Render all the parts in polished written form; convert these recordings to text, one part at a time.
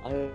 아유.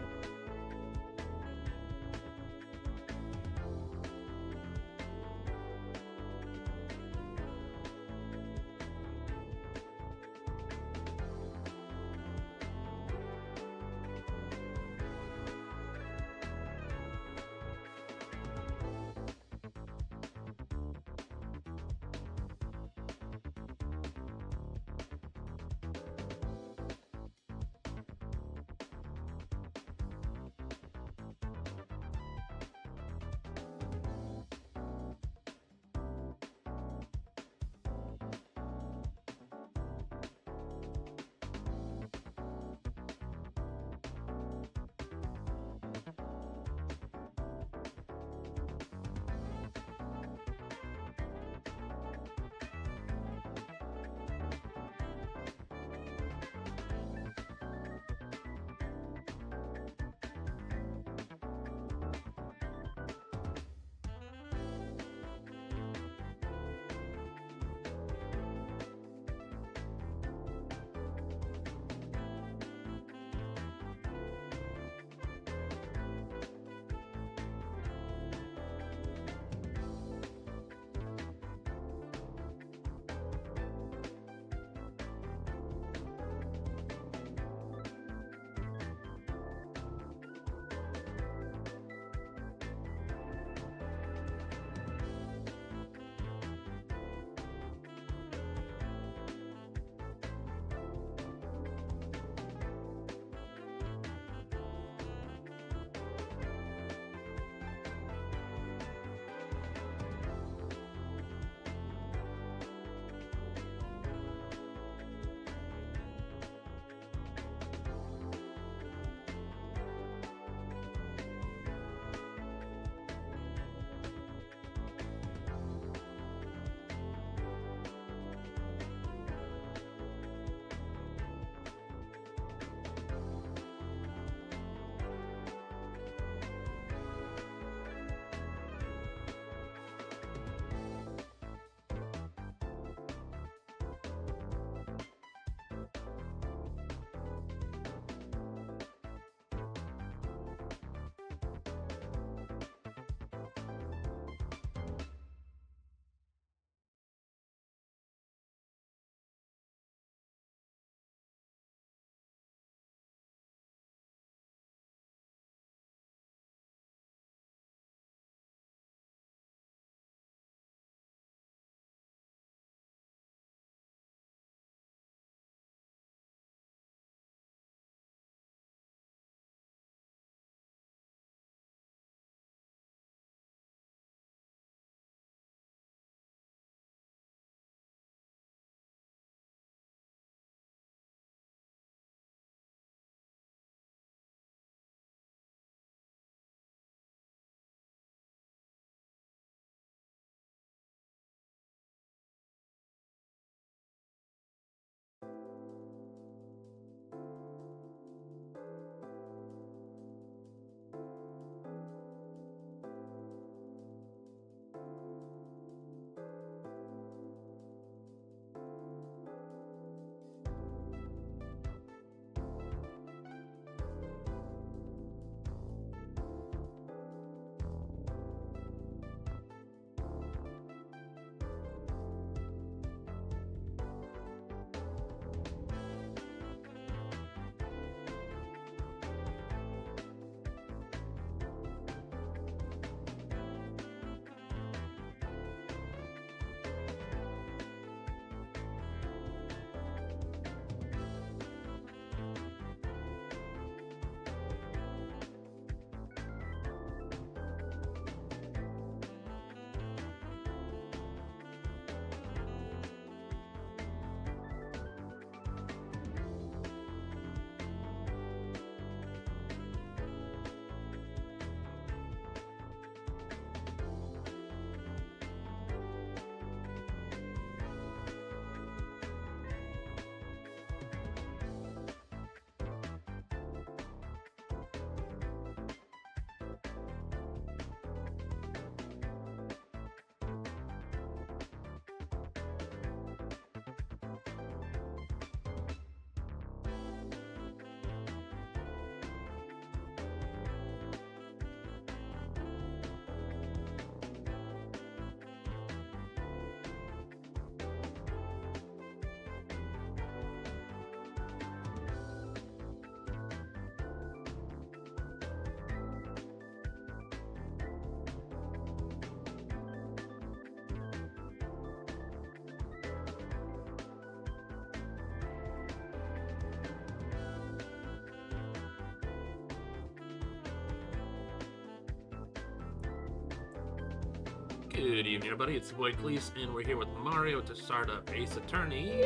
Good evening, everybody. It's your boy Cleese, and we're here with Mario to start up Ace Attorney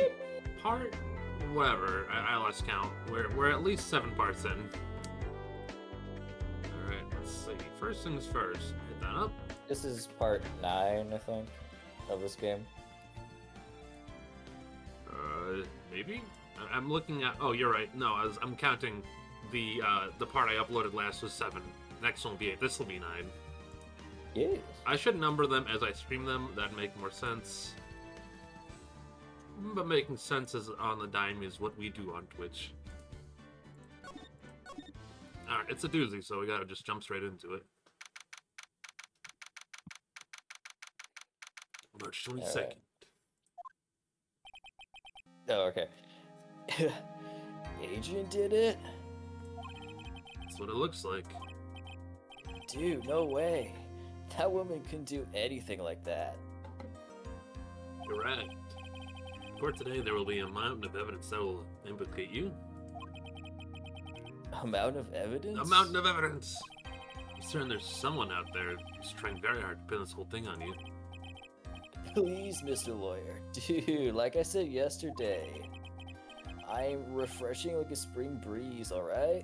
part whatever. I lost count. We're at least 7 parts in. All right, let's see. First things first. Hit that up. This is part 9, I think, of this game. Maybe. I'm looking at. Oh, you're right. No, I'm counting the part I uploaded last was 7. Next one will be 8. This will be 9. Yes. I should number them as I stream them. That'd make more sense. But making sense is on the dime is what we do on Twitch. Alright, it's a doozy, so we gotta just jump straight into it. March 22nd. Right. Oh, okay. Agent did it? That's what it looks like. Dude, no way. That woman couldn't do anything like that. Correct. In court today, there will be a mountain of evidence that will implicate you. A mountain of evidence? A mountain of evidence! I'm certain there's someone out there who's trying very hard to pin this whole thing on you. Please, Mr. Lawyer. Dude, like I said yesterday, I'm refreshing like a spring breeze, alright?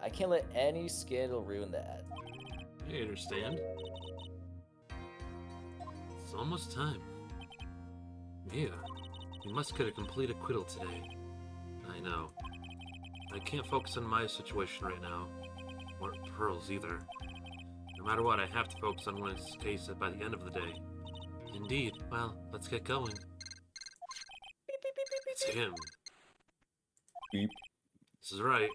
I can't let any scandal ruin that. I understand. It's almost time. Mia, you must get a complete acquittal today. I know. I can't focus on my situation right now. Or Pearl's either. No matter what, I have to focus on Winn's case by the end of the day. Indeed. Well, let's get going. It's him. Beep. This is right.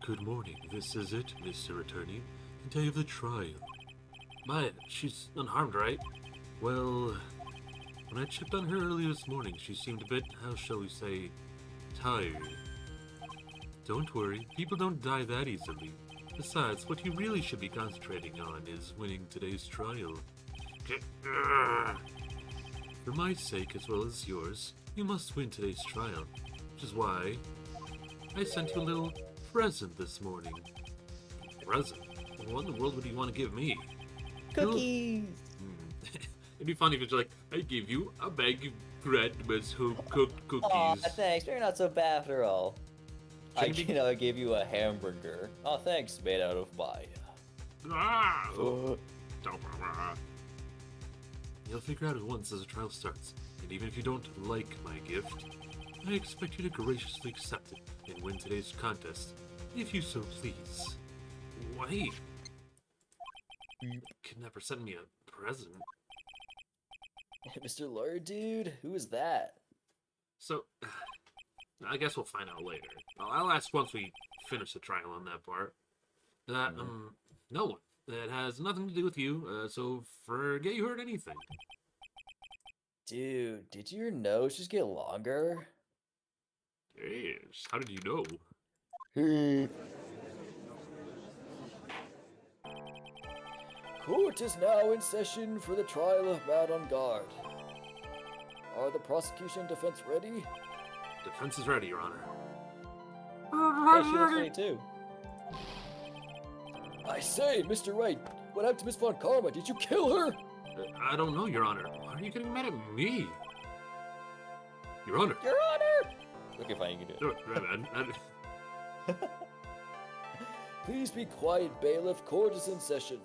Good morning. This is it, Mr. Attorney. The day of the trial. Maya, she's unharmed, right? Well, when I checked on her earlier this morning, she seemed a bit, how shall we say, tired. Don't worry, people don't die that easily. Besides, what you really should be concentrating on is winning today's trial. For my sake, as well as yours, you must win today's trial. Which is why I sent you a little present this morning. Present? What in the world would you want to give me? Cookies! It'd be funny if it's like, I gave you a bag of Grandma's home-cooked cookies. Aw, thanks. You're not so bad after all. I gave you a hamburger. Oh, thanks, made out of Maya. You'll figure out at once as the trial starts, and even if you don't like my gift, I expect you to graciously accept it and win today's contest, if you so please. Wait. Kidnapper sent me a present. Mr. Lawyer, dude, who is that? So, I guess we'll find out later. I'll ask once we finish the trial on that part. No one. That has nothing to do with you, so forget you heard anything. Dude, did your nose just get longer? Yes, how did you know? Court is now in session for the trial of Man on Guard. Are the prosecution and defense ready? Defense is ready, Your Honor. Yeah, she looks ready too. I say, Mr. Wright, what happened to Miss Von Karma? Did you kill her? I don't know, Your Honor. Why are you getting mad at me? Your Honor. Your Honor! Okay, fine, you can do it. Please be quiet, bailiff. Court is in session.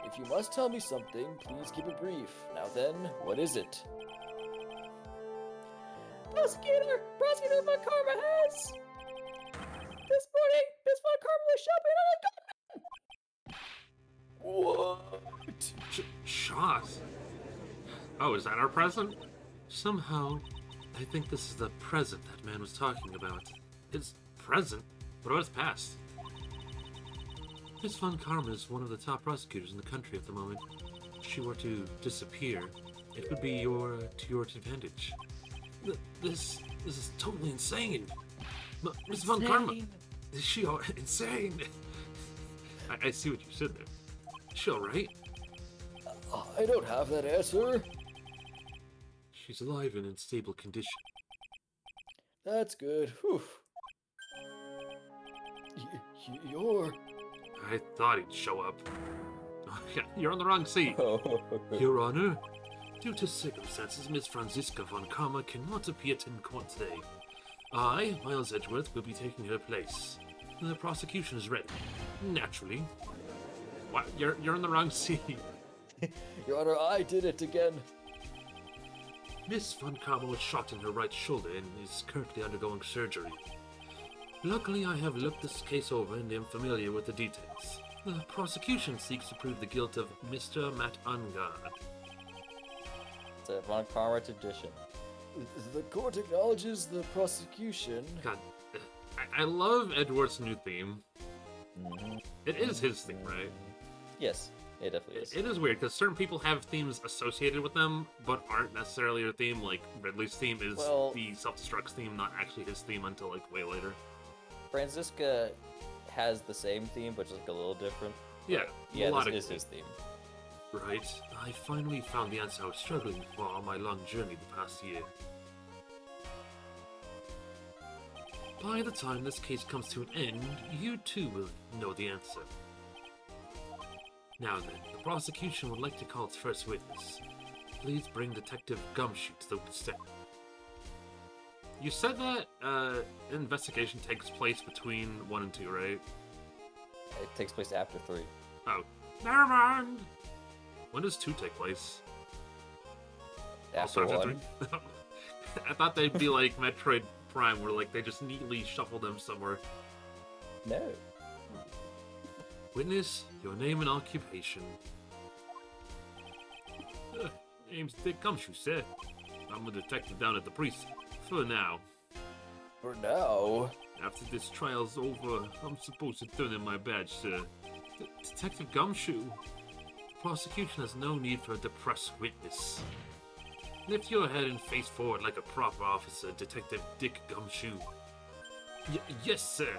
If you must tell me something, please keep it brief. Now then, what is it? Prosecutor Von Karma has... This morning, Miss Von Karma was shopping and I got... What? Shot? Oh, is that our present? Somehow, I think this is the present that man was talking about. His present? What about his past? Miss Von Karma is one of the top prosecutors in the country at the moment. If she were to disappear, it would be to your advantage. This is totally insane. Miss Von Karma, is she insane? I see what you said there. Is she alright? I don't have that answer. She's alive and in stable condition. That's good. Whew. You're... I thought he'd show up. You're on the wrong seat. Oh, Your Honor, due to circumstances, Miss Franziska von Karma cannot appear in court today. I, Miles Edgeworth, will be taking her place. The prosecution is ready. Naturally. What? You're in the wrong seat. Your Honor, I did it again. Miss von Karma was shot in her right shoulder and is currently undergoing surgery. Luckily, I have looked this case over and am familiar with the details. The prosecution seeks to prove the guilt of Mr. Matt Ungard. It's a Von Karma tradition. The court acknowledges the prosecution. God, I love Edward's new theme. Mm-hmm. It is his theme, right? Yes, it definitely is. It is weird, because certain people have themes associated with them, but aren't necessarily their theme. Like, Ridley's theme is the Self-Destruct's theme, not actually his theme until, like, way later. Franziska has the same theme, but just like a little different. Yeah, yeah, this is his theme. Right. I finally found the answer I was struggling for on my long journey the past year. By the time this case comes to an end, you too will know the answer. Now then, the prosecution would like to call its first witness. Please bring Detective Gumshoe to the stand. You said that investigation takes place between 1 and 2, right? It takes place after 3. Oh, never mind. When does 2 take place? After 1. 3? I thought they'd be like Metroid Prime, where like they just neatly shuffle them somewhere. No. Witness, your name and occupation. Name's Dick Gumshoe, sir. I'm a detective down at the precinct. For now. For now? After this trial's over, I'm supposed to turn in my badge, sir. Detective Gumshoe. The prosecution has no need for a depressed witness. Lift your head and face forward like a proper officer, Detective Dick Gumshoe. Yes, sir.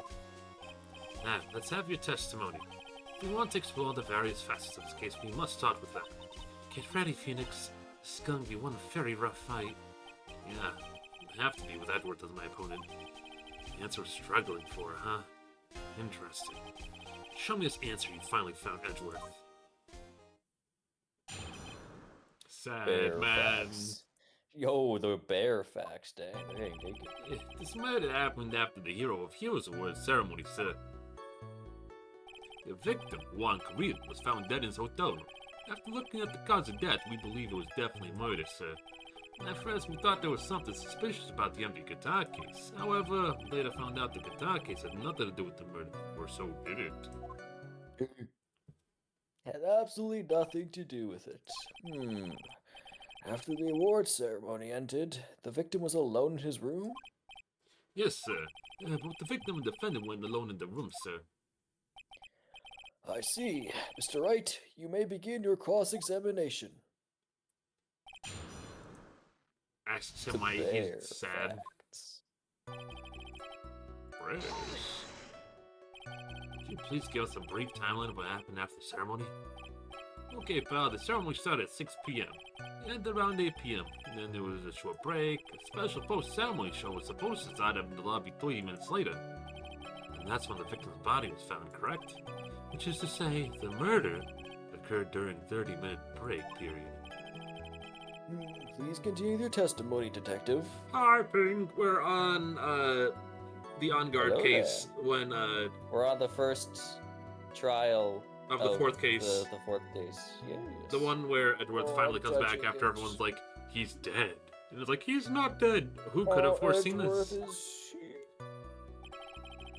Now, let's have your testimony. If we want to explore the various facets of this case, we must start with that. Get ready, Phoenix. This is going to be one very rough fight. Yeah, you have to be with Edward as my opponent. The answer we're struggling for, huh? Interesting. Show me this answer you finally found, Edgeworth. Sad Bear man. facts. Yo, the bear facts, dang. They ain't taking it. This murder happened after the Hero of Heroes Award ceremony, sir. The victim, Juan Carrillo, was found dead in his hotel room. After looking at the cause of death, we believe it was definitely murder, sir. At first, we thought there was something suspicious about the empty guitar case. However, later found out the guitar case had nothing to do with the murder, or so did it. Had absolutely nothing to do with it. After the award ceremony ended, the victim was alone in his room? Yes, sir. Both the victim and defendant went alone in the room, sir. I see. Mr. Wright, you may begin your cross-examination. Asked him why he's sad. British. Could you please give us a brief timeline of what happened after the ceremony? Okay, pal, the ceremony started at 6 p.m. It ended around 8 p.m. And then there was a short break. A special post-ceremony show was supposed to start up in the lobby 30 minutes later. And that's when the victim's body was found, correct? Which is to say, the murder occurred during 30-minute break period. Please continue your testimony, Detective. Hi, Ping. We're on, the on-guard case when, We're on the first trial of the fourth case. The fourth case, yes. The one where Edward finally comes back after everyone's like, he's dead. And it's like, he's not dead. Who could have foreseen this?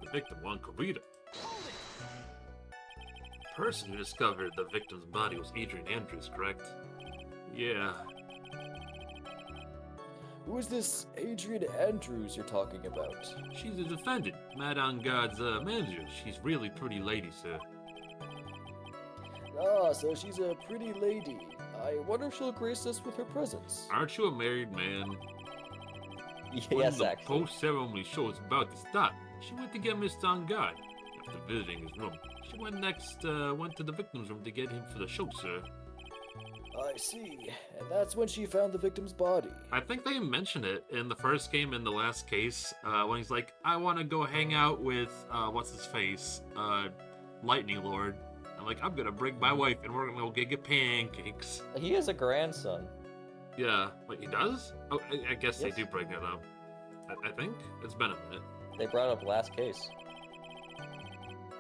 The victim, Juan Carrillo. The person who discovered the victim's body was Adrian Andrews, correct? Yeah. Who is this Adrian Andrews you're talking about? She's a defendant, Madame God's manager. She's really pretty lady, sir. Ah, so she's a pretty lady. I wonder if she'll grace us with her presence. Aren't you a married man? Yes, when the actually. post-ceremony show was about to start, she went to get Mr. Ungard. After visiting his room, she went to the victim's room to get him for the show, sir. I see. And that's when she found the victim's body. I think they mentioned it in the first game in the last case, when he's like, I want to go hang out with, what's-his-face, Lightning Lord. I'm like, I'm gonna bring my wife and we're gonna go get pancakes. He has a grandson. Yeah. Wait, he does? Oh, I guess they Yes. do bring it up. I think? It's been a minute. They brought up last case.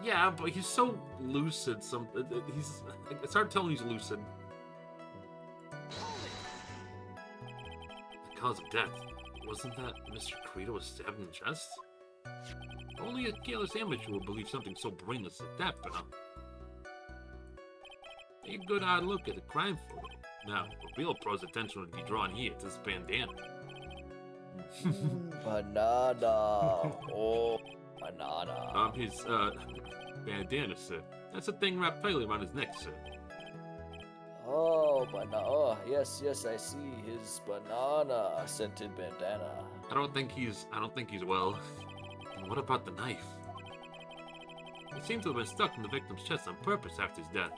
Yeah, but he's so lucid. It's hard telling he's lucid. The cause of death. Wasn't that Mr. Credo was stabbed in the chest? Only a careless amateur would believe something so brainless as that, pal. Take a good hard look at the crime photo. Now, the real pro's attention would be drawn here to this bandana. Banana. Oh, banana. His, bandana, sir. That's a thing wrapped tightly around his neck, sir. Oh, banana. Oh, yes, I see his banana-scented bandana. I don't think he's well. And what about the knife? It seemed to have been stuck in the victim's chest on purpose after his death.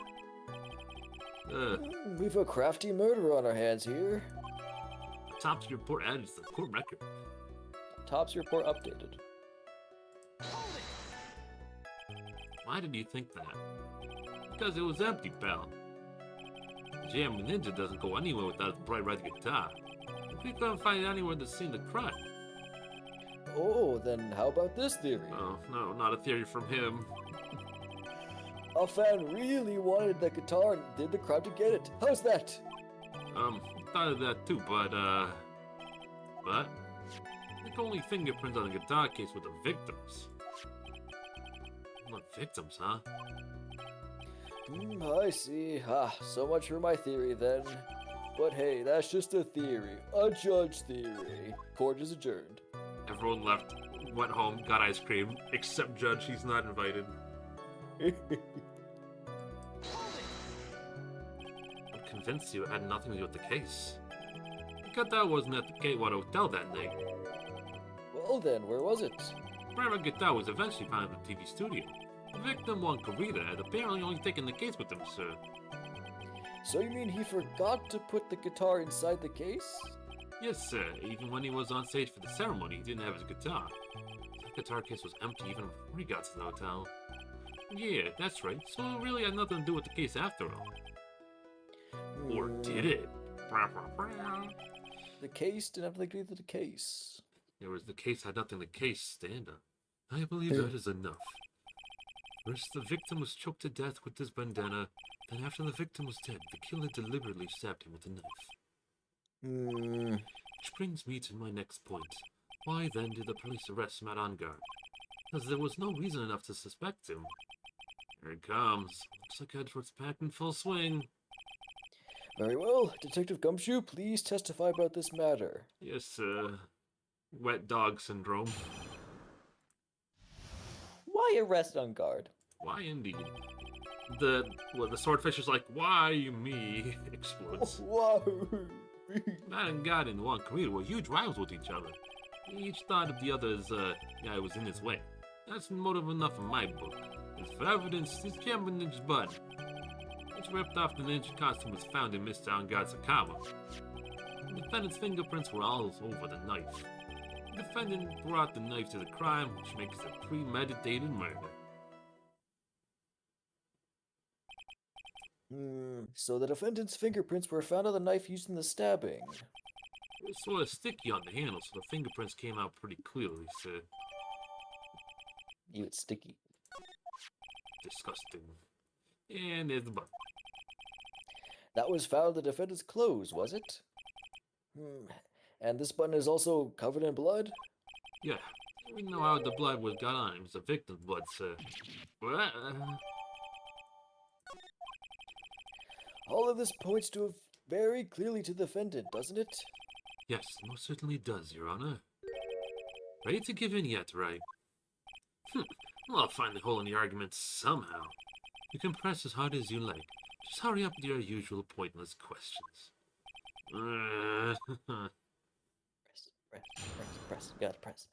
We've a crafty murderer on our hands here. Autopsy report added to the court record. Autopsy report updated. Why did you think that? Because it was empty, pal. Jam Ninja doesn't go anywhere without his bright red guitar. If we couldn't find it anywhere to scene the crime. Oh, then how about this theory? Oh, no, not a theory from him. A fan really wanted the guitar and did the crime to get it. How's that? Thought of that too, but I think only fingerprints on the guitar case with the victims. What victims, huh? I see. So much for my theory then. But hey, that's just a theory. A judge theory. Court is adjourned. Everyone left, went home, got ice cream, except Judge, he's not invited. I'm convinced you had nothing to do with the case. I got that wasn't at the Gateway Hotel that night. Well then, where was it? Private guitar was eventually found at the TV studio. The victim, one Karita, had apparently only taken the case with him, sir. So you mean he forgot to put the guitar inside the case? Yes, sir. Even when he was on stage for the ceremony, he didn't have his guitar. That guitar case was empty even before he got to the hotel. Yeah, that's right. So it really had nothing to do with the case after all. Or did it? The case didn't have anything to do with the case. It was the case had nothing to case stand on. I believe that is enough. First, the victim was choked to death with this bandana. Then after the victim was dead, the killer deliberately stabbed him with a knife. Which brings me to my next point. Why then did the police arrest Matt on guard? Because there was no reason enough to suspect him. Here it comes. Looks like Edward's back in full swing. Very well. Detective Gumshoe, please testify about this matter. Yes, wet dog syndrome. Why arrest on guard? Why indeed? The swordfish is like, why me? Explodes. Whoa! Matt and God and Juan Carrera were huge rivals with each other. Each thought of the other's guy was in his way. That's motive enough in my book. As for evidence, this German ninja's bud. It's ripped off the ninja costume was found in Mr. Angard's Akama. The defendant's fingerprints were all over the knife. The defendant brought the knife to the crime, which makes it a premeditated murder. So the defendant's fingerprints were found on the knife used in the stabbing. It was sort of sticky on the handle, so the fingerprints came out pretty clearly, sir. It's sticky. Disgusting. And there's the button. That was found in the defendant's clothes, was it? And this button is also covered in blood? Yeah, we know how the blood was got on him. It's the victim's blood, sir. All of this points to very clearly to the defendant, doesn't it? Yes, most certainly does, Your Honor. Ready to give in yet, right? Well, I'll find the hole in the argument somehow. You can press as hard as you like. Just hurry up with your usual pointless questions. Press. You gotta press.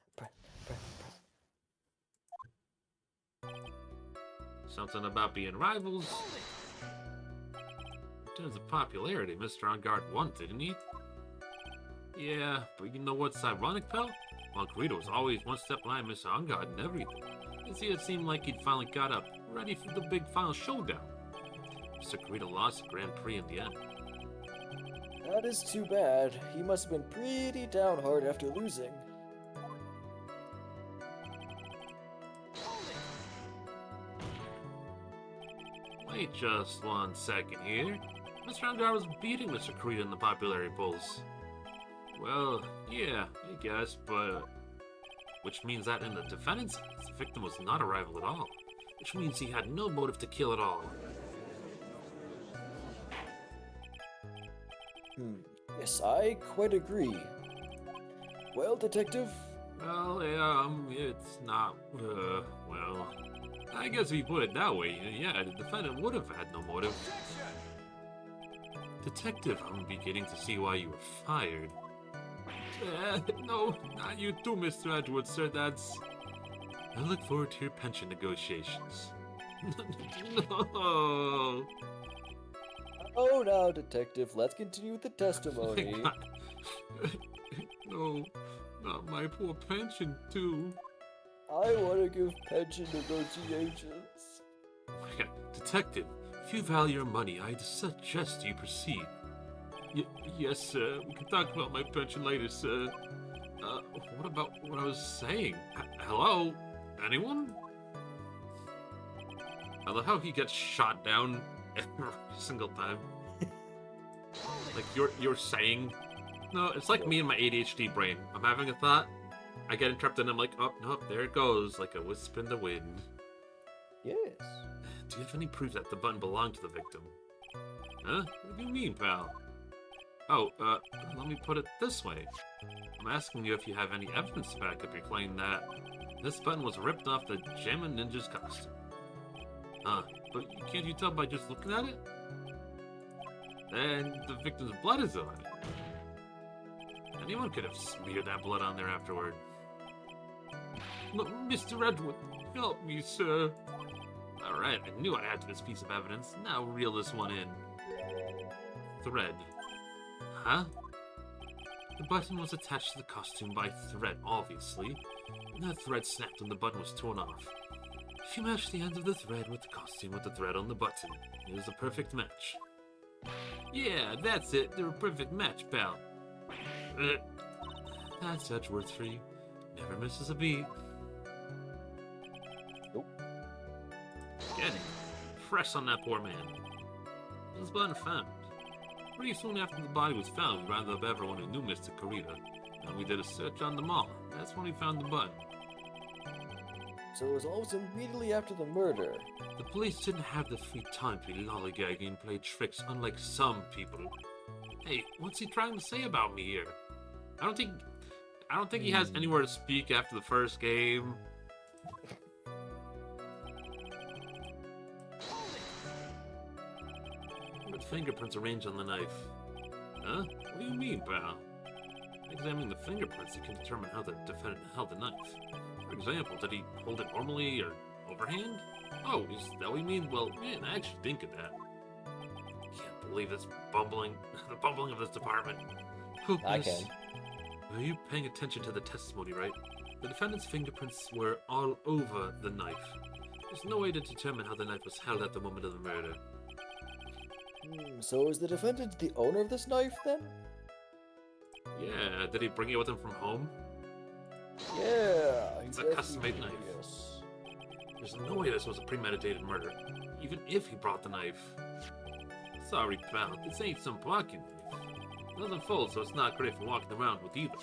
Something about being rivals. In terms of popularity, Mr. Angard won, didn't he? Yeah, but you know what's ironic, pal? Margarito was always one step behind Mr. Angard and everything. You see, it seemed like he'd finally got up, ready for the big final showdown. Mr. Kurita lost the Grand Prix in the end. That is too bad. He must have been pretty downhearted after losing. Wait just 1 second here. Mr. Angar was beating Mr. Kurita in the popularity polls. Well, yeah, I guess, but... Which means that in the defendant's case, the victim was not a rival at all. Which means he had no motive to kill at all. Yes, I quite agree. Well, Detective? Well, it's not, well... I guess if you put it that way, yeah, the defendant would have had no motive. Detective, I'm beginning to see why you were fired. No, not you too, Mr. Edwards, sir, that's... I look forward to your pension negotiations. No! Oh, now, Detective, let's continue with the testimony. No, not my poor pension, too. I want to give pension negotiations. Detective, if you value your money, I suggest you proceed. Yes, sir. We can talk about my pension later, sir. What about what I was saying? Hello? Anyone? I love how he gets shot down every single time. Like, you're saying... No, it's like me and my ADHD brain. I'm having a thought, I get interrupted, and I'm like, oh, no, there it goes, like a wisp in the wind. Yes. Do you have any proof that the button belonged to the victim? Huh? What do you mean, pal? Oh, let me put it this way. I'm asking you if you have any evidence to back up your claim that this button was ripped off the Gemma Ninja's costume. But can't you tell by just looking at it? And the victim's blood is on it. Anyone could have smeared that blood on there afterward. Mr. Edward, help me, sir. Alright, I knew I'd add to this piece of evidence. Now reel this one in. Thread. Huh? The button was attached to the costume by thread, obviously. And that thread snapped when the button was torn off. If you match the end of the thread with the costume with the thread on the button, it was a perfect match. Yeah, that's it. They're a perfect match, pal. That's Edgeworth for you. Never misses a beat. Nope. Getting press on that poor man. It was button found. Pretty soon after the body was found, we rounded up everyone who knew Mr. Kurita, and we did a search on them all. That's when we found the button. So it was almost immediately after the murder. The police didn't have the free time to be lollygagging and play tricks, unlike some people. Hey, what's he trying to say about me here? I don't think he has anywhere to speak after the first game. With fingerprints arranged on the knife. Huh? What do you mean, pal? Examining the fingerprints, you can determine how the defendant held the knife. For example, did he hold it normally or overhand? Oh, is that what you mean? Well, man, I actually think of that. I can't believe this bumbling, the bumbling of this department. Hopeless. I can. Are you paying attention to the testimony, right? The defendant's fingerprints were all over the knife. There's no way to determine how the knife was held at the moment of the murder. So is the defendant the owner of this knife, then? Yeah, did he bring it with him from home? Yeah. It's a custom-made knife. Yes. There's no way this was a premeditated murder, even if he brought the knife. Sorry, pal, this ain't some pocket knife. It doesn't fold, so it's not great for walking around with either.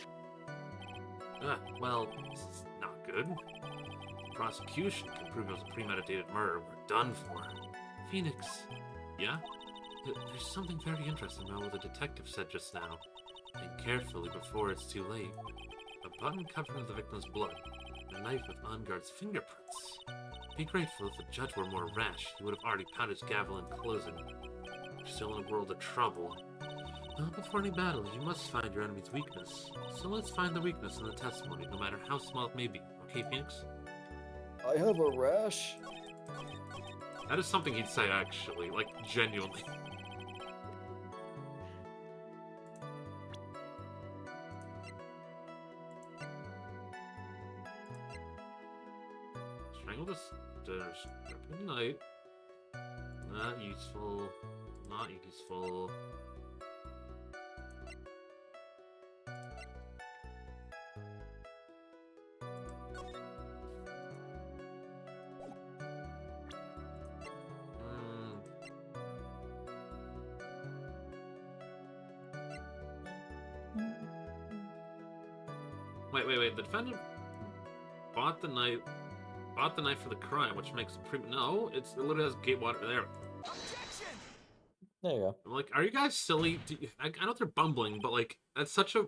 Well, this is not good. The prosecution can prove it was a premeditated murder. We're done for. Phoenix. Yeah? There's something very interesting about what the detective said just now. Think carefully before it's too late. A button covered in the victim's blood, and a knife with Onguard's fingerprints. Be grateful if the judge were more rash, he would have already pounded his gavel in closing. You're still in a world of trouble. Not before any battle, you must find your enemy's weakness. So let's find the weakness in the testimony, no matter how small it may be. Okay, Phoenix? I have a rash. That is something he'd say, actually, like, genuinely. Strangle the stairs, grab a knife. Not useful. Not useful. Wait. The defendant bought the knife for the crime, which makes it no, it literally has Gatewater there. Objection! There you go. I'm like, are you guys silly? I know they're bumbling, but like, that's such a...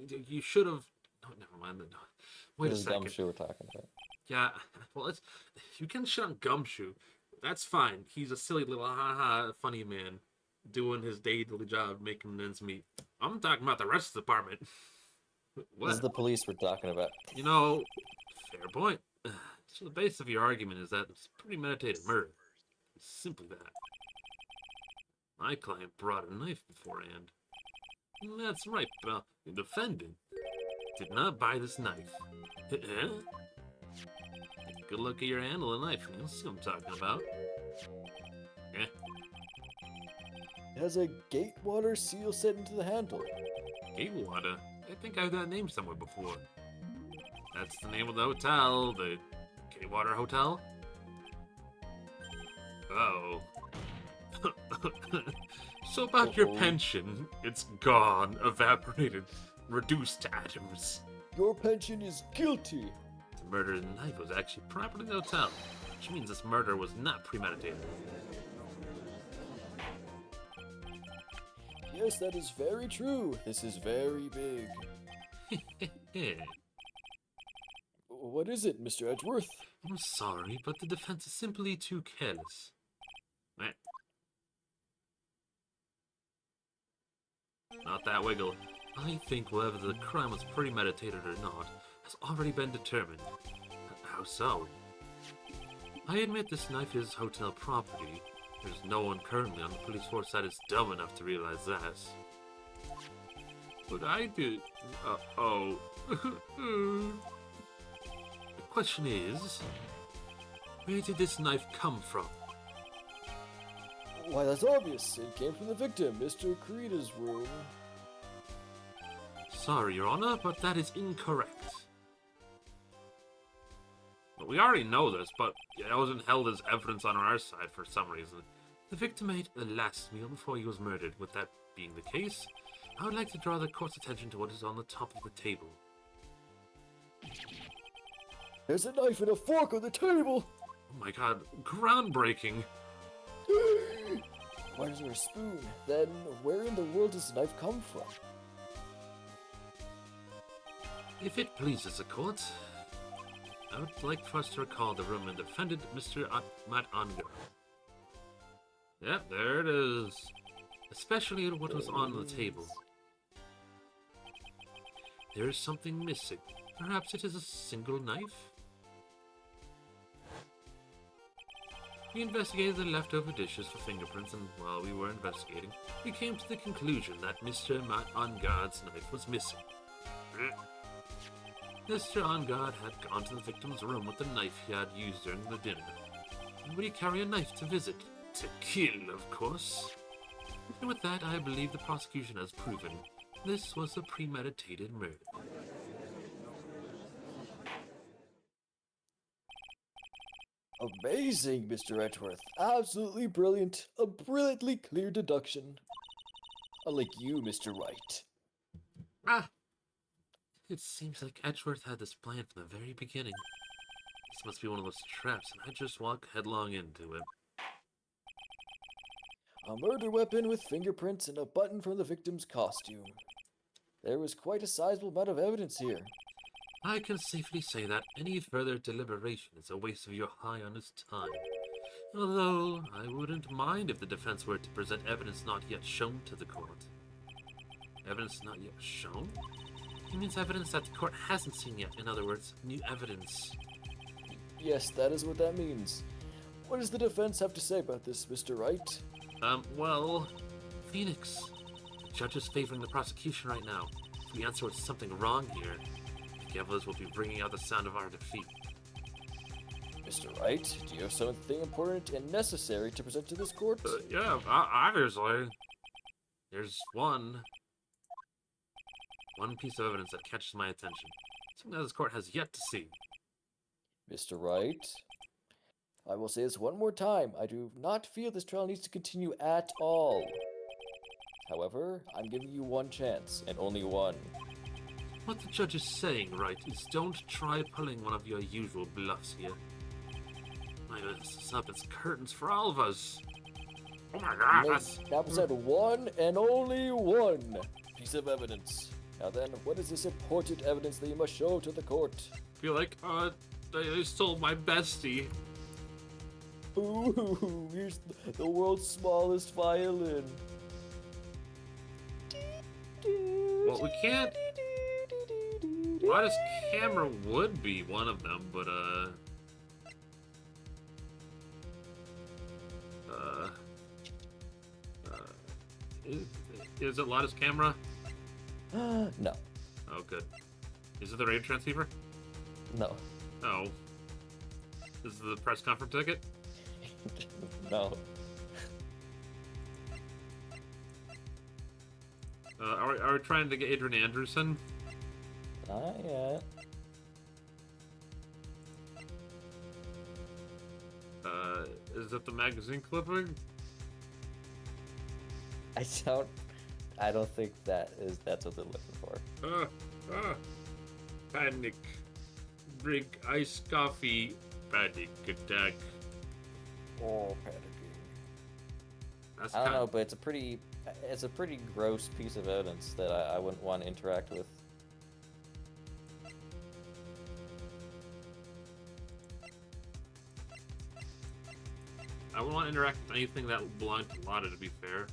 You should have... Oh, never mind. No. Wait a second. Gumshoe we're talking about. Yeah, well, you can shit on Gumshoe. That's fine. He's a silly little funny man doing his daily job, making ends meet. I'm talking about the rest of the department. What? This is the police we're talking about. You know, fair point. So the base of your argument is that it's premeditated murder. It's simply that. My client brought a knife beforehand. That's right, but the defendant did not buy this knife. Take a good look at your handle of the knife, and you'll see what I'm talking about. It has a Gatewater seal set into the handle. Gatewater? I think I've that name somewhere before. That's the name of the hotel, the Gatewater Hotel? Oh. So about your pension, it's gone, evaporated, reduced to atoms. Your pension is guilty. The murder of the knife was actually property of the hotel, which means this murder was not premeditated. Yes, that is very true. This is very big. What is it, Mr. Edgeworth? I'm sorry, but the defense is simply too careless. Not that wiggle. I think whether the crime was premeditated or not has already been determined. How so? I admit this knife is hotel property. There's no one currently on the police force that is dumb enough to realize that. But I did. The question is, where did this knife come from? Why, that's obvious. It came from the victim, Mr. Creeda's room. Sorry, Your Honor, but that is incorrect. Well, we already know this, but it wasn't held as evidence on our side for some reason. The victim ate the last meal before he was murdered. With that being the case, I would like to draw the court's attention to what is on the top of the table. There's a knife and a fork on the table! Oh my god, groundbreaking! Why is there a spoon? Then, where in the world does the knife come from? If it pleases the court, I would like for us to recall the room and defendant Mr. Matt Unger. Yep, there it is. Especially what was on the table. There is something missing. Perhaps it is a single knife? We investigated the leftover dishes for fingerprints, and while we were investigating, we came to the conclusion that Mr. Matt Ungard's knife was missing. Mr. Ungard had gone to the victim's room with the knife he had used during the dinner. And would he carry a knife to visit? To kill, of course. And with that, I believe the prosecution has proven this was a premeditated murder. Amazing, Mr. Edgeworth. Absolutely brilliant. A brilliantly clear deduction. Unlike you, Mr. Wright. Ah! It seems like Edgeworth had this plan from the very beginning. This must be one of those traps, and I just walk headlong into it. A murder weapon with fingerprints and a button from the victim's costume. There was quite a sizable amount of evidence here. I can safely say that any further deliberation is a waste of your high honest time. Although, I wouldn't mind if the defense were to present evidence not yet shown to the court. Evidence not yet shown? It means evidence that the court hasn't seen yet. In other words, new evidence. Yes, that is what that means. What does the defense have to say about this, Mr. Wright? Well, Phoenix. The judge is favoring the prosecution right now. If we answer with something wrong here, the gamblers will be bringing out the sound of our defeat. Mr. Wright, do you have something important and necessary to present to this court? Yeah, obviously. There's one piece of evidence that catches my attention. Something that this court has yet to see. Mr. Wright, I will say this one more time. I do not feel this trial needs to continue at all. However, I'm giving you one chance, and only one. What the judge is saying, right, is don't try pulling one of your usual bluffs here. My goodness, this opens curtains for all of us. Oh my god, that's... Now present one and only one piece of evidence. Now then, what is this important evidence that you must show to the court? I feel like, they stole my bestie. Ooh, here's the world's smallest violin. Well, we can't... Modest camera would be one of them, but, is it Lotta's camera? No. Oh, good. Is it the radio transceiver? No. Oh. Is it the press conference ticket? No. Are we trying to get Adrian Anderson? Not yet. Is it the magazine clipping? I don't think that's what they're looking for. Panic. Drink iced coffee. Panic attack. Oh, panicking. That's I don't know, but it's a pretty gross piece of evidence that I wouldn't want to interact with. I wouldn't want to interact with anything that belonged to Lotta, to be fair.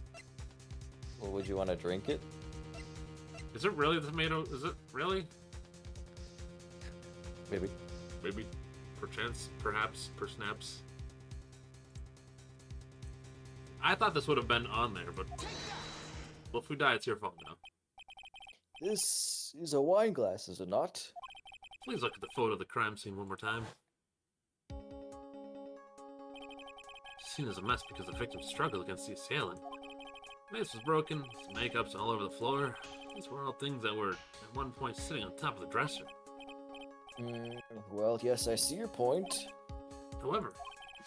Well, would you want to drink it? Is it really the tomato? Is it really? Maybe. Maybe. Perchance. Perhaps. Persnaps. I thought this would have been on there, but... Well, if we die, it's your fault now. This is a wine glass, is it not? Please look at the photo of the crime scene one more time. The scene is a mess because the victim struggled against the assailant. The mace was broken, his makeup's all over the floor. These were all things that were, at one point, sitting on top of the dresser. Well, yes, I see your point. However,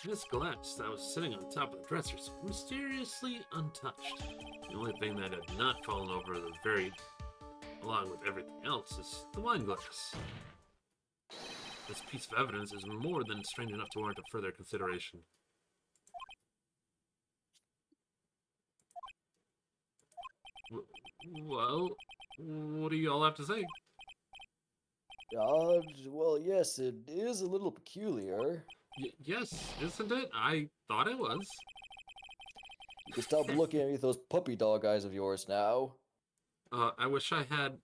this glass that was sitting on top of the dresser is mysteriously untouched. The only thing that had not fallen over along with everything else, is the wine glass. This piece of evidence is more than strange enough to warrant a further consideration. Well, what do you all have to say? Well, yes, it is a little peculiar. Yes, isn't it? I thought it was. You can stop looking at me with those puppy dog eyes of yours now. I wish I had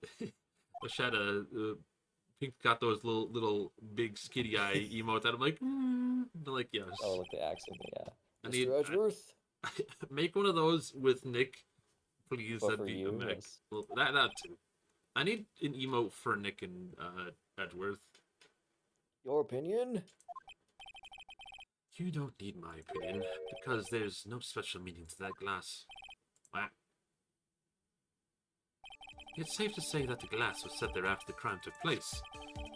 Pink got those little big skitty eye emotes that I'm like yes. Oh, like the accent, yeah. I Mr. need Edgeworth? make one of those with Nick, please. Oh, That'd for be you, amazing. yes. Well, that too. I need an emote for Nick and Edgeworth. Your opinion? You don't need my opinion, because there's no special meaning to that glass. Wow. It's safe to say that the glass was set there after the crime took place.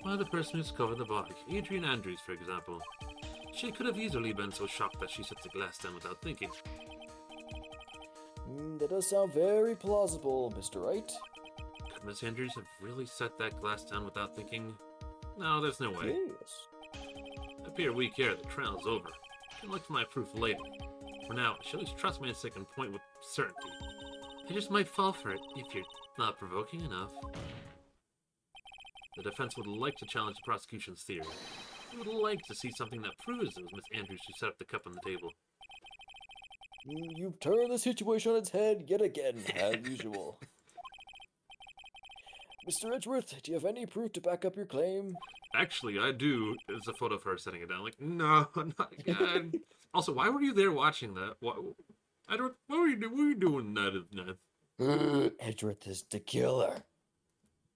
By the person who discovered the body, Adrian Andrews, for example. She could have easily been so shocked that she set the glass down without thinking. That does sound very plausible, Mr. Wright. Could Miss Andrews have really set that glass down without thinking? No, there's no way. Yes. I appear weak here, the trial's over. I can look for my proof later. For now, she'll at least trust me at second point with certainty. I just might fall for it if you're not provoking enough. The defense would like to challenge the prosecution's theory. They would like to see something that proves it was Miss Andrews who set up the cup on the table. You've turned the situation on its head yet again, as usual. Mr. Edgeworth, do you have any proof to back up your claim? Actually, I do. There's a photo of her setting it down. Like, no, not again. Also, why were you there watching that? What were you doing that? Edgeworth is the killer.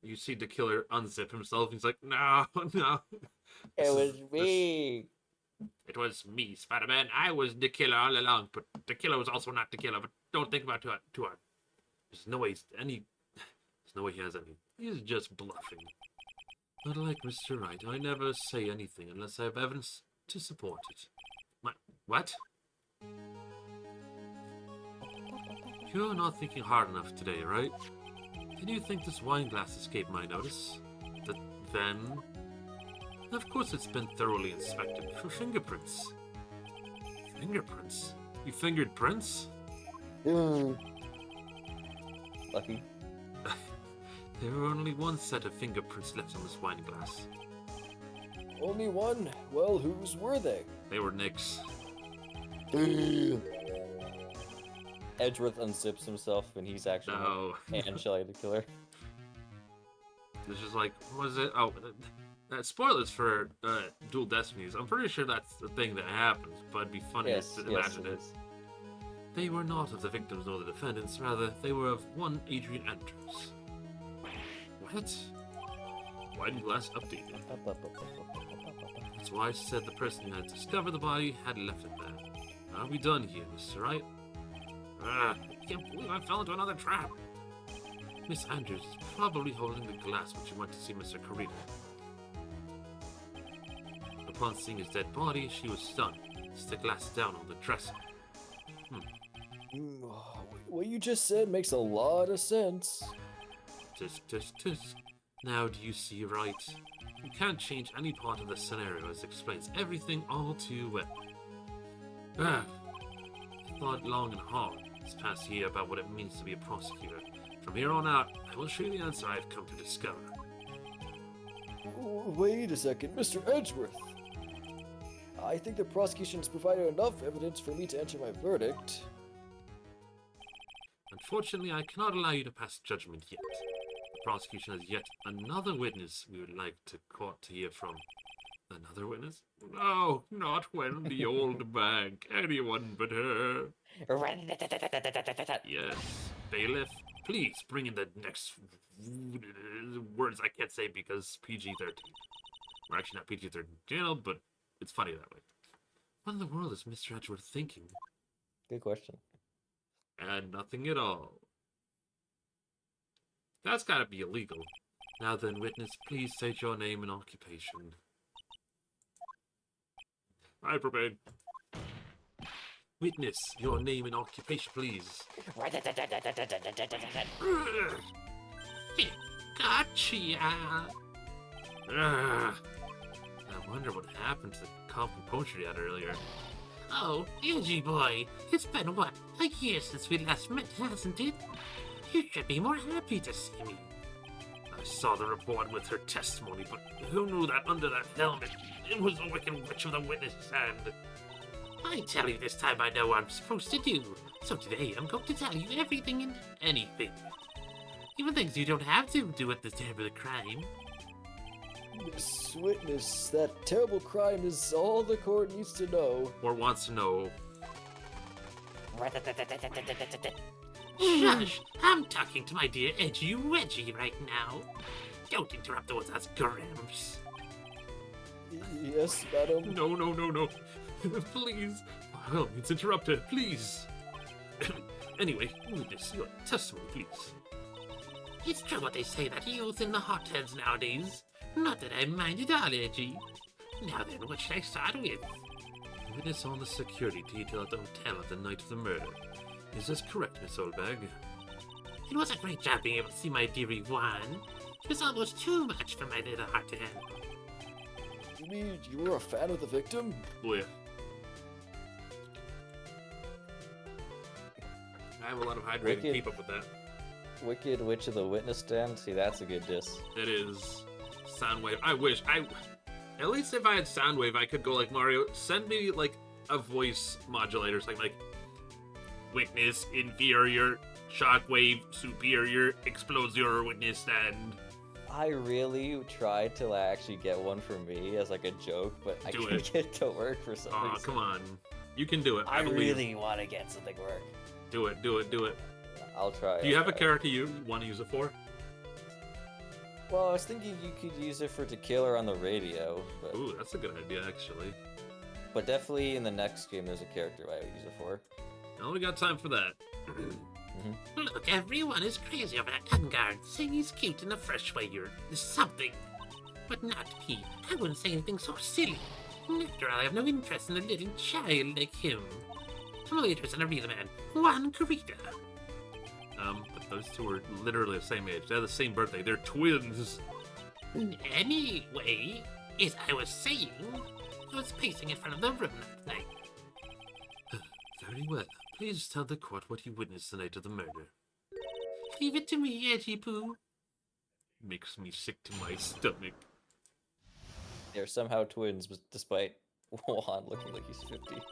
You see the killer unzip himself. He's like, no, no. It was me. It was me, Spider-Man. I was the killer all along, but the killer was also not the killer. But don't think about it too hard. There's no way he has any. He's just bluffing. But like Mr. Wright, I never say anything unless I have evidence to support it. What? You're not thinking hard enough today, right? Did you think this wine glass escaped my notice? Then... Of course it's been thoroughly inspected for fingerprints. Fingerprints? You fingered prints? Lucky. There were only one set of fingerprints left on this wine glass. Only one? Well, whose were they? They were Nick's. Edgeworth unzips himself and he's actually and Shelly the killer. It's just like, what was it? Oh, spoilers for Dual Destinies. I'm pretty sure that's the thing that happens, but it'd be funny to imagine it. They were not of the victims nor the defendants, rather, they were of one Adrian Andrews. What? Wine glass updated. That's why I said the person who had discovered the body had left it there. Are we done here, Mr. Wright? I can't believe I fell into another trap. Miss Andrews is probably holding the glass when she went to see Mr. Carino. Upon seeing his dead body, she was stunned. Set the glass down on the dresser. What you just said makes a lot of sense. Tisk, tisk, tisk. Now do you see right? You can't change any part of the scenario as it explains everything all too well. I thought long and hard this past year about what it means to be a prosecutor. From here on out, I will show you the answer I've come to discover. Wait a second, Mr. Edgeworth. I think the prosecution has provided enough evidence for me to enter my verdict. Unfortunately, I cannot allow you to pass judgment yet. The prosecution has yet another witness we would like to court to hear from. Another witness? No, not when the old bank. Anyone but her. Yes. Bailiff, please bring in the next words I can't say because PG-13. Or actually not PG-13 channel, but it's funny that way. What in the world is Mr. Edgeworth thinking? Good question. And nothing at all. That's gotta be illegal. Now then, witness, please state your name and occupation. I forbid. Witness, your name and occupation, please. Gotcha. I wonder what happened to the coffee poetry ad earlier. Oh, Angie boy, it's been what, a year since we last met, hasn't it? You should be more happy to see me. I saw the report with her testimony, but who knew that under that helmet, it was the wicked witch of the witness stand? I tell you this time I know what I'm supposed to do, so today I'm going to tell you everything and anything. Even things you don't have to do at the time of the crime. Miss Witness, that terrible crime is all the court needs to know. Or wants to know. Shush! I'm talking to my dear Edgy Wedgie right now. Don't interrupt those as gramps. Yes, madam. No. Please. By all means, interrupt her, please. Anyway, witness, your testimony, please. It's true what they say that youth in the hotheads nowadays. Not that I mind at all, Edgy. Now then, what should I start with? Witness on the security detail at the hotel at the night of the murder. Is this correct, Miss Oldbag? It was a great job being able to see my dear Yvonne. It was almost too much for my little heart to handle. You mean you were a fan of the victim? Oh, yeah. I have a lot of hydrating to keep up with that. Wicked Witch of the Witness Stand? See, that's a good diss. It is. Soundwave. I wish. At least if I had Soundwave, I could go like Mario. Send me, like, a voice modulator. Something like, witness inferior, shockwave superior, explodes your witness stand. I really tried to actually get one for me as like a joke, but I couldn't get it to work for some reason. Oh, come on. You can do it. I really want to get something to work. Do it. I'll try. Do you have a character you want to use it for? Well, I was thinking you could use it for To Kill Her on the radio. But... Ooh, that's a good idea, actually. But definitely in the next game, there's a character I would use it for. Now we got time for that. Look, everyone is crazy over that Angard, saying he's cute in a fresh way or something. But not me. I wouldn't say anything so silly. After all, I have no interest in a little child like him. I'm only interested in a real man, Juan Carita. But those two are literally the same age. They have the same birthday. They're twins. Anyway, as I was saying, I was pacing in front of the room that night. Very well. Please tell the court what you witnessed the night of the murder. Leave it to me, Edgy Poo. Makes me sick to my stomach. They're somehow twins, despite Juan looking like he's 50.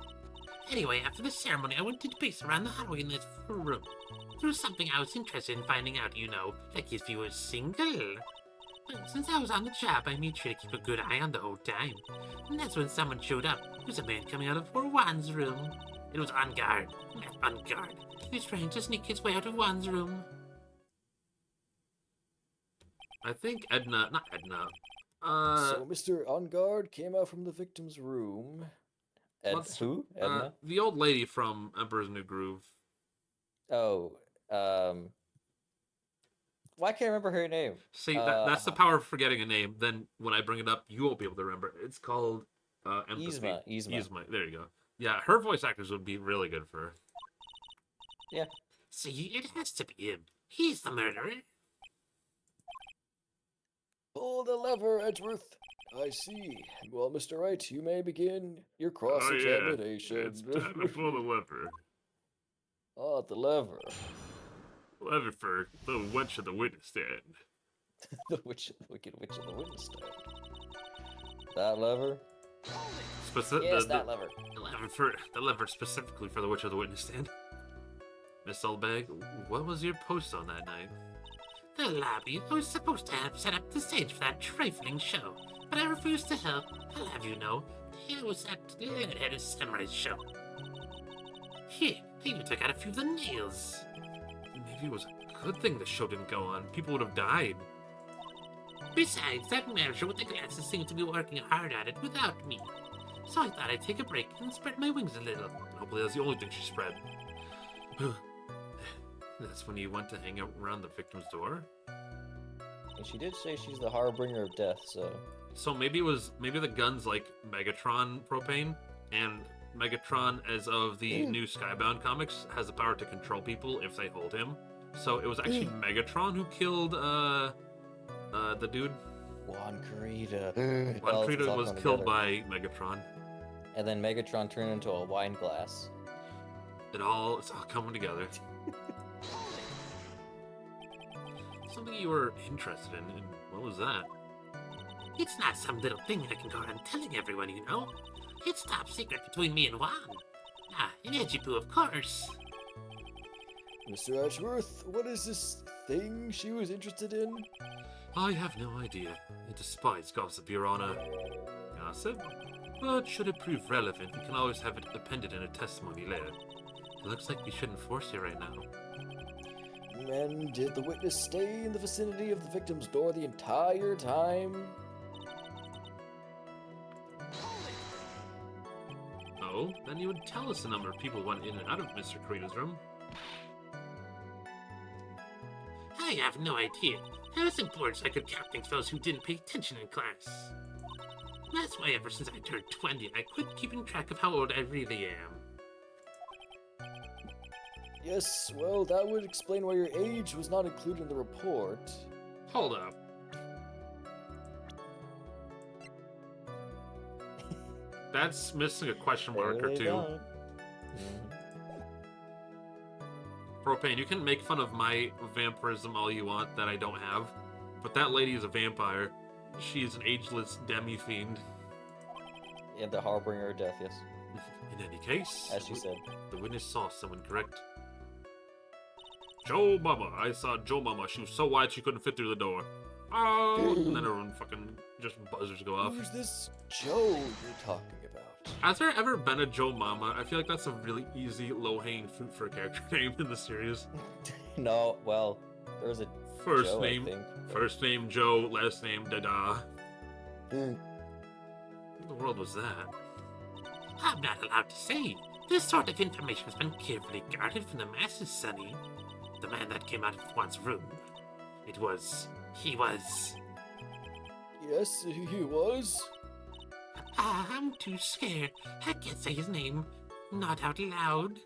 Anyway, after the ceremony, I went to pace around the hallway in this room. There was something I was interested in finding out, you know, like if you were single. But since I was on the job, I made sure to keep a good eye on the whole time. And that's when someone showed up. There was a man coming out of poor Juan's room. It was on guard. On guard. He was trying to sneak his way out of Juan's room. I think Edna, not Edna. So Mr. On Guard came out from the victim's room. Who? Edna? The old lady from Emperor's New Groove. Oh, why can't I remember her name? See, that's the power of forgetting a name. Then when I bring it up, you won't be able to remember. It's called empathy. Yzma. There you go. Yeah, her voice actors would be really good for her. Yeah. See, it has to be him. He's the murderer. Pull the lever, Edgeworth. I see. Well, Mr. Wright, you may begin your cross-examination. Oh, yeah. It's time to pull the lever. Oh, the lever. Lever for the witch of the witness stand. The wicked witch of the witness stand. That lever? Yes, that lever. The lever specifically for the witch of the witness stand. Miss Oldbag, what was your post on that night? The lobby. I was supposed to have set up the stage for that trifling show, but I refused to help. I'll have you know, it was that lead-headed samurai's show. Here, I even took out a few of the nails. Maybe it was a good thing the show didn't go on. People would have died. Besides, that manager with the glasses seemed to be working hard at it without me. So I thought I'd take a break and spread my wings a little. Hopefully that's the only thing she spread. That's when you went to hang out around the victim's door? And she did say she's the harbinger of death, so... So maybe the gun's like Megatron propane, and Megatron, as of the new Skybound comics, has the power to control people if they hold him. So it was actually Megatron who killed, the dude? Juan Carita. Juan Carita was killed by Megatron. And then Megatron turned into a wine glass. It's all coming together. Something you were interested in, and what was that? It's not some little thing I can go around telling everyone, you know. It's top secret between me and Juan. And Edgy-Poo, of course. Mr. Ashworth, what is this thing she was interested in? I have no idea. I despise gossip, Your Honor. Gossip? But should it prove relevant, we can always have it appended in a testimony later. It looks like we shouldn't force you right now. And did the witness stay in the vicinity of the victim's door the entire time? Oh, then you would tell us the number of people who went in and out of Mr. Carita's room. I have no idea. I was bored so I could count things for those who didn't pay attention in class. That's why ever since I turned 20, I quit keeping track of how old I really am. Yes, well, that would explain why your age was not included in the report. Hold up. That's missing a question mark or two. Propane, you can make fun of my vampirism all you want that I don't have, but that lady is a vampire. She is an ageless demi-fiend. And the harbinger of death, yes. In any case, as she said, the witness saw someone, correct? Joe Mama. I saw Joe Mama. She was so wide she couldn't fit through the door. Oh! And then everyone fucking just buzzers go off. Who's this Joe you're talking about? Has there ever been a Joe Mama? I feel like that's a really easy, low-hanging fruit for a character name in the series. No, well, there's a first Joe, name, I think. First name Joe, last name Dada. What in the world was that? I'm not allowed to say. This sort of information has been carefully guarded from the masses, Sonny. The man that came out of Juan's room. He was... Yes, he was. I'm too scared. I can't say his name. Not out loud.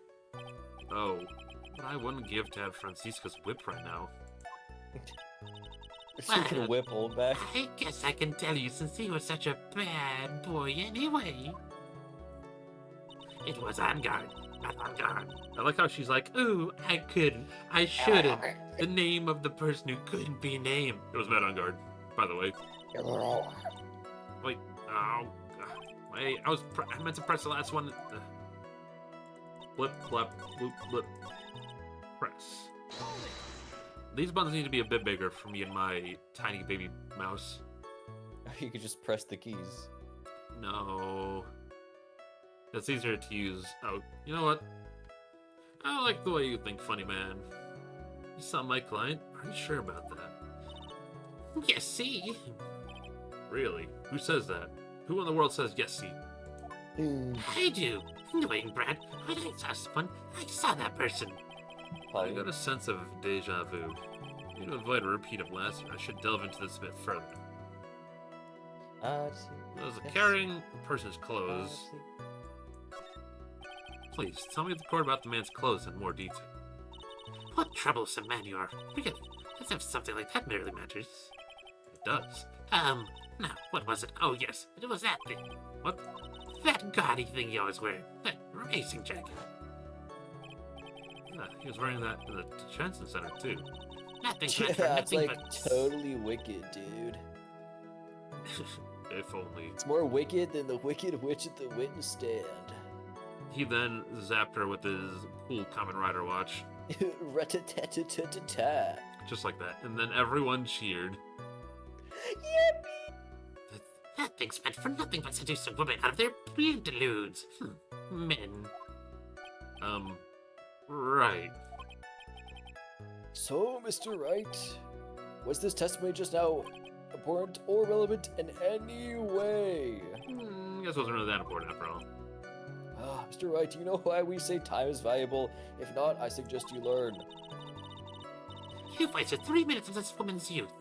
Oh, what I wouldn't give to have Francisca's whip right now. She can whip old back. I guess I can tell you since he was such a bad boy anyway. It was on guard, not on guard. I like how she's like, Ooh, I couldn't. I shouldn't. The name of the person who couldn't be named. it was Matt on guard, by the way. Wait, oh, wait, I meant to press the last one. Blip, blip, bloop, blip. Press. These buttons need to be a bit bigger for me and my tiny baby mouse. You could just press the keys. No. That's easier to use. Oh, you know what? I like the way you think, funny man. You saw my client? Are you sure about that? Yes, see? Really? Who says that? Who in the world says yes, see? I do. Annoying, Brad. When I saw someone, I saw that person. I got a sense of deja vu. To avoid a repeat of last year, I should delve into this a bit further. As a carrying person's clothes. Please, tell me the report about the man's clothes in more detail. What troublesome man you are. Really, as if something like that merely matters. It does. Now, what was it? Oh, yes, it was that thing. What? That gaudy thing you always wear. That racing jacket. Yeah, he was wearing that in the detention center, too. Nothing Yeah, but for it's nothing like but... totally wicked, dude. If only. It's more wicked than the Wicked Witch at the witness stand. He then zapped her with his cool Kamen Rider watch. Rat-a-tat-tat-tat-tat. Just like that. And then everyone cheered. Yippee! That thing's meant for nothing but seducing women out of their interludes. Men. Right. So, Mr. Wright, was this testimony just now important or relevant in any way? I guess it wasn't really that important after all. Mr. Wright, do you know why we say time is valuable? If not, I suggest you learn. You've wasted 3 minutes of this woman's youth.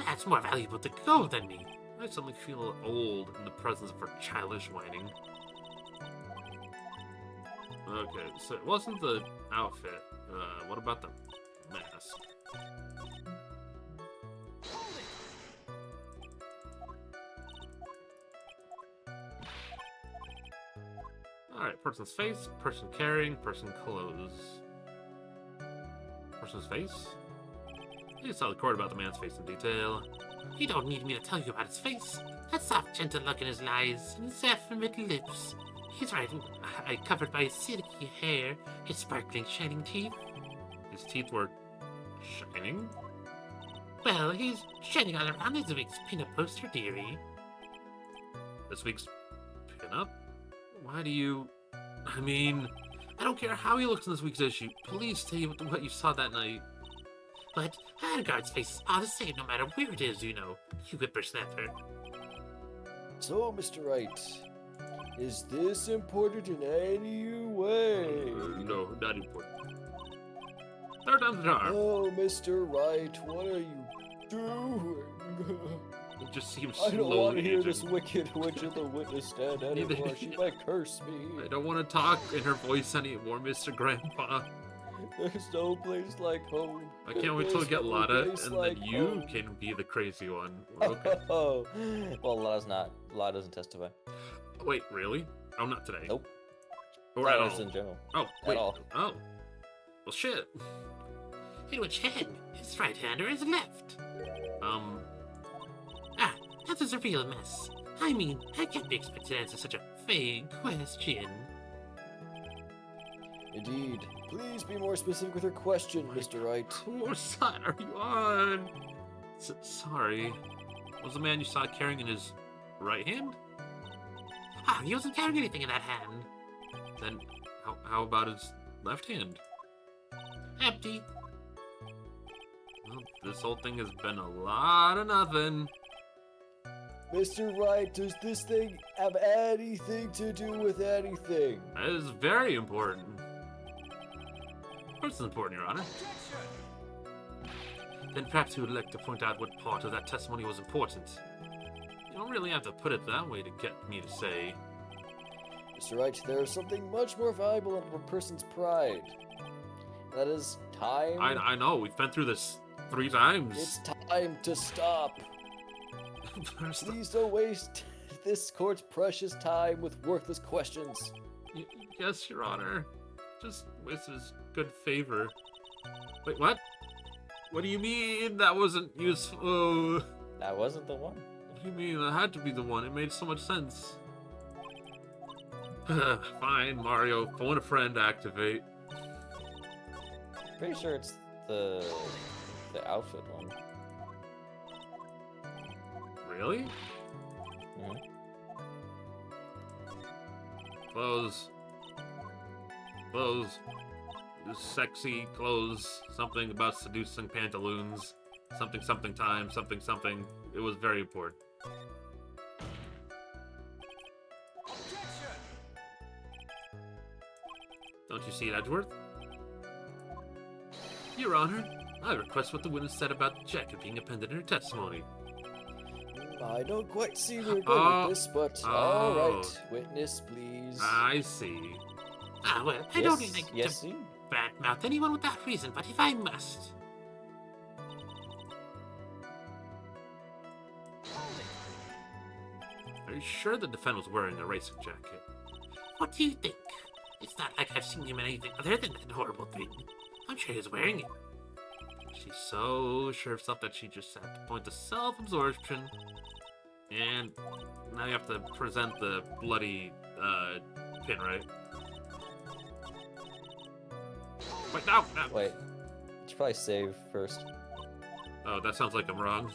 That's more valuable to gold than me. I suddenly feel old in the presence of her childish whining. Okay, so it wasn't the outfit. What about the mask? Alright, person's face, person carrying, person clothes. Person's face? You saw the report about the man's face in detail. You don't need me to tell you about his face. That soft, gentle look in his eyes, and his affluent lips. He's right, covered by his silky hair, his sparkling, shining teeth. His teeth were shining? Well, he's shining all around this week's pinup poster, dearie. This week's pinup? Why do you... I mean, I don't care how he looks in this week's issue. Please tell me what you saw that night. But Adgard's face is all the same no matter where it is, you know. You whippersnapper. So, Mr. Wright, is this important in any way? No, not important. Third time's the charm. Oh, Mr. Wright, what are you doing? It just seems I don't want to hear aging. this wicked witch at the witness stand anymore. She might curse me. I don't want to talk in her voice anymore, Mr. Grandpa. There's no place like home. I can't wait till we get There's no Lotta, place and like then you home. can be the crazy one. Okay. Oh, well, Lotta's not. Lotta doesn't testify. Wait, really? Oh, not today. Nope. Or at Not all. in general. Oh, wait. all. Oh. Well, shit. In which hand? His right hand or his left? That is a real mess. I mean, I can't be expected to answer such a vague question. Indeed. Please be more specific with your question, Mr. Wright. What side are you on? Sorry. Was the man you saw carrying in his right hand? He wasn't carrying anything in that hand. Then how about his left hand? Empty. Well, this whole thing has been a lot of nothing. Mr. Wright, does this thing have anything to do with anything? That is very important. Of course it's important, Your Honor. Then perhaps you would like to point out what part of that testimony was important. You don't really have to put it that way to get me to say. Mr. Wright, there is something much more valuable than a person's pride. That is time. I know, we've been through this 3 times. It's time to stop. Please don't waste this court's precious time with worthless questions. Yes, Your Honor. Just wish his good favor. Wait, what? What do you mean that wasn't useful? That wasn't the one. What do you mean? That had to be the one. It made so much sense. Fine, Mario. Phone a friend, activate. Pretty sure it's the outfit one. Really? Mm-hmm. Clothes. Clothes. Sexy clothes. Something about seducing pantaloons. Something something time. Something something. It was very important. Don't you see it, Edgeworth? Your Honor, I request what the witness said about the jacket being appended in her testimony. I don't quite see where you're going with this, but alright. Witness, please. I see. Ah, well, I don't like yes, to badmouth anyone with that reason, but if I must. Are you sure the defendant was wearing a racing jacket? What do you think? It's not like I've seen him in anything other than that horrible thing. I'm sure he's wearing it. She's so sure of herself that she just had to point to self-absorption. And now you have to present the bloody pin, right? Wait, no! Wait. You should probably save first. Oh, that sounds like I'm wrong.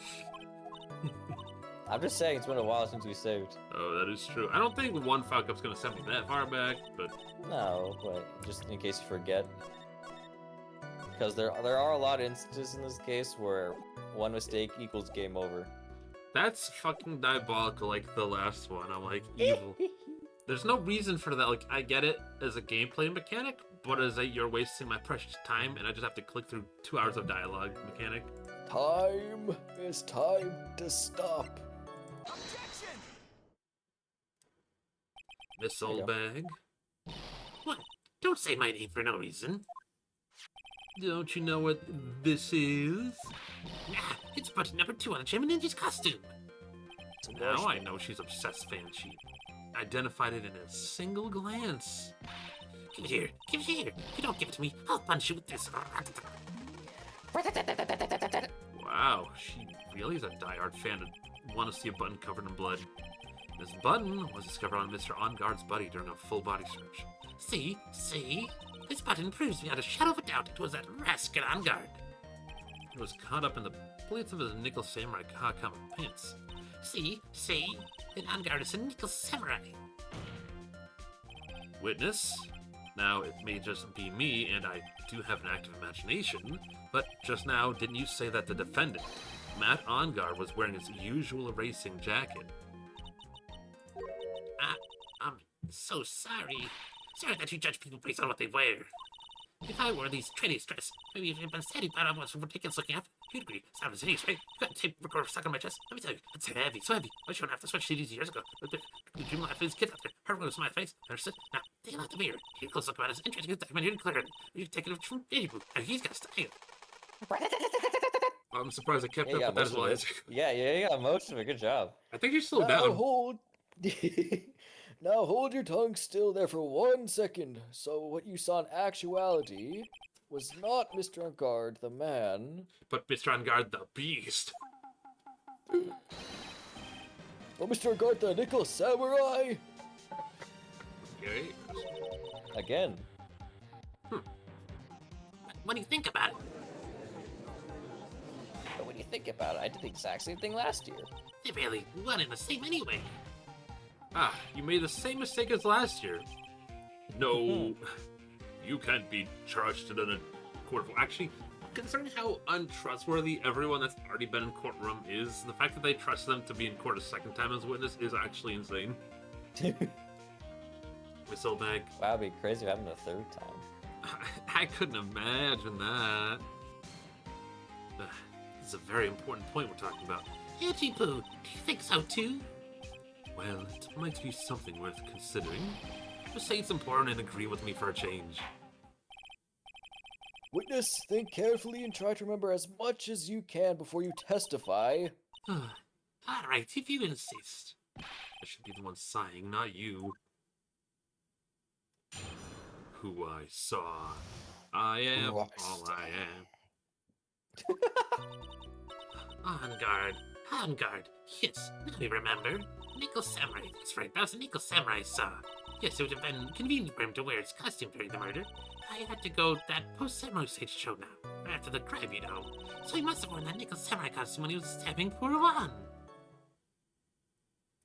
I'm just saying it's been a while since we saved. Oh, that is true. I don't think one fuck up's gonna send me that far back, but No, but just in case you forget. Because there are a lot of instances in this case where one mistake equals game over. that's fucking diabolical, like the last one. I'm like, evil. There's no reason for that. Like, I get it as a gameplay mechanic, but as a you're wasting my precious time and I just have to click through 2 hours of dialogue mechanic. Time is time to stop. This There you old go. bag. What? Don't say my name for no reason. Don't you know what this is? Ah, it's button number 2 on the Gemini Ninja's costume. Now I know she's obsessed fan. She identified it in a single glance. Give it here. Give it here. If you don't give it to me, I'll punch you with this. Wow, she really is a diehard fan to want to see a button covered in blood. This button was discovered on Mr. On-Guard's body during a full body search. See? See? This button proves beyond a shadow of a doubt it was that rascal on guard. He was caught up in the pleats of his nickel samurai Kahakama pants. See? See? An on guard is a nickel samurai. Witness? Now, it may just be me, and I do have an active imagination, but just now, didn't you say that the defendant, Matt On-Guard, was wearing his usual racing jacket? I'm so sorry. Sorry that you judge people based on what they wear. If I wore these trendy dress, maybe if you'd been standing by I was ridiculous looking after, you'd agree. Sound as hideous, right? You got a tape recorder stuck on my chest. Let me tell you, it's heavy, so heavy. I shouldn't have to switch CDs years ago. Did you laugh at these kids out there? Hard to my face. Understood? Now, take a look at the mirror. Here, close look about his interesting documentary and clear it. You can take it from AA2. And he's got style. I'm surprised I kept Yeah, you up got with that most as of well. it. Yeah, you got most of it. Good job. I think you slowed Now down. hold. Now hold your tongue still there for 1 second. So what you saw in actuality was not Mr. On-Guard, the man, But Mr. On-Guard, the beast. but Mr. On-Guard, the nickel samurai. Okay. Again. What do you think about it? But when you think about it, I did the exact same thing last year. They barely one and the same anyway. Ah, you made the same mistake as last year. No, you can't be charged in a court of... Actually, considering how untrustworthy everyone that's already been in courtroom is, the fact that they trust them to be in court a second time as a witness is actually insane. Whistleback. Wow, it'd be crazy having a third time. I couldn't imagine that. This is a very important point we're talking about. Edgy Poo, do you think so too? Well, it might be something worth considering. Just say it's important and agree with me for a change. Witness, think carefully and try to remember as much as you can before you testify. Alright, if you insist. I should be the one sighing, not you. Who I saw. I am all I am. On guard. On guard. Yes, now we remember. Nickel Samurai. That's right, that was a Nickel Samurai saw. Yes, it would have been convenient for him to wear his costume during the murder. I had to go that post-samurai stage show now, right after the crime, you know. So he must have worn that Nickel Samurai costume when he was stabbing poor Juan.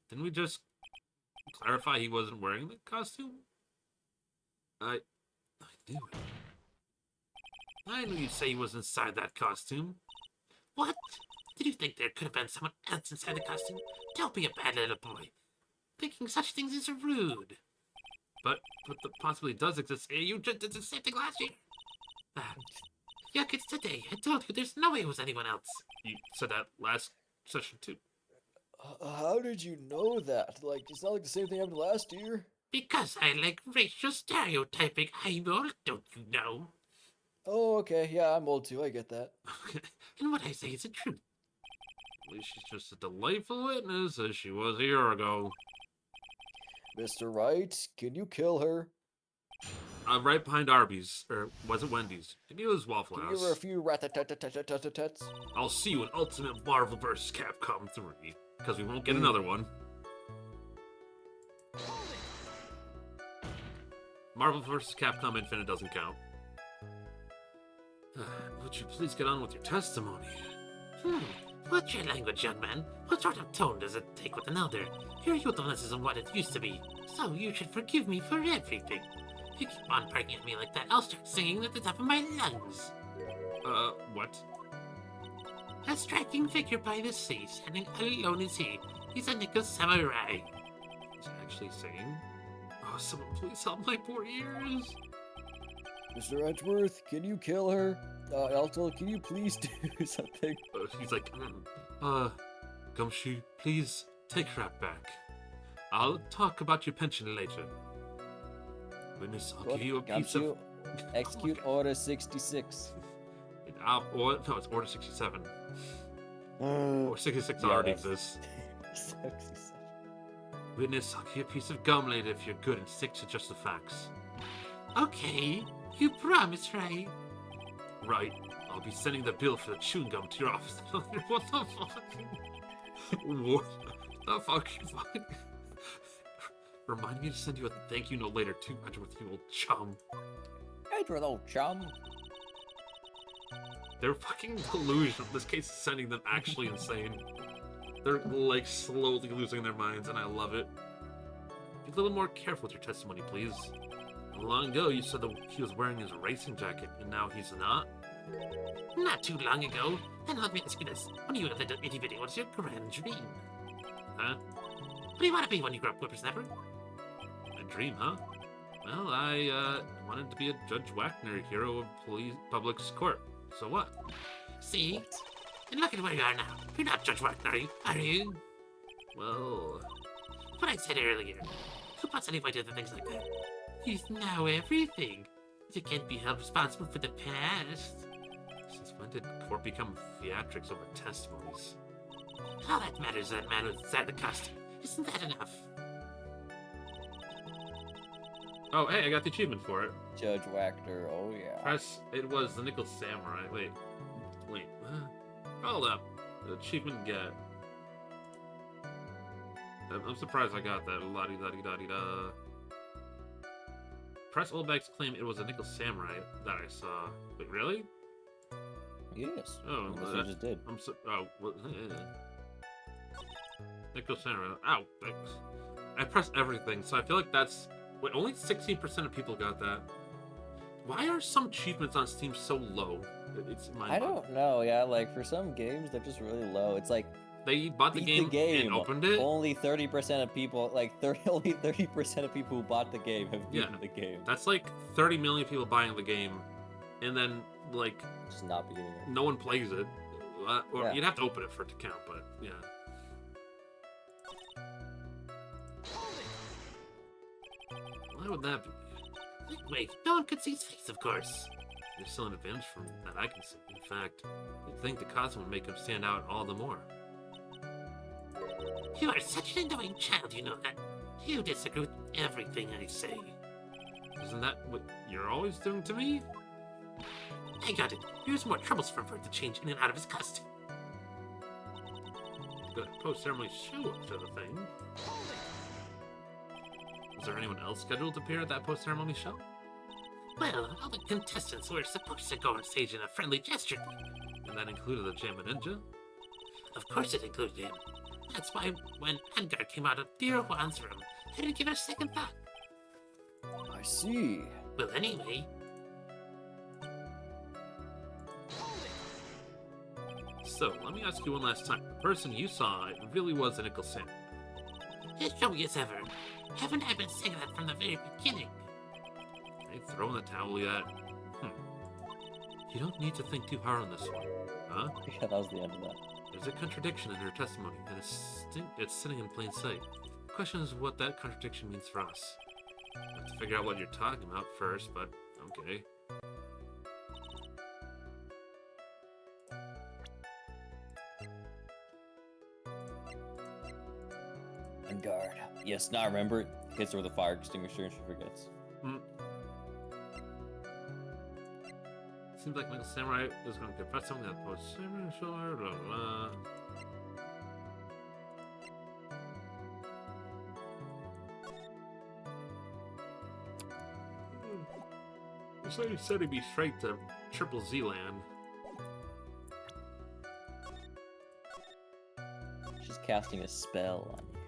Didn't we just clarify he wasn't wearing the costume? I knew it. I knew you'd say he was inside that costume. What? Did you think there could have been someone else inside the costume? Don't be a bad little boy. Thinking such things is rude. But the possibility does exist. You just did the same thing last year. Yuck, it's today. I told you, there's no way it was anyone else. You said that last session too. How did you know that? Like, it's not like the same thing happened last year. Because I like racial stereotyping. I'm old, don't you know? Oh, okay. Yeah, I'm old too. I get that. And what I say is the truth. At least she's just a delightful witness as she was a year ago. Mr. Wright, can you kill her? Right behind Arby's. Or was it Wendy's? Maybe it was Waffle Can you House. give her a few rat-a-tat-tat-tat-tats? I'll see you in Ultimate Marvel vs. Capcom 3. Because we won't get another one. Marvel vs. Capcom Infinite doesn't count. Would you please get on with your testimony? What's your language, young man? What sort of tone does it take with an elder? Your youthfulness isn't what it used to be, so you should forgive me for everything. If you keep on barking at me like that, I'll start singing at the top of my lungs. What? A striking figure by the sea, standing alone is he. He's a Nickel Samurai. He's actually singing? Oh, someone please help my poor ears. Mr. Edgeworth, can you kill her? Also, can you please do something? He's like, Gumshoe, please take her back. I'll talk about your pension later. Witness, I'll give you a piece of... Execute Order 66. No, it's Order 67. Or 66 already exists. 67. Witness, I'll give you a piece of gum later if you're good and stick to just the facts. Okay, you promise, right? Right. I'll be sending the bill for the chewing gum to your office. What the fuck? What the fuck? Remind me to send you a thank you note later too, Edgeworth, you old chum. Edgeworth, old chum. They're fucking delusional. This case is sending them actually insane. They're like slowly losing their minds, and I love it. Be a little more careful with your testimony, please. Long ago, you said that he was wearing his racing jacket, and now he's not? Not too long ago. Then let me ask you this. When you were a little itty bitty, what's your grand dream? Huh? What do you want to be when you grow up, whippersnapper? A dream, huh? Well, I wanted to be a Judge Wagner, hero of public court. So what? See? And look at where you are now. You're not Judge Wagner, are you? Well... What I said earlier. Who puts any weight into things like that? He's now everything. You can't be held responsible for the past. Since when did court become theatrics over testimonies? All that matters is that man was inside the costume. Isn't that enough? Oh, hey, I got the achievement for it. Judge Wagner, oh yeah. Press, it was the Nickel Samurai. Wait. Hold up. The achievement get. I'm surprised I got that. La-di-da-di-da-di-da. Press Oldback's claim it was a Nickel Samurai that I saw. Wait, really? Yes. Oh, that's what I just did. I'm so. Oh, what? Nickel Samurai. Ow, thanks. I pressed everything, so I feel like that's. Wait, only 16% of people got that. Why are some achievements on Steam so low? It's my. I don't know. Yeah, like for some games, they're just really low. It's like They bought the beat game, and opened it. Only 30% of people, only 30% of people who bought the game have beaten the game. That's like 30 million people buying the game, and then like just not beating it. No one plays it. Or you'd have to open it for it to count, but yeah. Why would that be? Wait, no one could see his face, of course. There's still an advantage from that I can see. In fact, you'd think the costume would make him stand out all the more. You are such an annoying child, you know that. You disagree with everything I say. Isn't that what you're always doing to me? I got it. Here's more troubles for Vert to change in and out of his costume. The post-ceremony show up to the thing. Is there anyone else scheduled to appear at that post-ceremony show? Well, all the contestants were supposed to go on stage in a friendly gesture. And that included the Jammin' Ninja? Of course it included him. That's why when Edgar came out of Dear Juan's room, I didn't give it a second thought. I see. Well, anyway. So, let me ask you one last time. The person you saw, it really was a Nickel Sam. As showy as ever. Haven't I been saying that from the very beginning? They throw in the towel yet? You don't need to think too hard on this one, huh? Yeah, that was the end of that. There's a contradiction in her testimony, and it's sitting in plain sight. The question is what that contradiction means for us. I have to figure out what you're talking about first, but okay. On guard. Yes, now I remember it. Hits her with a fire extinguisher and she forgets. Seems like Nickel Samurai is going to confess something that post-ceremony show, blah blah. He said he'd be straight to Triple Z land. She's casting a spell on you.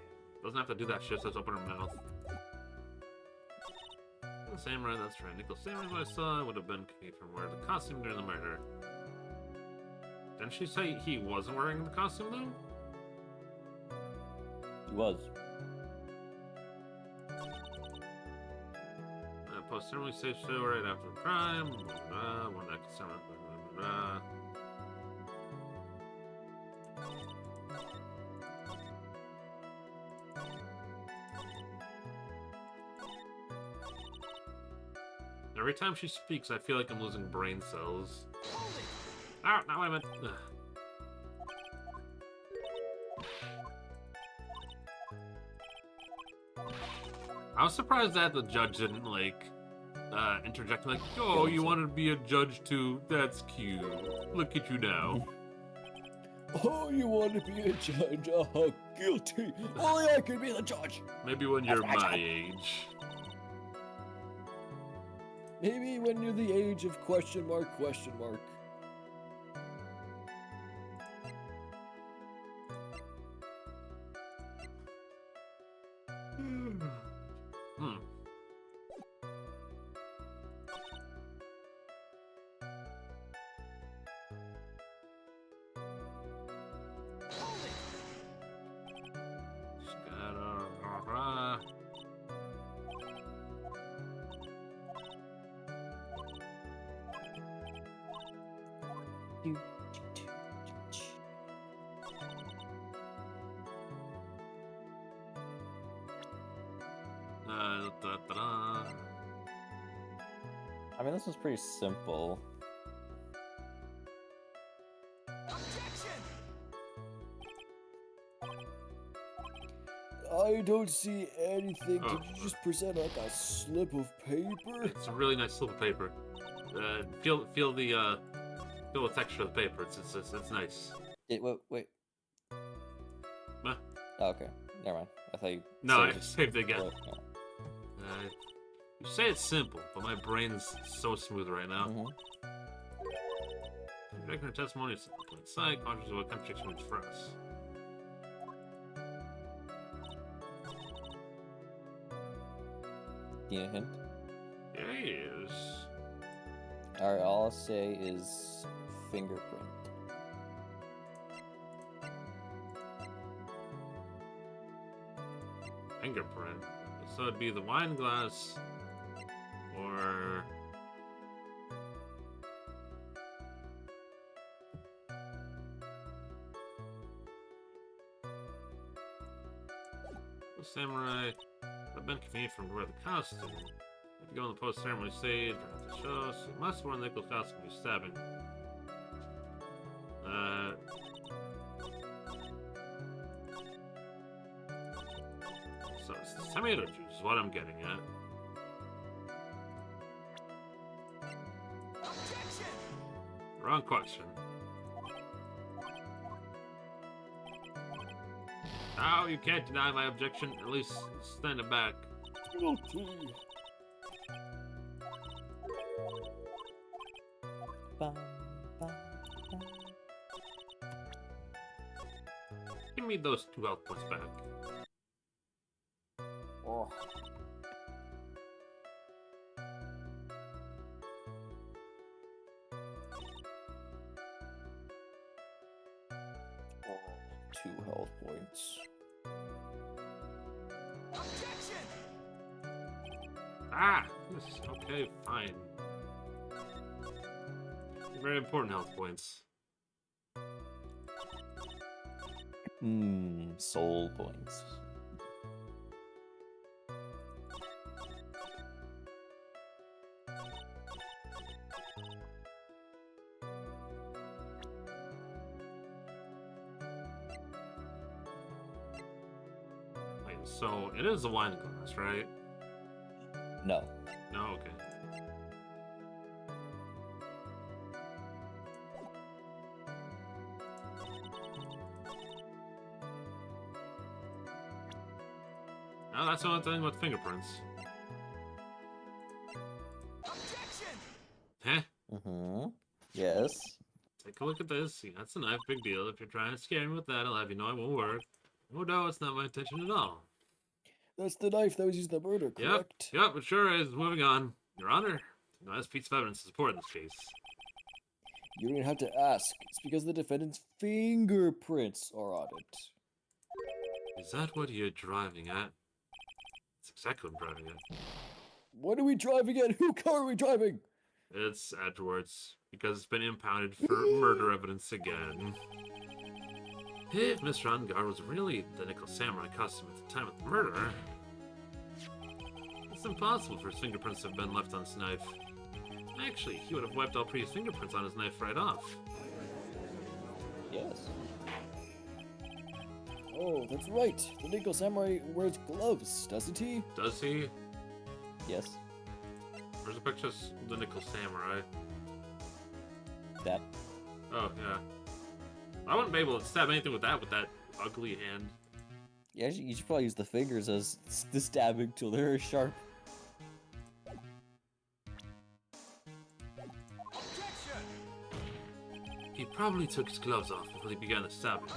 Doesn't have to do that shit, just open her mouth. Nickel Samurai, that's right. Nickel Samurai, what I saw, would have been Kate from wearing the costume during the murder. Didn't she say he wasn't wearing the costume, though? He was. Post-ceremony safe show right after the crime. When that Samurai. Every time she speaks, I feel like I'm losing brain cells. Oh, no, wait a minute. I was surprised that the judge didn't, like, interject, like, oh, you wanted to be a judge too? That's cute. Look at you now. Oh, you want to be a judge? Oh, guilty. Only I could be the judge. Maybe when you're my age. Maybe when you're the age of question mark. I mean, this was pretty simple. I don't see anything. Oh. Did you just present like a slip of paper? It's a really nice slip of paper. Feel the texture of the paper. It's nice. Wait. Huh? Oh, okay, never mind. I thought you. No, I saved it. saved it again. Oh, yeah. You say it's simple, but my brain's so smooth right now. Directing her testimony is in plain sight, conscious of what contradiction means for us. Need a hint? Yes. Alright, all I'll say is fingerprint. Fingerprint. So it'd be the wine glass, or the samurai. I've been convenient from where the costume. If you go on the post-ceremony stage or at the show, so you must wear the nickel costume when you're stabbing. So it's tomato juice is what I'm getting at. Wrong question. Oh, you can't deny my objection. At least stand it back. Guilty. Bum, bum, bum. Give me those 2 health points back. Oh. Oh, 2 health points. Ah! Okay, fine. Very important health points. Soul points. Wait, so it is a wine glass, right? No. No, okay. Now that's the only thing with fingerprints. Heh? Mm-hmm. Yes. Take a look at this. See, that's a knife, big deal. If you're trying to scare me with that, I'll have you know it won't work. Oh no, it's not my intention at all. That's the knife that was used in the murder, correct? Yep, it sure is. Moving on. Your Honor, the last piece of evidence to support this case. You don't even have to ask. It's because the defendant's fingerprints are on it. Is that what you're driving at? That's exactly what I'm driving at. What are we driving at? Who car are we driving? It's Edgeworth's, because it's been impounded for murder evidence again. If Mr. Angar was really the Nickel Samurai costume at the time of the murder, it's impossible for his fingerprints to have been left on his knife. Actually, he would have wiped all previous fingerprints on his knife right off. Yes. Oh, that's right. The Nickel Samurai wears gloves, doesn't he? Does he? Yes. Where's the picture of the Nickel Samurai? That. Oh, yeah. I wouldn't be able to stab anything with that ugly hand. Yeah, you should probably use the fingers as the stabbing tool. They're very sharp. He probably took his gloves off before he began the stabbing.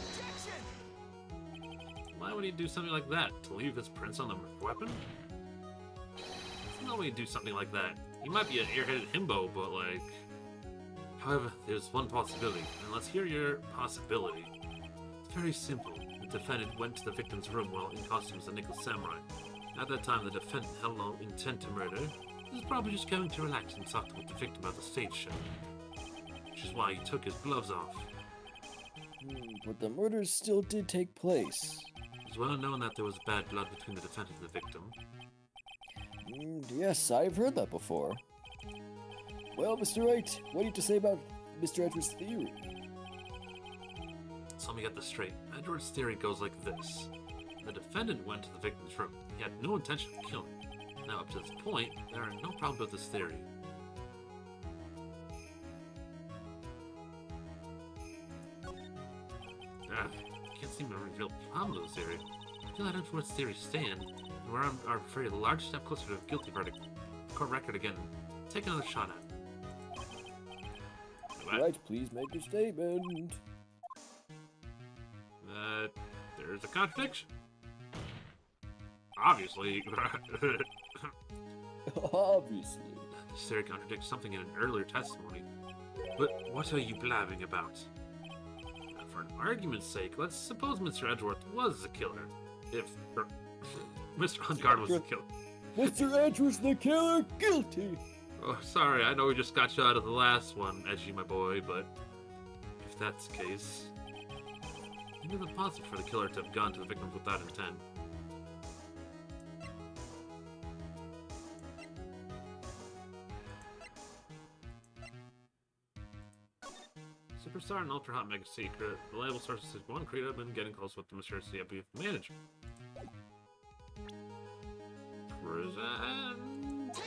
Why would he do something like that? To leave his prints on the weapon? There's no way he'd do something like that. He might be an airheaded himbo, but like... However, there's one possibility, and let's hear your possibility. It's very simple. The defendant went to the victim's room while in costume as a Nickel Samurai. At that time, the defendant held no intent to murder. He was probably just going to relax and talk with the victim about the stage show. Which is why he took his gloves off. But the murder still did take place. It's well known that there was bad blood between the defendant and the victim. Yes, I've heard that before. Well, Mr. Wright, what do you have to say about Mr. Edwards' theory? So let me get this straight. Edward's theory goes like this. The defendant went to the victim's room. He had no intention of killing. Now, up to this point, there are no problems with this theory. Can't seem to reveal the problem with this theory. I feel that Edward's theory stand, and we're on our very large step closer to a guilty verdict. Court record again. Take another shot at it. Right, please make your statement. There's a contradiction. Obviously. Obviously. This theory contradicts something in an earlier testimony. But what are you blabbing about? For an argument's sake, let's suppose Mr. Edgeworth was the killer. If Mr. On-Guard was the killer. Mr. Edgeworth the killer, guilty! Oh, sorry, I know we just got you out of the last one, Edgy, my boy, but if that's the case, it isn't possible for the killer to have gone to the victims without intent. Superstar and Ultra Hot Mega Secret. Reliable sources said one Creed had been getting close with the mysterious EPF manager. Present.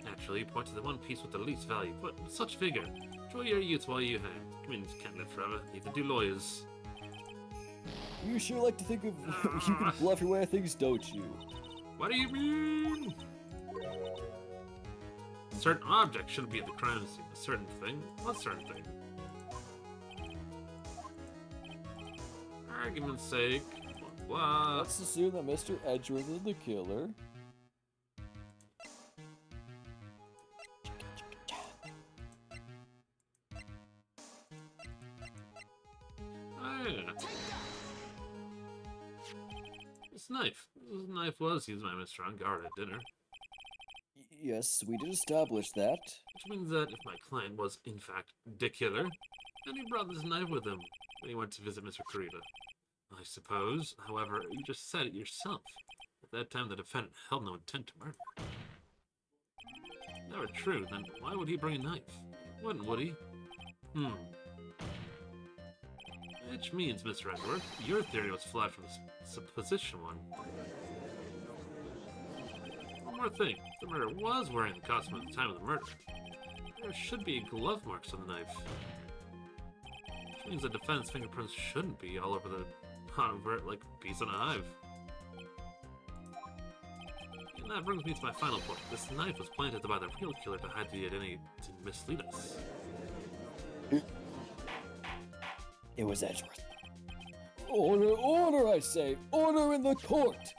Naturally, point to the one piece with the least value, but with such vigor. Enjoy your youth while you hang. Communities can't live forever, neither do lawyers. You sure like to think of you can bluff your way of things, don't you? What do you mean? A certain object shouldn't be at the crime scene. A certain thing? What certain thing? Argument's sake. Blah. Let's assume that Mr. Edgeworth is the killer. Oh, yeah. This knife was used by Mr. On-Guard at dinner. Yes, we did establish that. Which means that if my client was, in fact, the killer, then he brought this knife with him when he went to visit Mr. Kurita. I suppose, however, you just said it yourself. At that time, the defendant held no intent to murder. If that were true, then why would he bring a knife? Wouldn't, would he? Which means, Mr. Edgeworth, your theory was flawed from the supposition one. One more thing. The murderer was wearing the costume at the time of the murder. There should be glove marks on the knife. Which means the defendant's fingerprints shouldn't be all over it like a piece on a hive. And that brings me to my final point. This knife was planted by the real killer to hide the identity to mislead us. It was Edgeworth. Order, order, I say! Order in the court!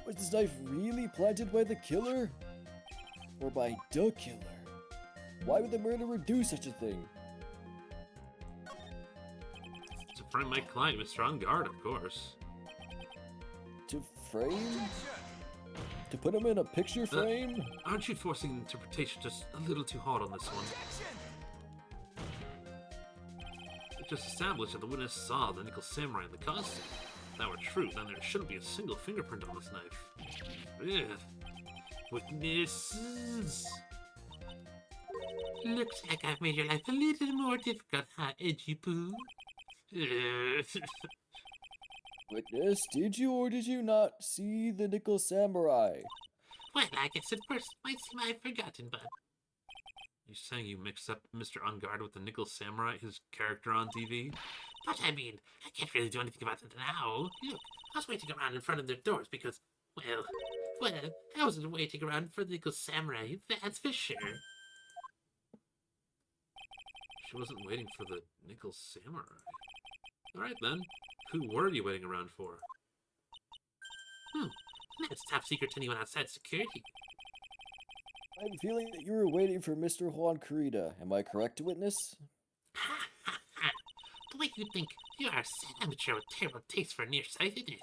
Was this knife really planted by the killer? Or by the killer? Why would the murderer do such a thing? To frame my client, Mr. On-Guard, of course. To frame? To put him in a picture frame? Aren't you forcing interpretation just a little too hard on this one? It just established that the witness saw the nickel samurai in the costume. If that were true, then there shouldn't be a single fingerprint on this knife. Ugh. Witnesses. Looks like I've made your life a little more difficult, huh, Edgy Poo? Witness, did you or did you not see the nickel samurai? Well, I guess at first it might seem I've forgotten, but... You saying you mixed up Mr. On-Guard with the nickel samurai, his character on TV? But I mean, I can't really do anything about it now. Look, I was waiting around in front of their doors because, well, I wasn't waiting around for the nickel samurai, that's for sure. She wasn't waiting for the nickel samurai. Alright then, who were you waiting around for? That's top secret to anyone outside security. I'm feeling that you were waiting for Mr. Juan Kurita. Am I correct, witness? Ha ha ha! The way you think, you are a sad amateur with terrible taste for nearsightedness.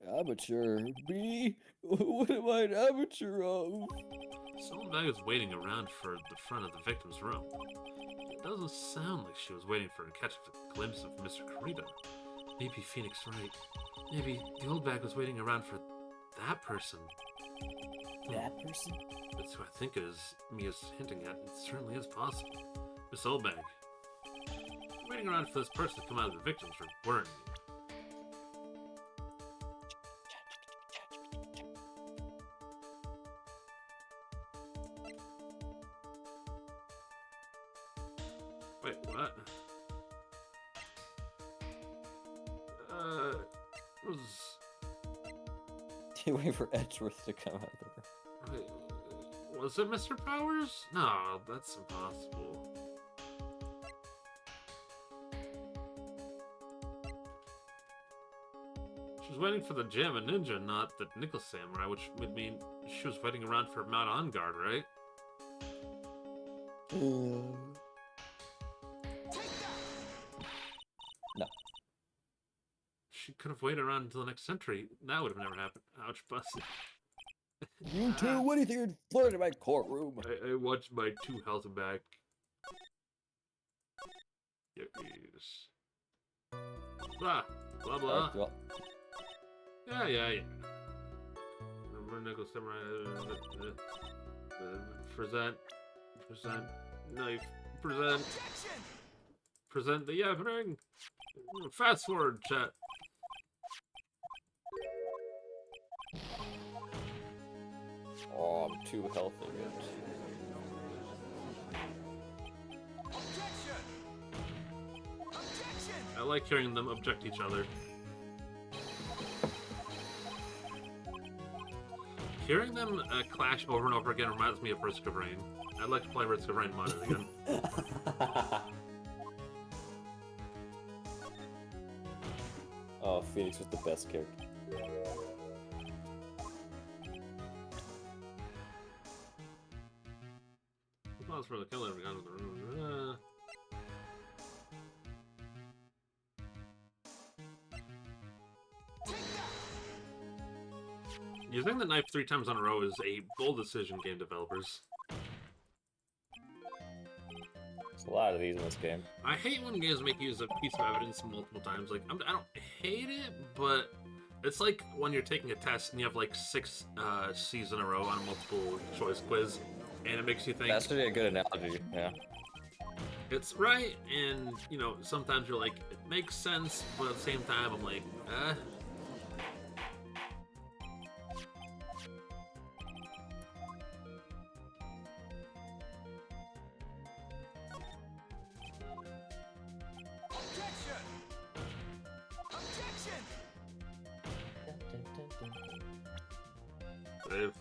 Amateur? Me? What am I an amateur of? Someone was waiting around for the front of the victim's room. It doesn't sound like she was waiting for a catch a glimpse of Mr. Kurita. Maybe Phoenix right. Maybe the old bag was waiting around for that person. That person? That's who I think it is. Mia's hinting at. It certainly is possible. Miss Oldbag. Waiting around for this person to come out of the victim's room, weren't you? Wait, what? Was... You wait for Edgeworth to come out of the room. Wait, was it Mr. Powers? No, that's impossible. She was waiting for the Jamma Ninja, not the Nickel Samurai, which would mean she was waiting around for Mount On Guard, right? No. She could have waited around until the next century. That would have never happened. Ouch, busted. You two, what do you think you're flirting in my courtroom? I watched my 2 health back. Yes. Blah, blah, blah. Yeah. Remember Nickel Samurai. Present, knife, present the evening. Fast forward, chat. Oh, I'm too healthy. I like hearing them object each other. Hearing them clash over and over again reminds me of Risk of Rain. I'd like to play Risk of Rain mod again. Oh, Phoenix was the best character. Pause for the killer. We got in the room. Using the knife 3 times in a row is a bold decision, game developers. There's a lot of these in this game. I hate when games make use of piece of evidence multiple times. Like, I don't hate it, but it's like when you're taking a test and you have like 6 C's in a row on a multiple choice quiz, and it makes you think. That's really a good analogy, yeah. It's right, and you know, sometimes you're like, it makes sense, but at the same time, I'm like, Save.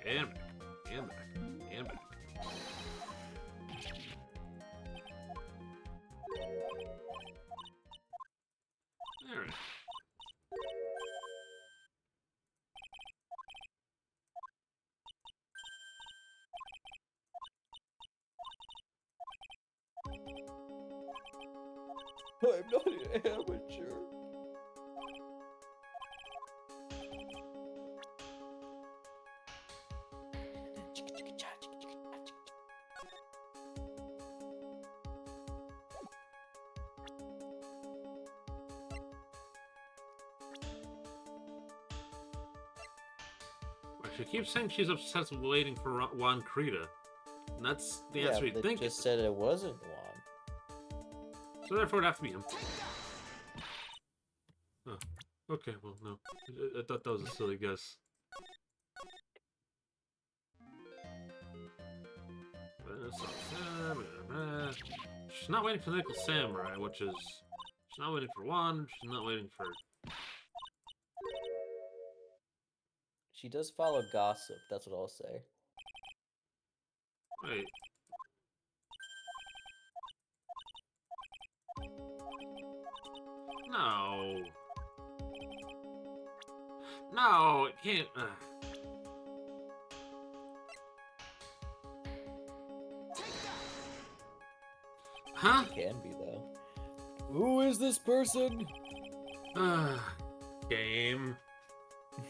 And back. And back. And back. Alright. I'm not an amateur. She keeps saying she's obsessed with waiting for Juan Krita. And that's the answer you'd think. Just said it wasn't Juan. So therefore it'd have to be him. Oh. Okay, well, no. I thought that was a silly guess. She's not waiting for the Nickel Samurai, which is... She's not waiting for Juan, she's not waiting for... She does follow gossip, that's what I'll say. Wait. No. No, it can't... Huh? It can be, though. Who is this person? Game.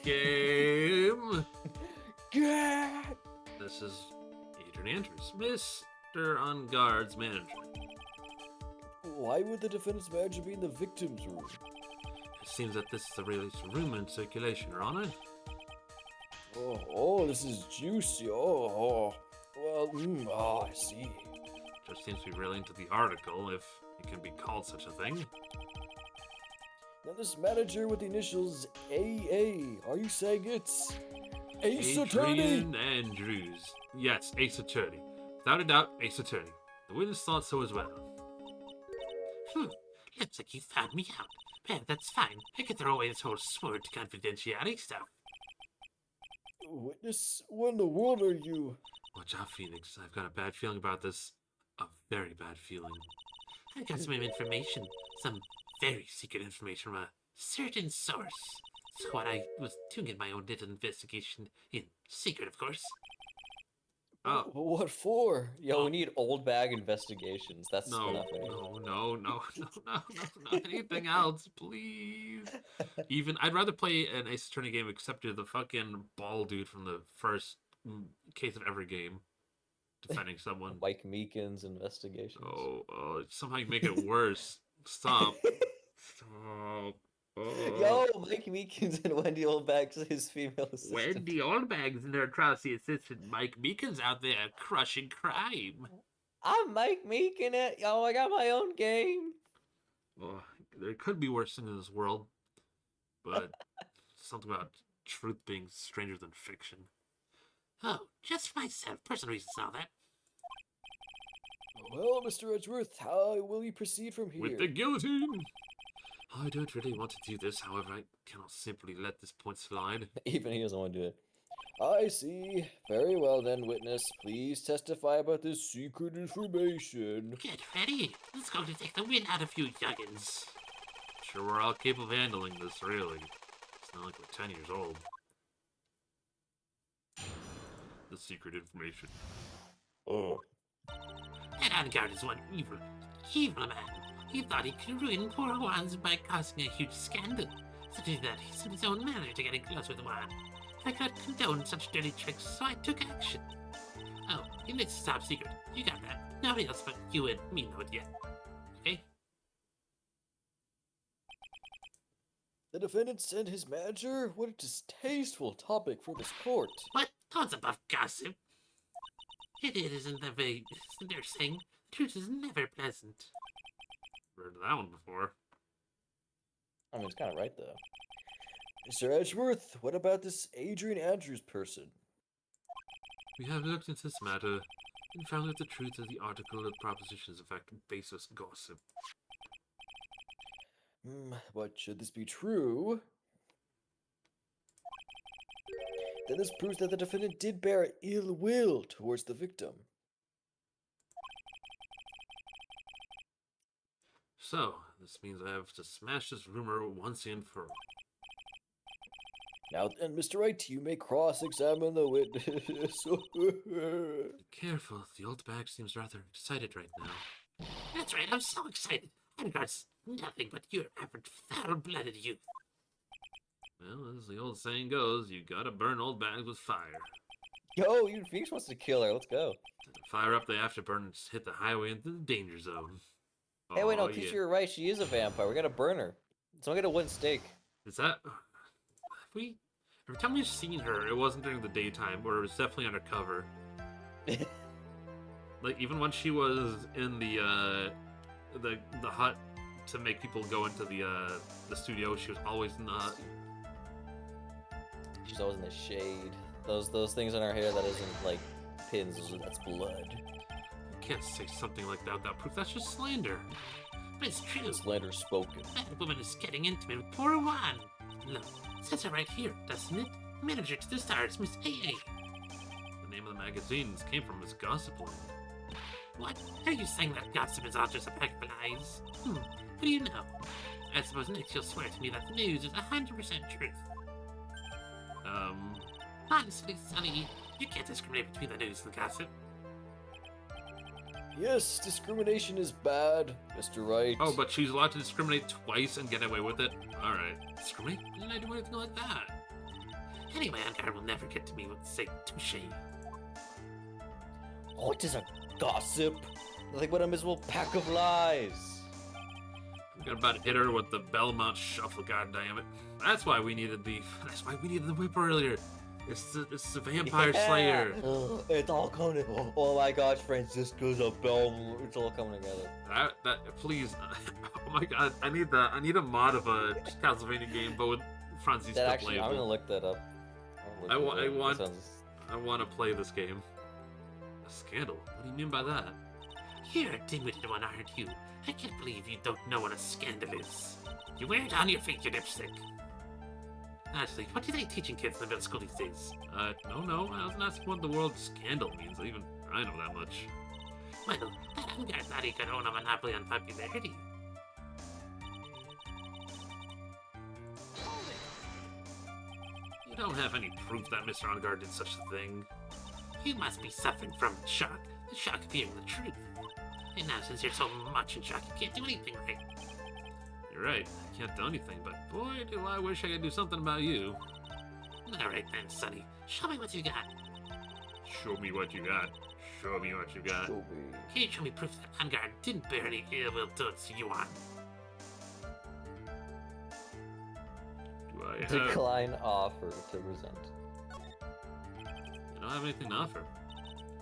Game. God. This is Adrian Andrews, Mr. On Guard's manager. Why would the defense manager be in the victim's room? It seems that this is a release rumor in circulation, Your Honor. Oh, this is juicy. Well, I see. Just seems to be really into the article, if it can be called such a thing. Now this manager with the initials AA, are you saying it's Ace Attorney? Adrian Andrews. Yes, Ace Attorney. Without a doubt, Ace Attorney. The witness thought so as well. Looks like you found me out. Man, that's fine. I can throw away this whole sword to confidentiality stuff. Witness? What in the world are you? Watch out, Phoenix. I've got a bad feeling about this. A very bad feeling. I got some information, some very secret information from a certain source. So what I was doing my own little investigation, in secret, of course. Oh. What for? Yo, we need old bag investigations. That's the No, spin-off, right? no, anything else, please. Even, I'd rather play an Ace Attorney game except you're the fucking ball dude from the first case of every game defending someone. Mike Meekin's investigations. Oh, somehow you make it worse. Stop. Stop. Oh. Yo, Mike Meekins and Wendy Oldbag's his female assistant. Wendy Oldbag's and her trusty assistant Mike Meekin's out there crushing crime. I'm Mike Meekin it. Yo, I got my own game. Oh, there could be worse things in this world, but something about truth being stranger than fiction. Oh, just for myself, personal reasons and all that. Well, Mr. Edgeworth, how will you proceed from here? With the guillotine! I don't really want to do this, however, I cannot simply let this point slide. Even he doesn't want to do it. I see. Very well then, witness. Please testify about this secret information. Get ready. Let's go to take the wind out of you youngins. Sure, we're all capable of handling this, really. It's not like we're 10 years old. The secret information. Oh. That Angard is one evil man. He thought he could ruin poor Juan's by causing a huge scandal, such as that he sent his own manager to get in close with Juan. I could not condone such dirty tricks, so I took action. Oh, it's top secret. You got that. Nobody else but you and me know it yet. Okay? The defendant sent his manager? What a distasteful topic for this court. What? Tons above gossip. It isn't the way they're saying. The truth is never pleasant. Heard that one before. I mean, it's kind of right, though. Mr. Edgeworth, what about this Adrian Andrews person? We have looked into this matter and found that the truth of the article of proposition is in fact baseless gossip. But should this be true, then this proves that the defendant did bear ill will towards the victim. So, this means I have to smash this rumor once and for all. Now then, Mr. Wright, you may cross-examine the witness. Be careful, the old bag seems rather excited right now. That's right, I'm so excited. I've got nothing but your average foul-blooded youth. Well, as the old saying goes, you gotta burn old bags with fire. Yo, even Phoenix wants to kill her. Let's go. Fire up the afterburn and just hit the highway into the danger zone. Hey, wait, no, yeah. Keisha, you're right. She is a vampire. We gotta burn her. Someone get a wooden stake. Is that... Every time we've seen her, it wasn't during the daytime, or it was definitely undercover. Like, even when she was in the hut to make people go into the studio, she was always not. She's always in the shade. Those things in her hair that isn't like pins, that's blood. You can't say something like that without proof. That's just slander. But it's true. Slander spoken. That woman is getting intimate with poor Juan. Look, it says it right here, doesn't it? Manager to the stars, Miss AA. The name of the magazines came from Miss Gossipland. What? Are you saying that gossip is all just a pack of lies? What do you know? I suppose next you'll swear to me that the news is 100% truth. Honestly, Sonny, you can't discriminate between the news and gossip. Yes, discrimination is bad, Mr. Wright. Oh, but she's allowed to discriminate twice and get away with it? Alright. Discriminate? When did I do anything like that? Anyway, Angard will never get to me with say touche. What is a gossip? Like what a miserable pack of lies. I'm gonna about hit her with the Belmont Shuffle, goddammit. That's why we needed the whip earlier. It's the Vampire Slayer. It's all coming. Oh my gosh, Francisco's a bell. It's all coming together. Please. Oh my god, I need a mod of a Castlevania game, but with Francisco That actually, playable. I'm gonna look that up. I want to play this game. A scandal? What do you mean by that? You're a dim-witted one, aren't you? I can't believe you don't know what a scandal is. You wear it on your feet, you dipstick. Honestly, what do they teaching kids in the middle school these days? No, I wasn't asking what the word scandal means. I know that much. Well, that Ungar thought he could own a monopoly on popularity. You don't have any proof that Mr. Ungard did such a thing. You must be suffering from shock. The shock of hearing the truth. And now, since you're so much in shock, you can't do anything right. You're right, I can't do anything, but boy, do I wish I could do something about you. Alright then, Sonny. Show me what you got. Show me what you got. Show me what you got. Show me. Can you show me proof that Ungard didn't bear any ill will towards Yuan? Do I have... Decline offer to resent. I don't have anything to offer.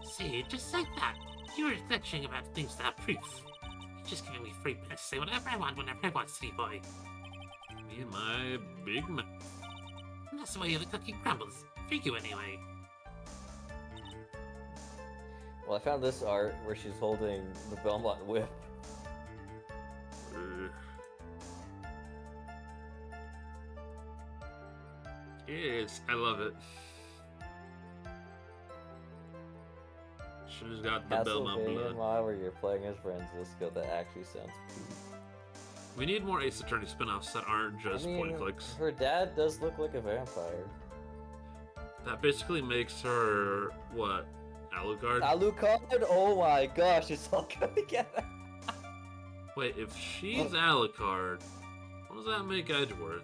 See, just like that. You were lecturing about things without proof. You're just giving me free pass to say whatever I want whenever I want, city boy. Me and my big mouth. And that's the way the cookie crumbles. For you anyway. Well, I found this art where she's holding the Belmont whip. Yes, I love it. Should've got the Belmont Castlevania blood. where you're playing as Francisco. That actually sounds cool. We need more Ace Attorney spin-offs that aren't just point clicks. Her dad does look like a vampire. That basically makes her, what, Alucard? Alucard? Oh my gosh, it's all coming together. Wait, if she's Alucard, what does that make Edgeworth?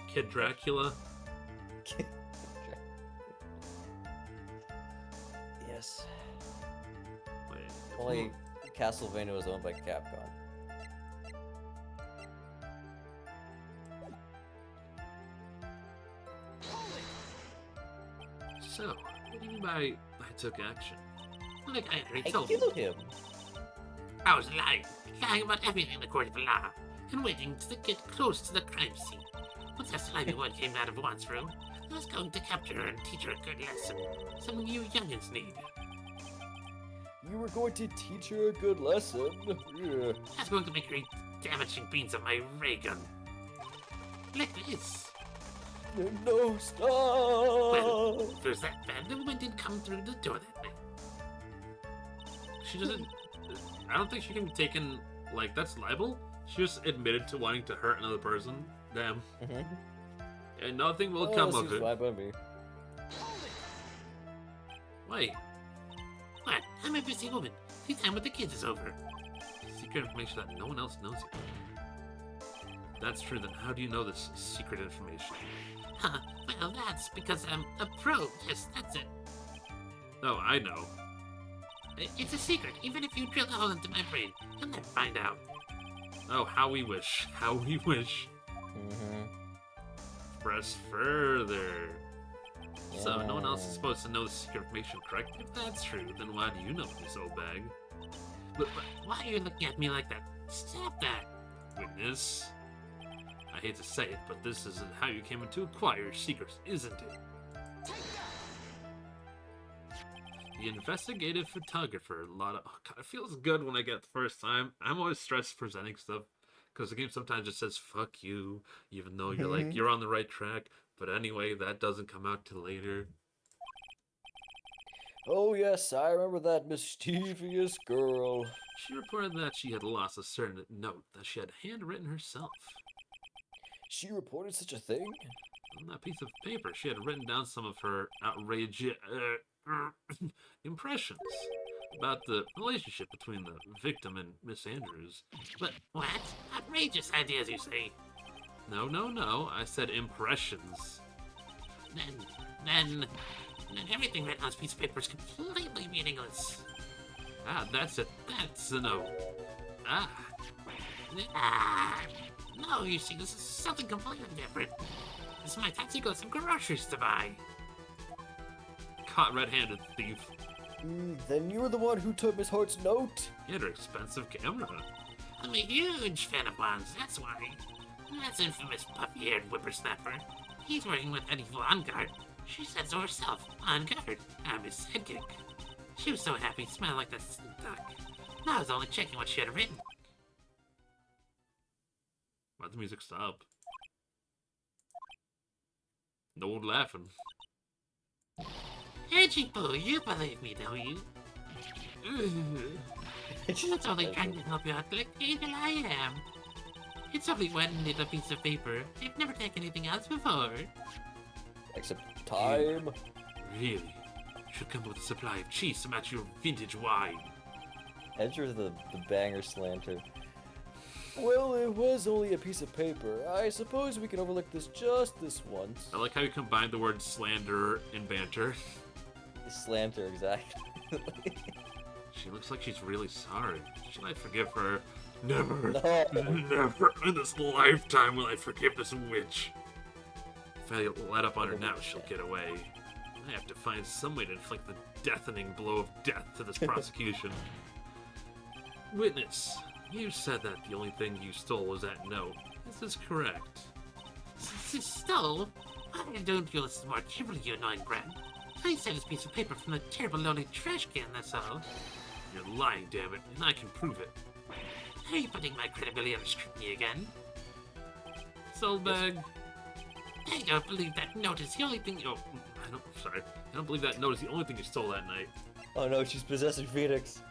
Kid Dracula? Yes. Wait. Only Castlevania was owned by Capcom. So, what do you mean by I took action? Like I already I told you. killed him. I was lying. Lying about everything in the court of law. And waiting to get close to the crime scene. Once that slimy one came out of Juan's room, I was going to capture her and teach her a good lesson. Something you youngins need. You were going to teach her a good lesson. Yeah. I was going to make her eat damaging beans of my ray gun. Like this. No, stop! Well, if there's that bad, the woman didn't come through the door that night. She doesn't... I don't think she can be taken... Like, that's libel? She just admitted to wanting to hurt another person. Damn. And nothing will come of it. Why by me? Wait. What? I'm a busy woman. The time with the kids is over. Secret information that no one else knows yet. That's true, then how do you know this secret information? Huh. Well, that's because I'm a pro. Yes, that's it. No, I know. It's a secret. Even if you drill a hole into my brain, you'll never find out. Oh, how we wish. How we wish. Press further. So, no one else is supposed to know the secret information, correct? If that's true, then why do you know this old bag? But why are you looking at me like that? Stop that. Witness? I hate to say it, but this isn't how you came to acquire secrets, isn't it? The investigative photographer, oh God, it feels good when I get it the first time. I'm always stressed presenting stuff, because the game sometimes just says, fuck you, even though you're like, you're on the right track. But anyway, that doesn't come out till later. Oh yes, I remember that mischievous girl. She reported that she had lost a certain note that she had handwritten herself. She reported such a thing? On that piece of paper, she had written down some of her outrageous impressions about the relationship between the victim and Miss Andrews. But what? Outrageous ideas, you say? No, no, no. I said impressions. Then everything written on this piece of paper is completely meaningless. Ah, that's it. That's the note. Ah. No, you see, this is something completely different. This is my taxi to some groceries to buy. Caught red-handed, thief. Then you were the one who took Miss Hart's note? You had her expensive camera. I'm a huge fan of Juan's, that's why. That's infamous puffy-haired whippersnapper. He's working with an evil on-guard. She said so herself. On guard. I'm his sidekick. She was so happy, smelling like the duck. I was only checking what she had written. Why'd the music stop? No one laughing. Edgy Boo, you believe me, don't you? It's only trying to help you out like evil I am. It's only one little piece of paper. I've never taken anything else before. Except time. Really? Should come with a supply of cheese to match your vintage wine. Enter the banger slanter. Well, it was only a piece of paper. I suppose we can overlook this just this once. I like how you combined the word slander and banter. Slanter, exactly. She looks like she's really sorry. Should I forgive her? Never. No. Never in this lifetime will I forgive this witch. If I let up on her now, she'll get away. I have to find some way to inflict the deafening blow of death to this prosecution. Witness, you said that the only thing you stole was that note. Is this correct? Stole? I don't feel this is more cheerful, you annoying brat. I saved this piece of paper from the terrible lonely trash can, that's all. You're lying, damn it, and I can prove it. Are you putting my credibility under scrutiny again? Soulbag. I don't believe that note is the only thing. Oh, I don't believe that note is the only thing you stole that night. Oh no, she's possessing Phoenix.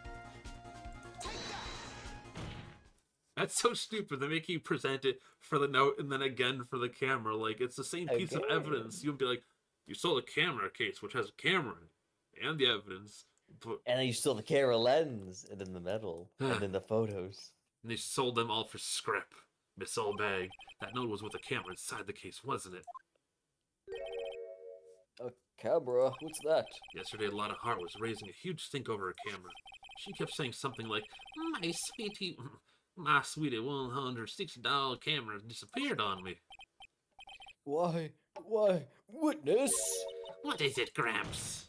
That's so stupid. They make you present it for the note and then again for the camera. Like, it's the same piece of evidence. You'd be like, you stole a camera case, which has a camera in it, and the evidence. But... And then you stole the camera lens, and then the metal, and then the photos. And they sold them all for scrap. Miss Oldbag. That note was with a camera inside the case, wasn't it? A camera? What's that? Yesterday, Lotta Hart was raising a huge stink over a camera. She kept saying something like, my sweetie $160 camera disappeared on me. Why, witness? What is it, Gramps?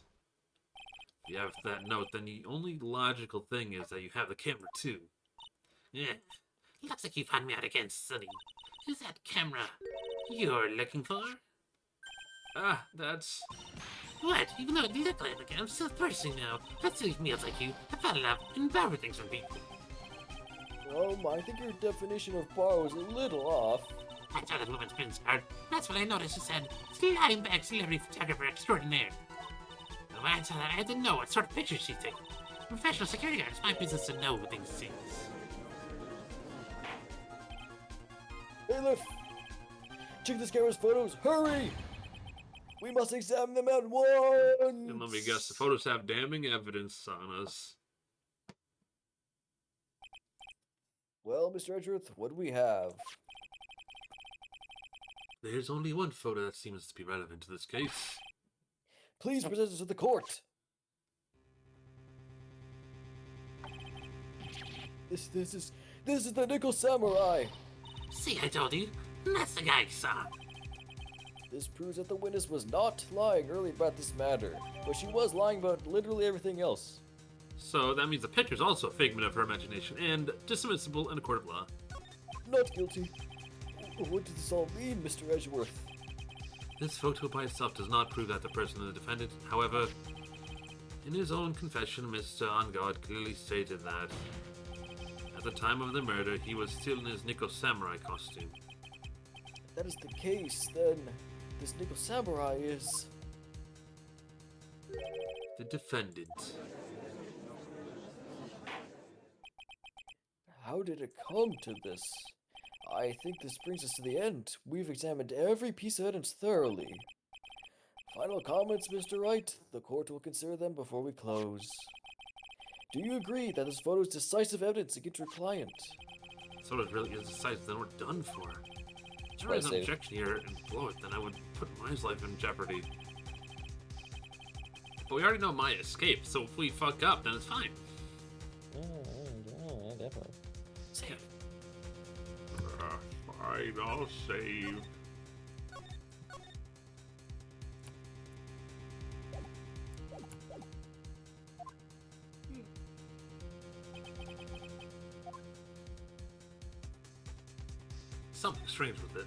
If you have that note, then the only logical thing is that you have the camera too. Yeah, looks like you found me out again, Sonny. Is that camera you're looking for? Ah, that's... What? Even though it looked like the I'm still thirsty now. Let's leave meals like you. I fell in love and borrow things from people. I think your definition of borrow is a little off. I saw that woman's business card. That's what I noticed. It said, slime bag celebrity photographer extraordinaire. When I saw that, I had to know what sort of pictures she's taking. Professional security guard, it's my business to know things things. Bailiff! Check this camera's photos, hurry! We must examine them at once! And let me guess, the photos have damning evidence on us. Well, Mr. Edgeworth, what do we have? There's only one photo that seems to be relevant to this case. Please present it to the court. This is the Nickel Samurai. See, I told you. That's the guy I saw. This proves that the witness was not lying earlier about this matter, but she was lying about literally everything else. So that means the picture's also a figment of her imagination and dismissible in a court of law. Not guilty. What does this all mean, Mr. Edgeworth? This photo by itself does not prove that the person is the defendant. However, in his own confession, Mr. Ongod clearly stated that at the time of the murder, he was still in his Nickel Samurai costume. If that is the case, then this Nickel Samurai is... the defendant. How did it come to this? I think this brings us to the end. We've examined every piece of evidence thoroughly. Final comments, Mr. Wright? The court will consider them before we close. Do you agree that this photo is decisive evidence against your client? So it really is decisive, then we're done for. If there is an objection here and blow it, then I would put Maya's life in jeopardy. But we already know Maya escaped, so if we fuck up, then it's fine. Yeah, definitely. Save. Fine, I'll save. Something strange with it.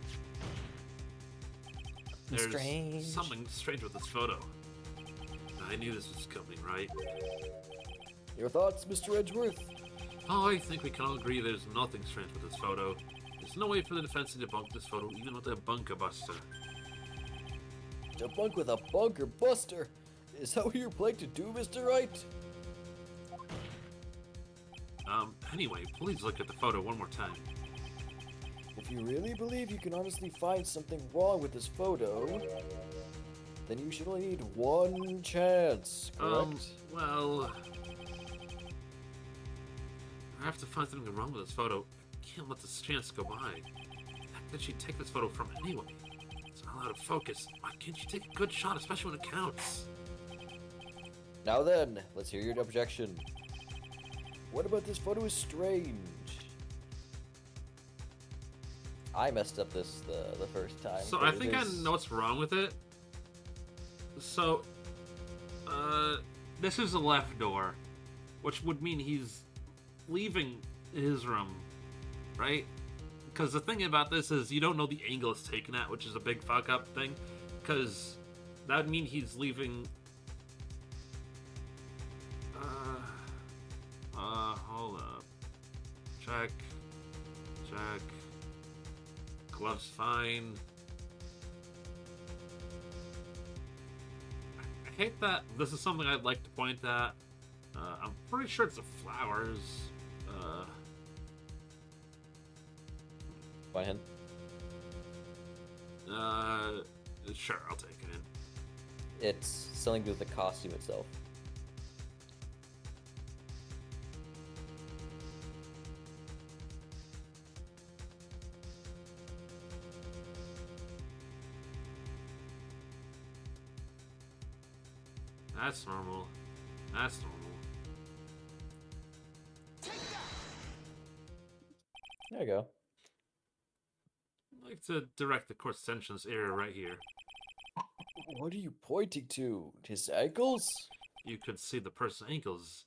There's something strange with this photo. I knew this was coming, right? Your thoughts, Mr. Edgeworth? Oh, I think we can all agree there's nothing strange with this photo. There's no way for the defense to debunk this photo, even with a bunker buster. Debunk with a bunker buster? Is that what you're planning to do, Mr. Wright? Anyway, please look at the photo one more time. If you really believe you can honestly find something wrong with this photo, then you should only need one chance, correct? Well... I have to find something wrong with this photo. I can't let this chance go by. How did she take this photo from anyway? It's not out of focus. Why can't you take a good shot, especially when it counts? Now then, let's hear your objection. What about this photo is strange? I messed up this the first time. So I think I know what's wrong with it. So, this is the left door, which would mean he's leaving his room, right? Because the thing about this is you don't know the angle it's taken at, which is a big fuck up thing. Because that would mean he's leaving. Hold up. Check. Gloves fine. I hate that. This is something I'd like to point at. I'm pretty sure it's the flowers. By him? Sure, I'll take it in. It's something to do with the costume itself. That's normal. That's normal. There you go. I'd like to direct the court's attention to this area right here. What are you pointing to? His ankles? You could see the person's ankles.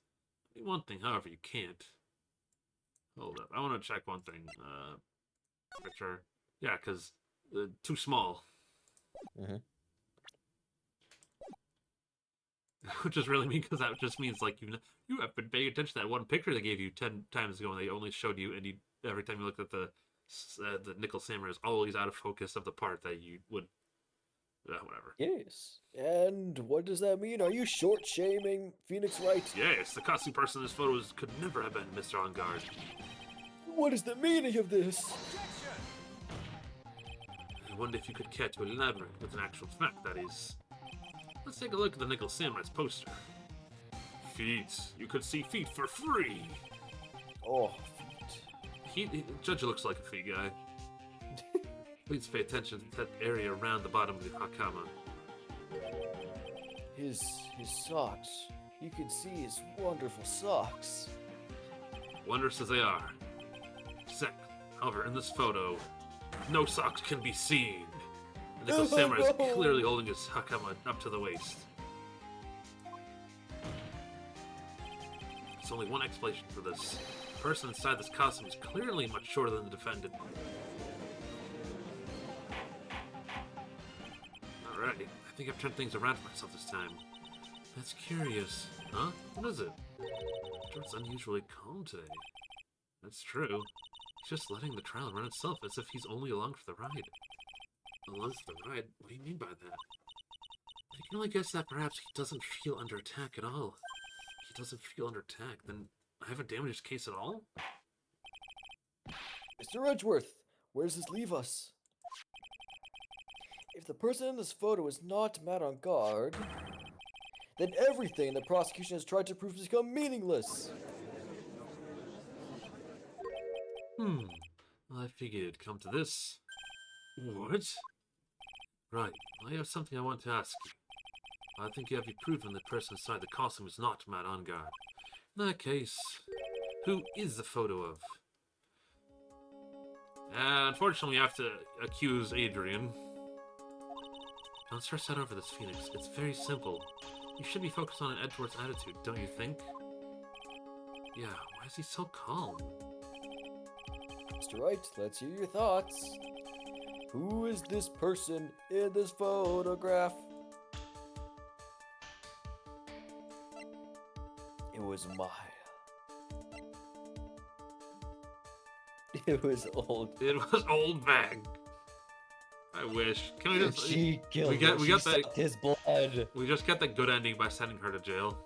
One thing, however, you can't. Hold up. I want to check one thing. Picture. Yeah, because too small. Mm-hmm. Which is really mean, because that just means, like, you have been paying attention to that one picture they gave you 10 times ago, and they only showed you, and every time you looked at the nickel samurai is always out of focus of the part that you would... whatever. Yes. And what does that mean? Are you short-shaming Phoenix Wright? Yes, the costume person in this photo could never have been Mr. On Guard. What is the meaning of this? I wonder if you could care to elaborate with an actual fact, that is. Let's take a look at the Nickel Samurai's poster. Feet. You could see feet for free. Oh, Judge looks like a feet guy. Please pay attention to that area around the bottom of the hakama. His socks. You can see his wonderful socks. Wondrous as they are. Exactly. However, in this photo, no socks can be seen. The Nickel Samurai is clearly holding his hakama up to the waist. There's only one explanation for this. The person inside this costume is clearly much shorter than the defendant. Alright, I think I've turned things around for myself this time. That's curious. Huh? What is it? It's unusually calm today. That's true. He's just letting the trial run itself as if he's only along for the ride. Along for the ride? What do you mean by that? I can only guess that perhaps he doesn't feel under attack at all. If he doesn't feel under attack, then I haven't damaged his case at all? Mr. Edgeworth, where does this leave us? If the person in this photo is not mad on guard, then everything the prosecution has tried to prove has become meaningless. Well, I figured it'd come to this. What? Right, I have something I want to ask you. I think you have proven the person inside the costume is not mad on guard. In that case, who is the photo of? Unfortunately, we have to accuse Adrian. Don't stress out over this, Phoenix. It's very simple. You should be focused on an Edgeworth's attitude, don't you think? Yeah, why is he so calm? Mr. Wright, let's hear your thoughts. Who is this person in this photograph? It was Maya. It was old. It was Old Bag. I wish. Can we just? She killed we got that. Sucked his blood. We just get the good ending by sending her to jail.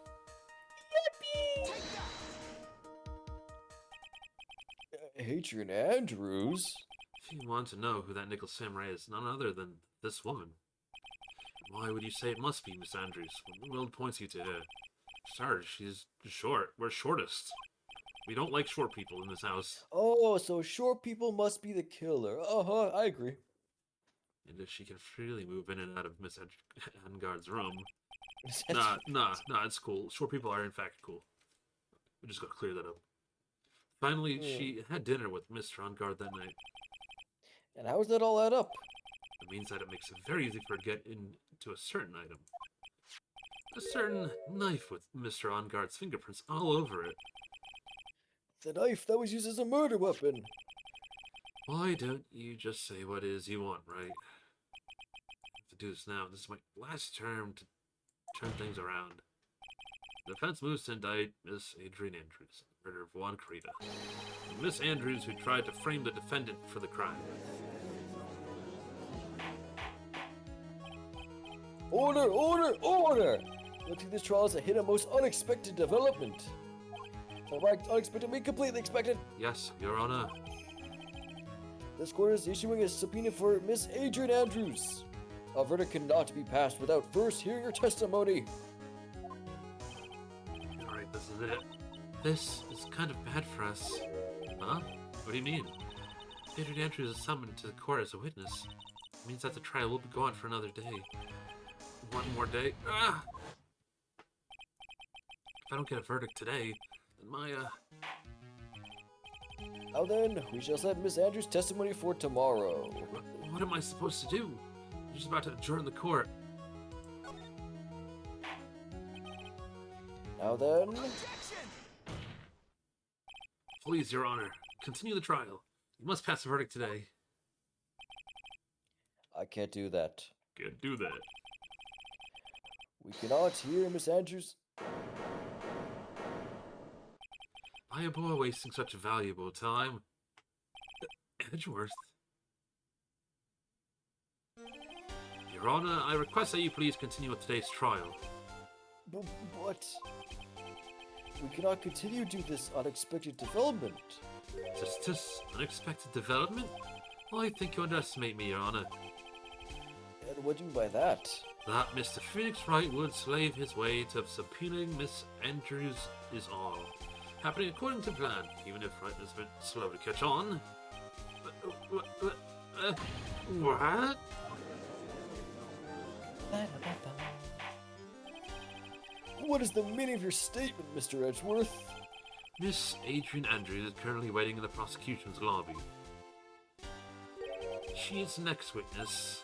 Adrian Andrews? If you want to know who that nickel samurai is, none other than this woman. Why would you say it must be Miss Andrews? What world points you to her? Sorry, she's short. We're shortest. We don't like short people in this house. Oh, so short people must be the killer. Uh-huh, I agree. And if she can freely move in and out of Miss Angard's room... Nah, it's cool. Short people are in fact cool. We just gotta clear that up. Finally, she had dinner with Mr. Angard that night. And how does that all add up? It means that it makes it very easy for her to get into a certain item. A certain knife with Mr. Angard's fingerprints all over it. The knife that was used as a murder weapon. Why don't you just say what it is you want, right? I have to do this now. This is my last term to turn things around. The defense moves to indict Miss Adrian Andrews, murder of Juan Carita. Miss Andrews, who tried to frame the defendant for the crime. Order, order, order! Looks like this trial has hit a most unexpected development. Unexpected, mean completely expected. Yes, Your Honor. This court is issuing a subpoena for Miss Adrian Andrews. A verdict cannot be passed without first hearing her testimony. Alright, this is it. This is kind of bad for us. Huh? What do you mean? Adrian Andrews is summoned to the court as a witness. It means that the trial will be going for another day. One more day. Ah! If I don't get a verdict today, then my, Now then, we shall set Miss Andrews' testimony for tomorrow. What am I supposed to do? I'm just about to adjourn the court. Now then... Please, Your Honor, continue the trial. You must pass a verdict today. I can't do that. Can't do that. We cannot hear Miss Andrews. Why am I wasting such valuable time? Edgeworth. Your Honor, I request that you please continue with today's trial. But... we cannot continue due to this unexpected development. Just this unexpected development? Well, I think you underestimate me, Your Honor. And what do you mean by that? That Mr. Phoenix Wright would slave his way to subpoenaing Miss Andrews is all. Happening according to plan, even if Wright has been slow to catch on. What? What is the meaning of your statement, Mr. Edgeworth? Miss Adrian Andrews is currently waiting in the prosecution's lobby. She is the next witness.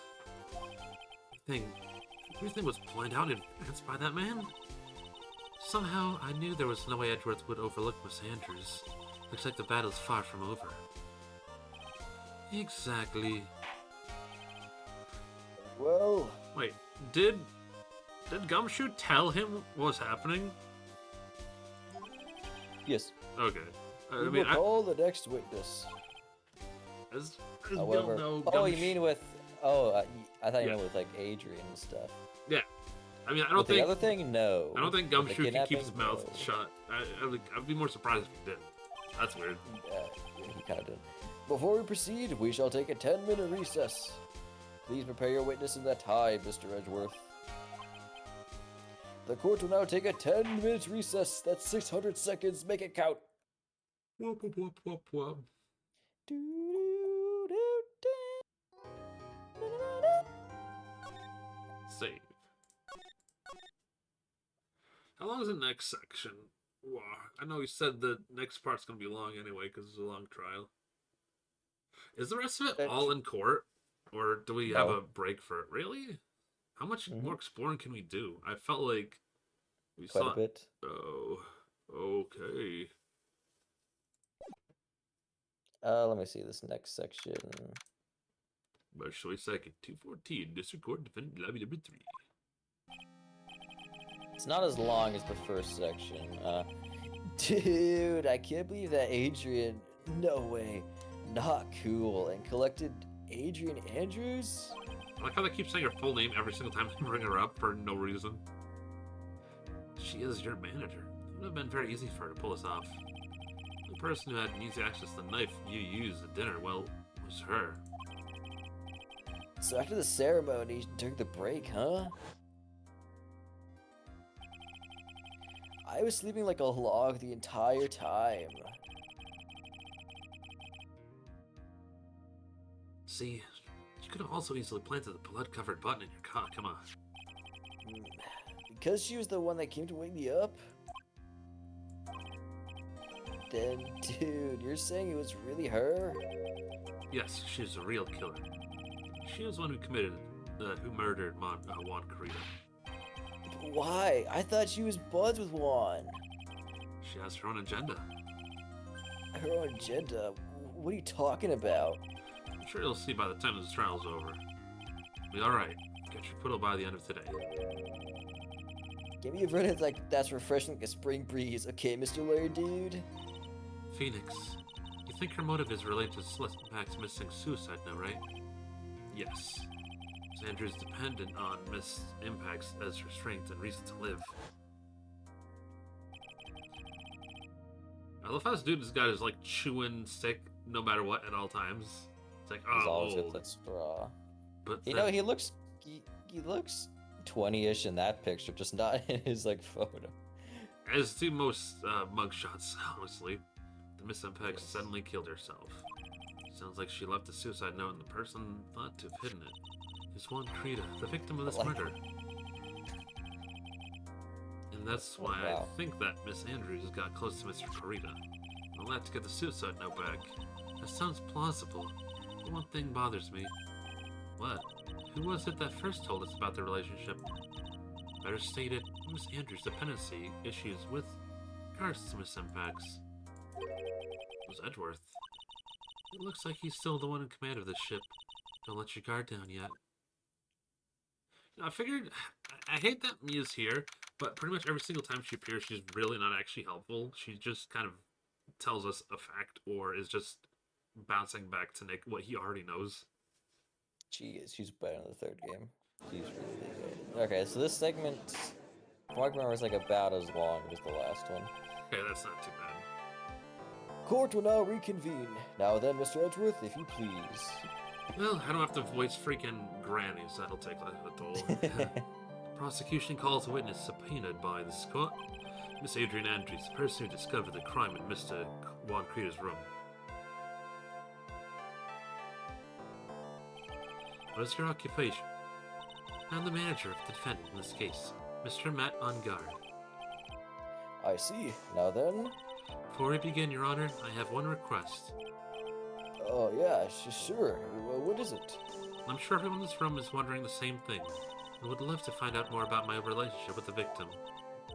Everything was planned out in advance by that man? Somehow, I knew there was no way Edgeworth would overlook Miss Andrews. Looks like the battle's far from over. Exactly. Well... Wait, did Gumshoe tell him what was happening? yes. Okay. We will call the next witness. As However... know, oh, you mean with... oh, I thought you meant with, like, Adrian and stuff. Yeah. I mean, I don't think... the other thing, no. I don't think Gumshoe can keep his mouth no. shut. I'd be more surprised if he did. That's weird. Yeah, he kind of did. Before we proceed, we shall take a 10-minute recess. Please prepare your witness in that time, Mr. Edgeworth. The court will now take a 10-minute recess. That's 600 seconds. Make it count. Whoop, whoop, whoop, whoop, whoop. Save. How long is the next section? Wow. I know you said the next part's gonna be long anyway because it's a long trial. Is the rest of it all in court? Or do we have a break for it? Really? How much more exploring can we do? I felt like we Quite saw a bit. Oh, okay. Let me see this next section. March 22nd, 214, District Court, Defendant Lobby number 3. It's not as long as the first section. Dude, I can't believe that Adrian, no way, not cool, and collected Adrian Andrews? I like how they keep saying her full name every single time they bring her up for no reason. She is your manager. It would have been very easy for her to pull this off. The person who had easy access to the knife you used at dinner, well, was her. So after the ceremony, during the break, huh? I was sleeping like a log the entire time. See, you could have also easily planted the blood-covered button in your cock. Come on. Because she was the one that came to wake me up? Then, dude, you're saying it was really her? Yes, she was a real killer. She was the one who murdered Juan Carita. Why? I thought she was buds with Juan. She has her own agenda. Her own agenda? What are you talking about? I'm sure you'll see by the time this trial's over. Be alright. Get your acquittal by the end of today. Give me a verdict like that's refreshing like a spring breeze, okay, Mr. Lawyer Dude? Phoenix, you think her motive is related to Celeste Impact's missing suicide note, right? Yes. Miss Andrews is dependent on Miss Impact's as her strength and reason to live. I love how this dude has got his like chewing stick no matter what at all times. It's like, He's oh, always with that straw. but You know, he looks 20-ish in that picture, just not in his like photo. as do most mugshots, honestly. The Miss Impact suddenly killed herself. Sounds like she left a suicide note and the person thought to have hidden it is Juan Carita, the victim of this murder. And that's why I think that Miss Andrews got close to Mr. Carita. And all that to get the suicide note back. That sounds plausible. But one thing bothers me. What? Who was it that first told us about the relationship? Better stated, Miss Andrews' dependency issues with regards to Miss Impacts. It was Edgeworth. It looks like he's still the one in command of this ship. Don't let your guard down yet. I figured, I hate that Mia's here, but pretty much every single time she appears, she's really not actually helpful. She just kind of tells us a fact, or is just bouncing back to Nick what he already knows. She's better in the third game. She's really good. Okay, so this segment, from what I remember, is like about as long as the last one. Okay, that's not too bad. Court will now reconvene. Now then, Mr. Edgeworth, if you please. Well, I don't have to voice freaking grannies. That'll take less of a toll. Prosecution calls a witness subpoenaed by this court. Miss Adrian Andrews, the person who discovered the crime in Mr. Juan Carita's room. What is your occupation? I'm the manager of the defendant in this case, Mr. Matt On Guard. I see. Now then. Before we begin, Your Honor, I have one request. Oh, yeah, sure. What is it? I'm sure everyone in this room is wondering the same thing, and would love to find out more about my relationship with the victim.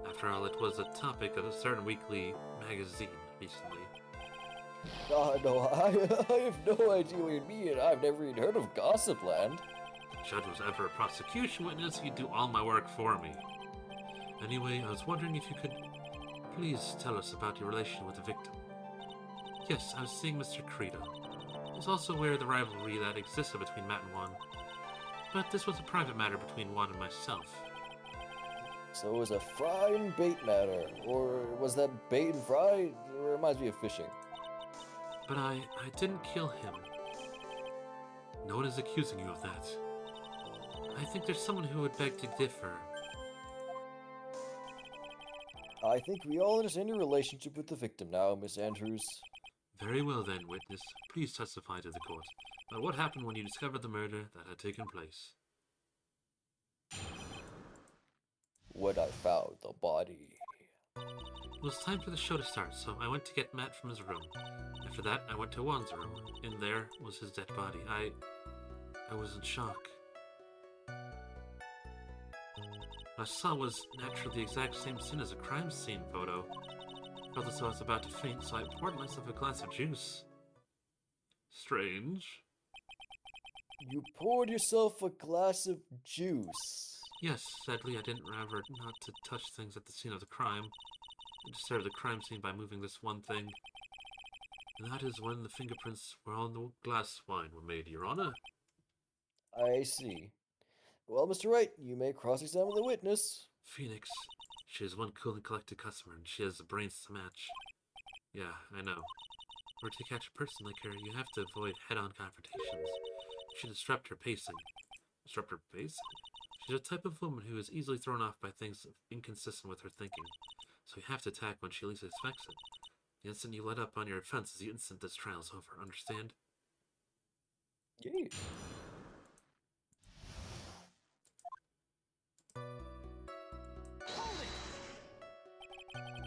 After all, it was a topic of a certain weekly magazine recently. No, I have no idea what you mean. I've never even heard of Gossipland. If the judge was ever a prosecution witness, he'd do all my work for me. Anyway, I was wondering if you could please tell us about your relation with the victim. Yes, I was seeing Mr. Carita. I was also aware of the rivalry that existed between Matt and Juan. But this was a private matter between Juan and myself. So it was a fry and bait matter. Or was that bait and fry? It reminds me of fishing. But I didn't kill him. No one is accusing you of that. I think there's someone who would beg to differ. I think we all understand your relationship with the victim now, Miss Andrews. Very well then, witness. Please testify to the court about what happened when you discovered the murder that had taken place. When I found the body. It was time for the show to start, so I went to get Matt from his room. After that, I went to Juan's room. In there was his dead body. I was in shock. What I saw was naturally the exact same scene as a crime scene photo. I felt as though I was about to faint, so I poured myself a glass of juice. Strange. You poured yourself a glass of juice. Yes, sadly I didn't remember not to touch things at the scene of the crime. I disturbed the crime scene by moving this one thing. And that is when the fingerprints were on the glass wine were made, Your Honor. I see. Well, Mr. Wright, you may cross-examine the witness. Phoenix. She is one cool and collected customer, and she has the brains to match. Yeah, I know. Or to catch a person like her, you have to avoid head-on confrontations. You should disrupt her pacing. Disrupt her pacing? She's a type of woman who is easily thrown off by things inconsistent with her thinking. So you have to attack when she least expects it. The instant you let up on your offense is the instant this trial is over, understand? Yeah.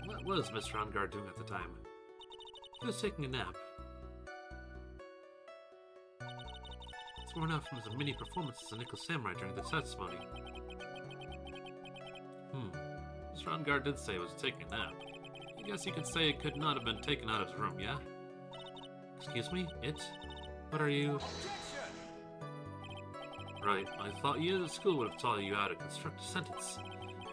What was Mr. Onguard doing at the time? He was taking a nap. It's worn out from his mini performance as a Nickel Samurai during the testimony. Mr. Onguard did say he was taking a nap. I guess you could say it could not have been taken out of his room, yeah? Excuse me? It? What are you? Right, I thought you at school would have taught you how to construct a sentence.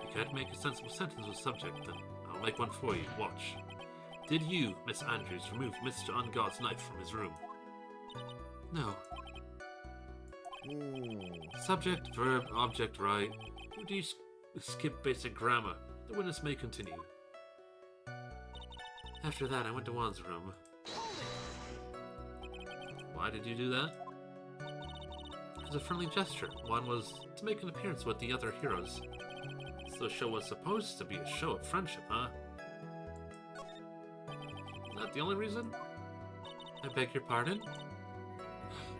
You can't make a sensible sentence with subject, then I'll make one for you. Watch. Did you, Miss Andrews, remove Mr. Onguard's knife from his room? No. Subject, verb, object, right. Or do you skip basic grammar? The witness may continue. After that, I went to Juan's room. Why did you do that? It was a friendly gesture. One was to make an appearance with the other heroes. So the show was supposed to be a show of friendship, huh? Is that the only reason? I beg your pardon?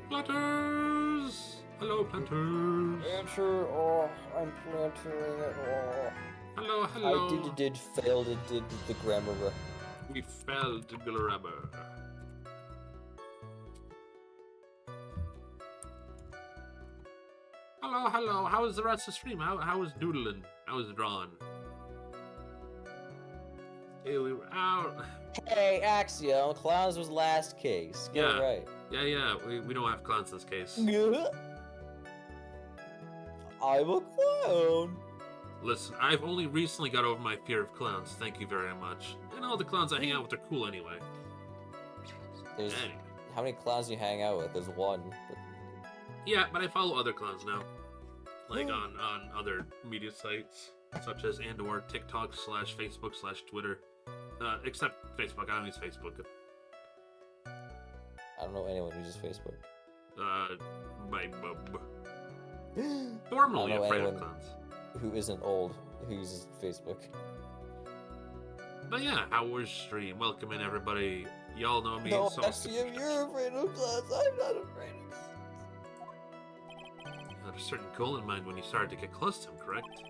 Planters! Hello, planters! Planter, oh, I'm plantering it, oh. Hello, hello! I did fail to did the grammar. We failed to grammar. Hello, hello. How was the rest of the stream? How was doodling? How was drawing? Hey, we were out. Hey, Axiom, clowns was last case. Get it right. Yeah. We don't have clowns in this case. I'm a clown. Listen, I've only recently got over my fear of clowns. Thank you very much. And all the clowns I hang out with are cool anyway. Anyway. How many clowns do you hang out with? There's one. Yeah, but I follow other clowns now. Like on other media sites, such as and/or TikTok / Facebook / Twitter. Except Facebook. I don't use Facebook. I don't know anyone who uses Facebook. My bub. Formerly afraid of clowns. Who isn't old, who uses Facebook. But yeah, how was stream? Welcome in, everybody. Y'all know me. No, so Axiom, you're afraid of clowns. I'm not afraid of clowns. You had a certain goal in mind when you started to get close to him, correct?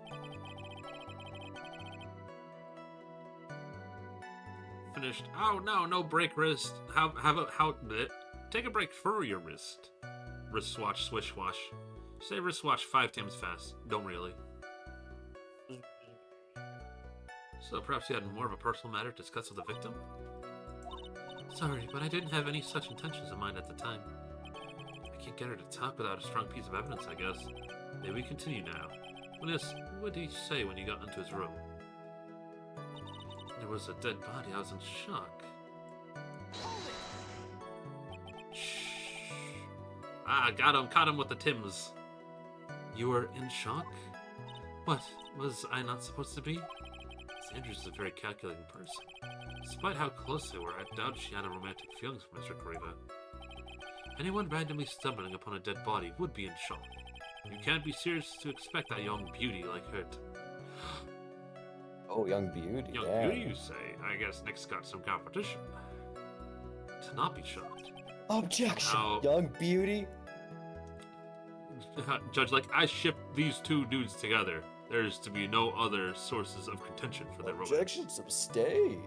Finished. Oh no break wrist. Take a break for your wrist. Wrist swatch, swish wash. Say wrist watch 5 times fast. Don't really. So perhaps you had more of a personal matter to discuss with the victim? Sorry, but I didn't have any such intentions in mind at the time. I can't get her to talk without a strong piece of evidence, I guess. May we continue now? What did he say when you got into his room? There was a dead body. I was in shock. Shh. Ah, caught him with the Tims. You were in shock? What, was I not supposed to be? Andrews is a very calculating person. Despite how close they were, I doubt she had a romantic feelings for Mr. Kariba. Anyone randomly stumbling upon a dead body would be in shock. You can't be serious to expect that young beauty like her to... Oh, young beauty. Young beauty, you say? I guess Nick's got some competition. To not be shocked. Objection! Now, young beauty? Judge, like, I ship these two dudes together. There's to be no other sources of contention for their romance. Objection sustained.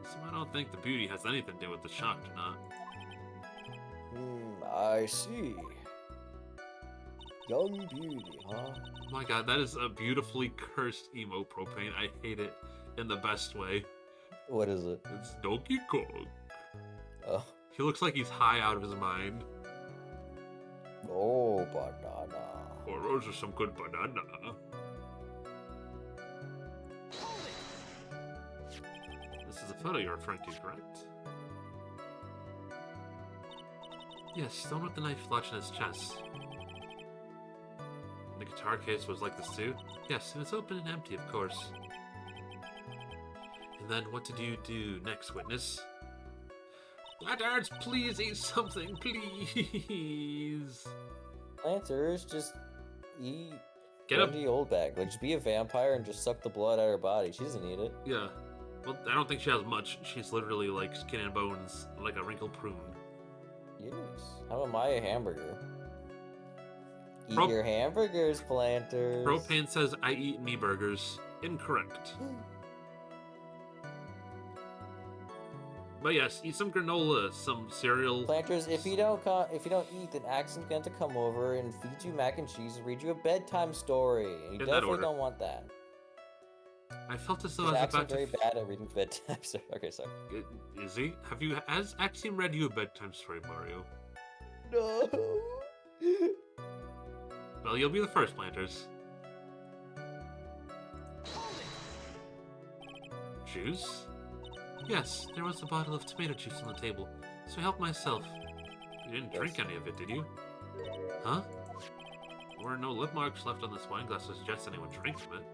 So I don't think the beauty has anything to do with the shock or not. I see. Young beauty, huh? Oh my god, that is a beautifully cursed emo propane. I hate it in the best way. What is it? It's Donkey Kong. Oh. He looks like he's high out of his mind. Oh, banana. Oh, those are some good banana. This is a photo you're referring to, correct? Yes, the one with the knife lodged in his chest. The guitar case was like this too? Yes, and it's open and empty, of course. And then what did you do next, witness? Blackguards, please eat something, please! Planters, just eat Get up! Wendy Oldbag. Like, just be a vampire and just suck the blood out of her body. She doesn't need it. Yeah. Well, I don't think she has much. She's literally like skin and bones, like a wrinkled prune. Yes. How am I a hamburger? Eat Pro- your hamburgers, Planters. Propane says I eat me burgers. Incorrect. But yes, eat some granola, some cereal. Planters, if you don't eat, then Axon's going to come over and feed you mac and cheese and read you a bedtime story. And you In that definitely order. don't want that. I felt as though I was Axon's about to. very bad at reading bedtime stories. Okay, sorry. Is he? Has Axiom read you a bedtime story, Mario? No. Well, you'll be the first, Planters. Juice? Yes, there was a bottle of tomato juice on the table, so I helped myself. You didn't drink any of it, did you? Huh? There were no lip marks left on this wine glass to suggest anyone drank from it.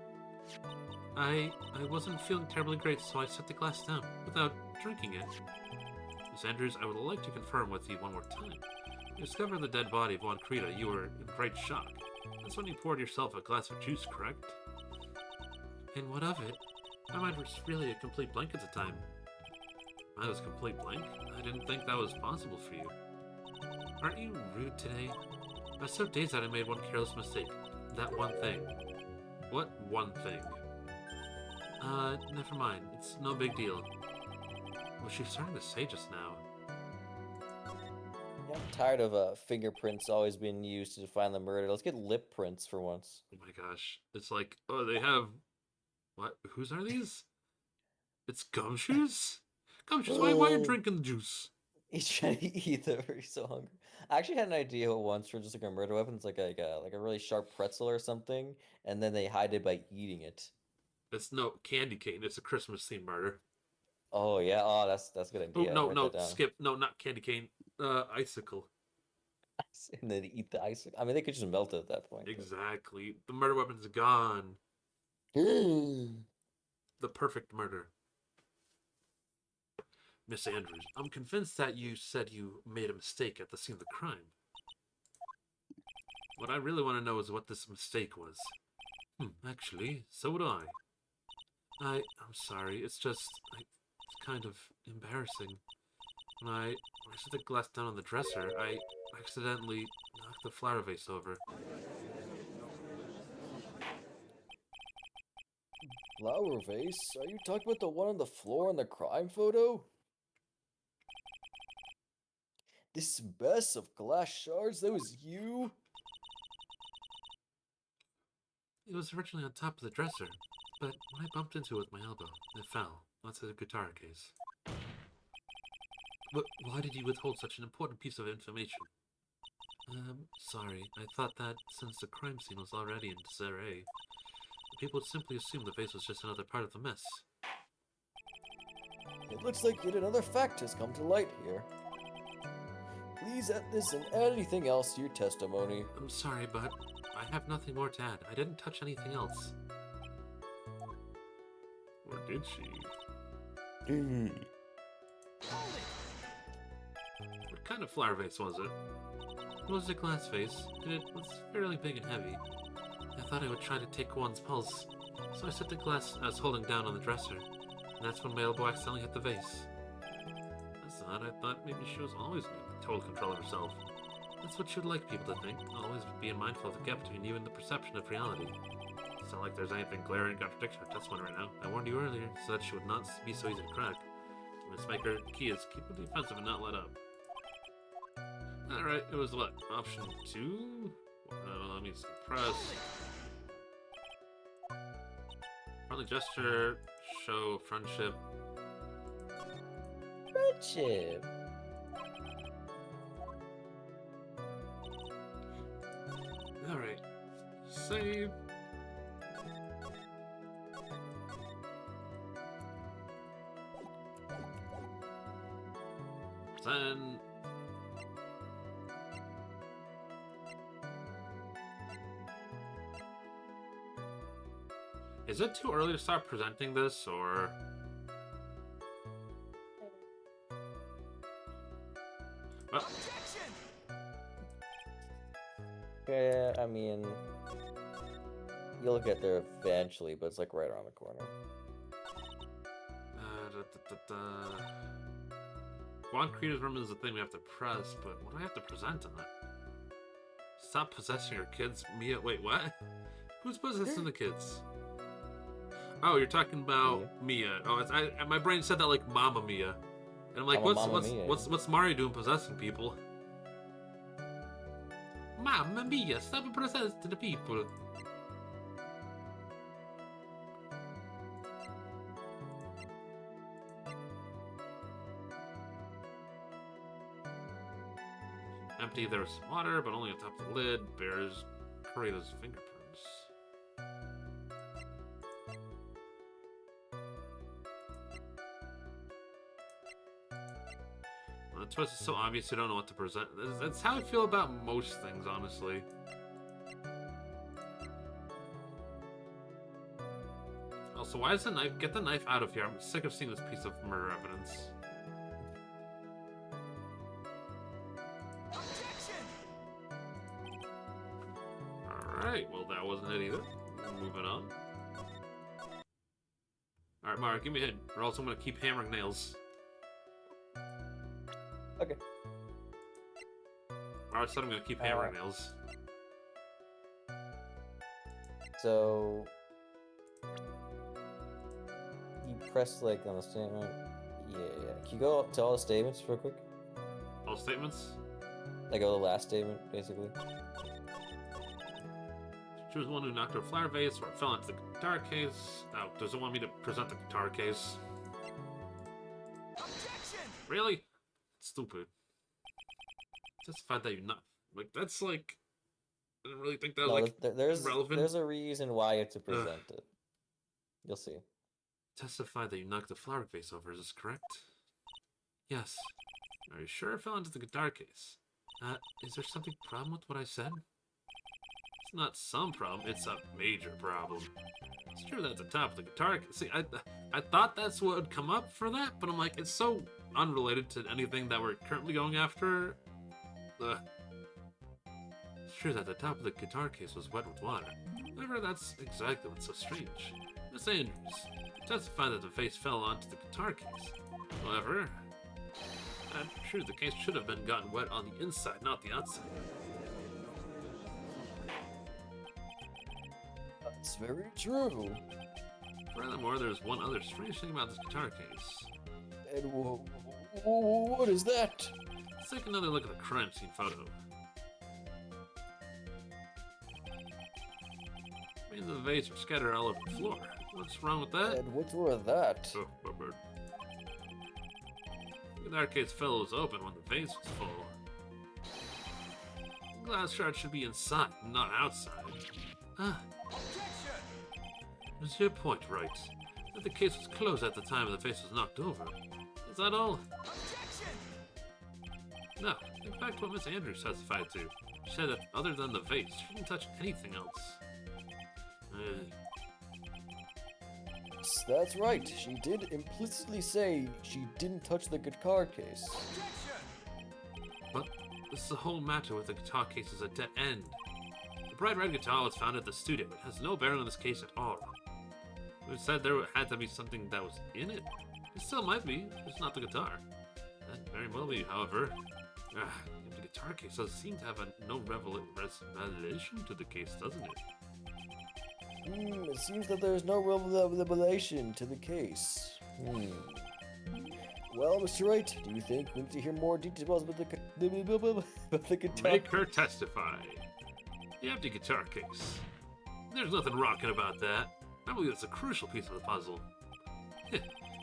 I wasn't feeling terribly great, so I set the glass down without drinking it. Miss Andrews, I would like to confirm with you one more time. You discovered the dead body of Juan Creta. You were in great shock. That's when you poured yourself a glass of juice, correct? And what of it? My mind was really a complete blank at the time. I was complete blank? I didn't think that was possible for you. Aren't you rude today? I was so dazed that I made one careless mistake. That one thing. What one thing? Never mind. It's no big deal. What was she starting to say just now? Yeah, I'm tired of fingerprints always being used to find the murder. Let's get lip prints for once. Oh my gosh. It's like, oh, they have... What? Whose are these? It's Gumshoes? Gumshoes, why are you drinking the juice? He's trying to eat them. He's so hungry. I actually had an idea once for just like a murder weapon. It's like a really sharp pretzel or something, and then they hide it by eating it. It's no candy cane. It's a Christmas themed murder. Oh yeah. Oh, that's a good Oh idea. no, Write no, that down. skip. No, not candy cane. Icicle. And then eat the ice. I mean, they could just melt it at that point. Exactly. The murder weapon's gone. But... The perfect murder. Miss Andrews, I'm convinced that you said you made a mistake at the scene of the crime. What I really want to know is what this mistake was. Actually, so would I. I'm sorry, it's just, it's kind of embarrassing. When I set the glass down on the dresser, I accidentally knocked the flower vase over. Flower vase? Are you talking about the one on the floor in the crime photo? This mess of glass shards, that was you? It was originally on top of the dresser, but when I bumped into it with my elbow, it fell onto the guitar case. But why did you withhold such an important piece of information? Sorry. I thought that since the crime scene was already in disarray, people would simply assume the vase was just another part of the mess. It looks like yet another fact has come to light here. Please add this and add anything else to your testimony. I'm sorry, but I have nothing more to add. I didn't touch anything else. Or did she? What kind of flower vase was it? It was a glass vase, and it was fairly big and heavy. I thought I would try to take one's pulse, so I set the glass I was holding down on the dresser, and that's when my elbow accidentally hit the vase. That's odd. I thought maybe she was always in total control of herself. That's what you'd like people to think, always being mindful of the gap between you and the perception of reality. It's not like there's anything glaring contradiction in her testimony right now. I warned you earlier, so that she would not be so easy to crack. Miss Maker, the key is keep it defensive and not let up. Alright, it was what? Option 2? Let me suppress. Friendly gesture, show friendship. Friendship. Alright. Save. Then Is it too early to start presenting this, or... Well, Yeah, I mean, you'll get there eventually, but it's like right around the corner. Juan Creator's room is the thing we have to press, but what do I have to present on it? Stop possessing your kids, Mia. Wait, what? Who's possessing the kids? Oh, you're talking about Mia. Oh, my brain said that like Mamma Mia, and I'm like, what's Mario doing possessing people? Mamma Mia, stop possessing the people. Empty, there's water, but only on top of the lid. Bears Kratos' fingerprints. Well, the twist is so obvious you don't know what to present. That's how I feel about most things, honestly. Also, why is the knife? Get the knife out of here. I'm sick of seeing this piece of murder evidence. Alright, well that wasn't it either. Moving on. Alright, Mario, give me a hint, or else I'm gonna keep hammering nails. Okay. Mario said I'm gonna keep hammering nails. So... you press, like, on the statement. Yeah. Can you go up to all the statements real quick? All statements? Like, go to the last statement, basically. She was the one who knocked her a flower vase, or it fell into the guitar case. Oh, doesn't want me to present the guitar case. Objection! Really? Stupid. Justified that you're not... Like, that's like... I don't really think that was, like, relevant. There's a reason why you have to present it. You'll see. Testify that you knocked the flower vase over, is this correct? Yes. Are you sure it fell into the guitar case? Is there something problem with what I said? It's not some problem, it's a major problem. It's true that at the top of the guitar case. See, I thought that's what would come up for that, but I'm like, it's so unrelated to anything that we're currently going after. It's true that the top of the guitar case was wet with water. However, that's exactly what's so strange. Miss Andrews, testify that the vase fell onto the guitar case. However, true, the case should have been gotten wet on the inside, not the outside. That's very true. Furthermore, there's one other strange thing about this guitar case. And what is that? Let's take another look at the crime scene photo. Remains of the vase are scattered all over the floor. What's wrong with that? And what's wrong with that? Oh, my bird. The guitar case fell was open when the vase was full. The glass shard should be inside, not outside. Is your point right? That the case was closed at the time the vase was knocked over. Is that all? No. In fact, what Miss Andrews testified to, she said that other than the vase, she didn't touch anything else. That's right. She did implicitly say she didn't touch the guitar case. But this is the whole matter with the guitar case is a dead end. The bright red guitar was found at the studio. It has no bearing on this case at all. We said there had to be something that was in it. It still might be, just not the guitar. That very well be, however. The guitar case does seem to have no revelation to the case, doesn't it? It seems that there's no revelation to the case. Well, Mr. Wright, do you think we need to hear more details about the guitar? Make her testify. The empty guitar case. There's nothing rocking about that. I believe it's a crucial piece of the puzzle.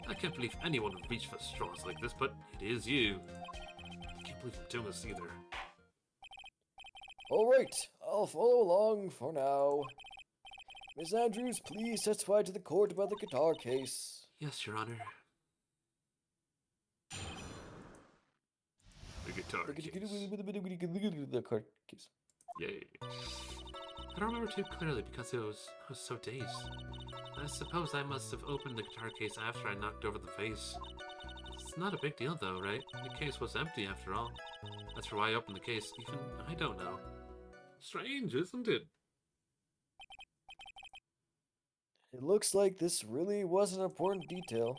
I can't believe anyone would reach for straws like this, but it is you. I can't believe I'm doing this either. Alright, I'll follow along for now. Miss Andrews, please testify to the court about the guitar case. Yes, Your Honor. The guitar case. The court case. Yay. I don't remember too clearly because I was so dazed. I suppose I must have opened the guitar case after I knocked over the vase. It's not a big deal though, right? The case was empty after all. That's why I opened the case. Even I don't know. Strange, isn't it? It looks like this really was an important detail.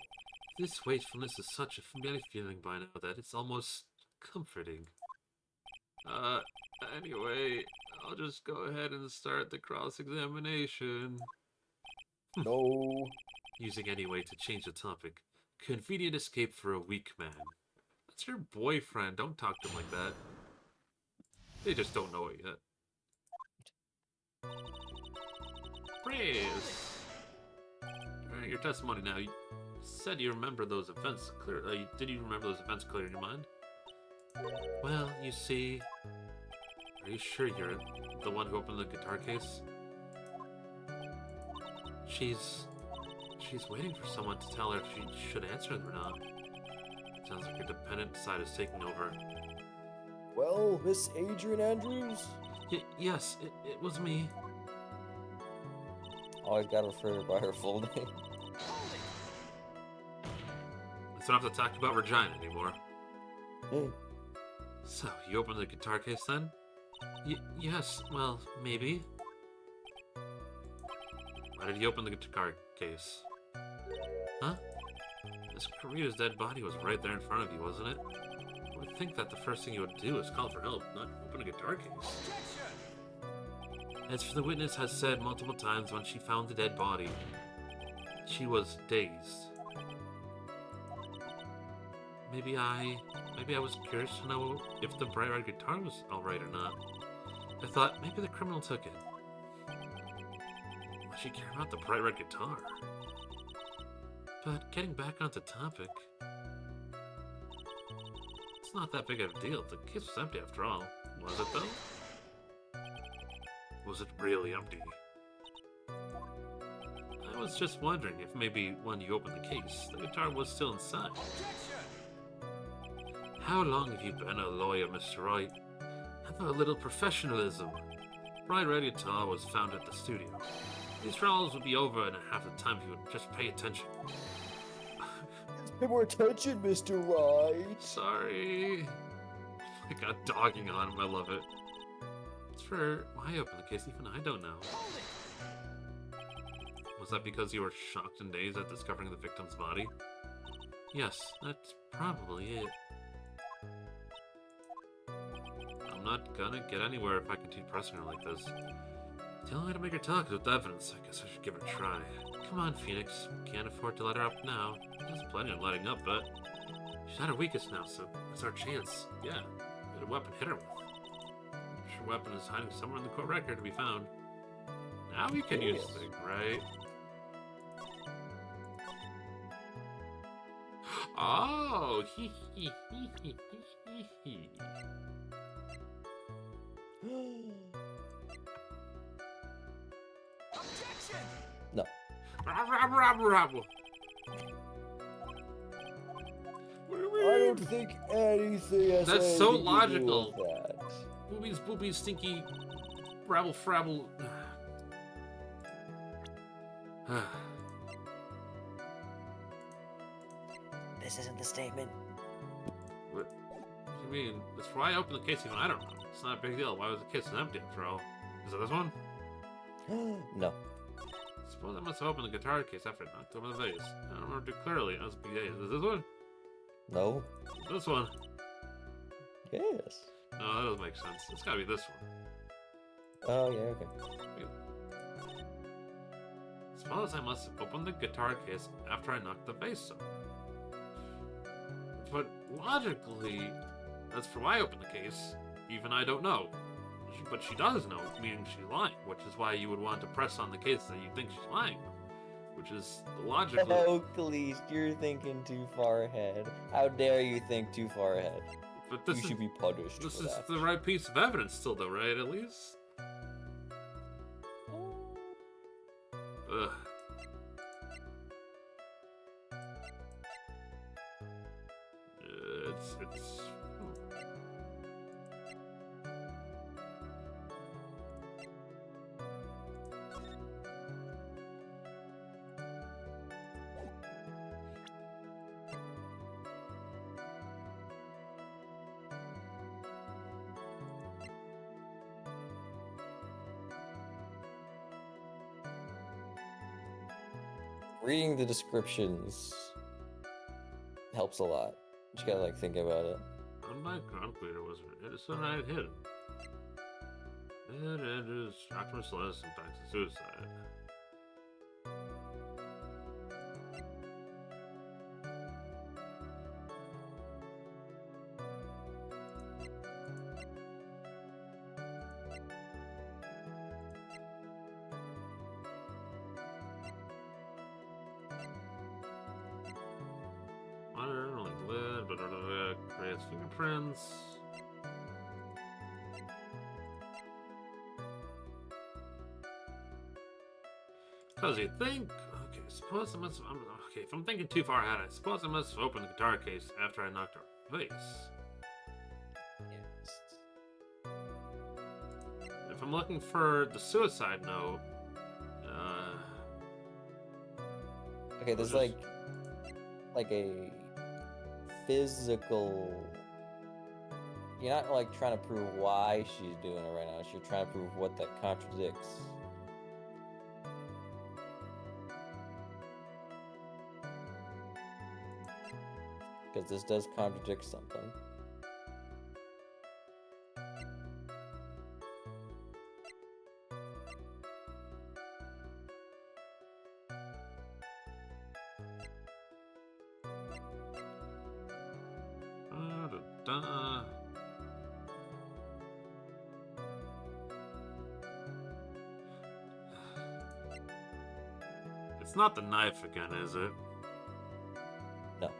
This wastefulness is such a familiar feeling by now that it's almost comforting. Anyway, I'll just go ahead and start the cross-examination. No. Using anyway to change the topic. Convenient escape for a weak man. That's your boyfriend. Don't talk to him like that. They just don't know it yet. Praise! Alright, your testimony now. You said you remember those events clear. Did you remember those events clear in your mind? Well, you see... Are you sure you're the one who opened the guitar case? She's waiting for someone to tell her if she should answer it or not. Sounds like your dependent side is taking over. Well, Miss Adrian Andrews? Yes, it was me. Always gotta refer her by her full name. Let's not have to talk about Regina anymore. So, you opened the guitar case then? Yes, well, maybe. Why did you open the guitar case? Huh? Miss Karita's dead body was right there in front of you, wasn't it? I would think that the first thing you would do is call for help, not open a guitar case. As for the witness has said multiple times when she found the dead body, she was dazed. Maybe I was curious to know if the bright red guitar was alright or not. I thought maybe the criminal took it. Why she care about the bright red guitar? But getting back onto topic, it's not that big of a deal. The case was empty after all. Was it though? Was it really empty? I was just wondering if maybe when you opened the case, the guitar was still inside. How long have you been a lawyer, Mr. Wright? Have a little professionalism. Bright red guitar was found at the studio. These trials would be over in half the time if you would just pay attention. Pay more attention, Mr. Wright. Sorry. I got dogging on him, I love it. As for why I opened the case, even I don't know. Was that because you were shocked and dazed at discovering the victim's body? Yes, that's probably it. I'm not gonna get anywhere if I continue pressing her like this. The only way to make her talk is with evidence. I guess I should give it a try. Come on, Phoenix. Can't afford to let her up now. There's plenty of letting up, but she's at her weakest now, so it's our chance. Yeah, get a weapon hit her with. I'm sure weapon is hiding somewhere in the court record to be found. Now we can use the thing, right? Oh, hee hee hee hee hee hee. No. I don't think anything has That's so anything to do logical. with that. Boobies, boobies, stinky, rabble, frabble. This isn't the statement. What do you mean? That's why I opened the case even I don't know. It's not a big deal. Why was the case empty after all? Is it this one? No. Suppose I must have opened the guitar case after I knocked over the vase. I don't remember too clearly. It must be days. Is this one? No. This one? Yes. No, that doesn't make sense. It's gotta be this one. Oh, yeah, okay. Suppose I must have opened the guitar case after I knocked the vase over. But logically, that's for why I opened the case. Even I don't know. But she does know, meaning she's lying, which is why you would want to press on the case that you think she's lying. Which is logically... Oh, Khalees, you're thinking too far ahead. How dare you think too far ahead? But this You should be punished This for is that. the right piece of evidence still, though, right? At least? Ugh. It's... reading the descriptions helps a lot. You just gotta like think about it. Unlike ground cleaner was it is so night hidden. It enters Dr. Celeste and back to suicide. Creates fingerprints. Cause you think, okay, suppose I must, okay, if I'm thinking too far ahead, I suppose I must have opened the guitar case after I knocked her face. Yes. If I'm looking for the suicide note, okay, there's like a physical. You're not like trying to prove why she's doing it right now. You're trying to prove what that contradicts. Because this does contradict something. It's not the knife again, is it? No.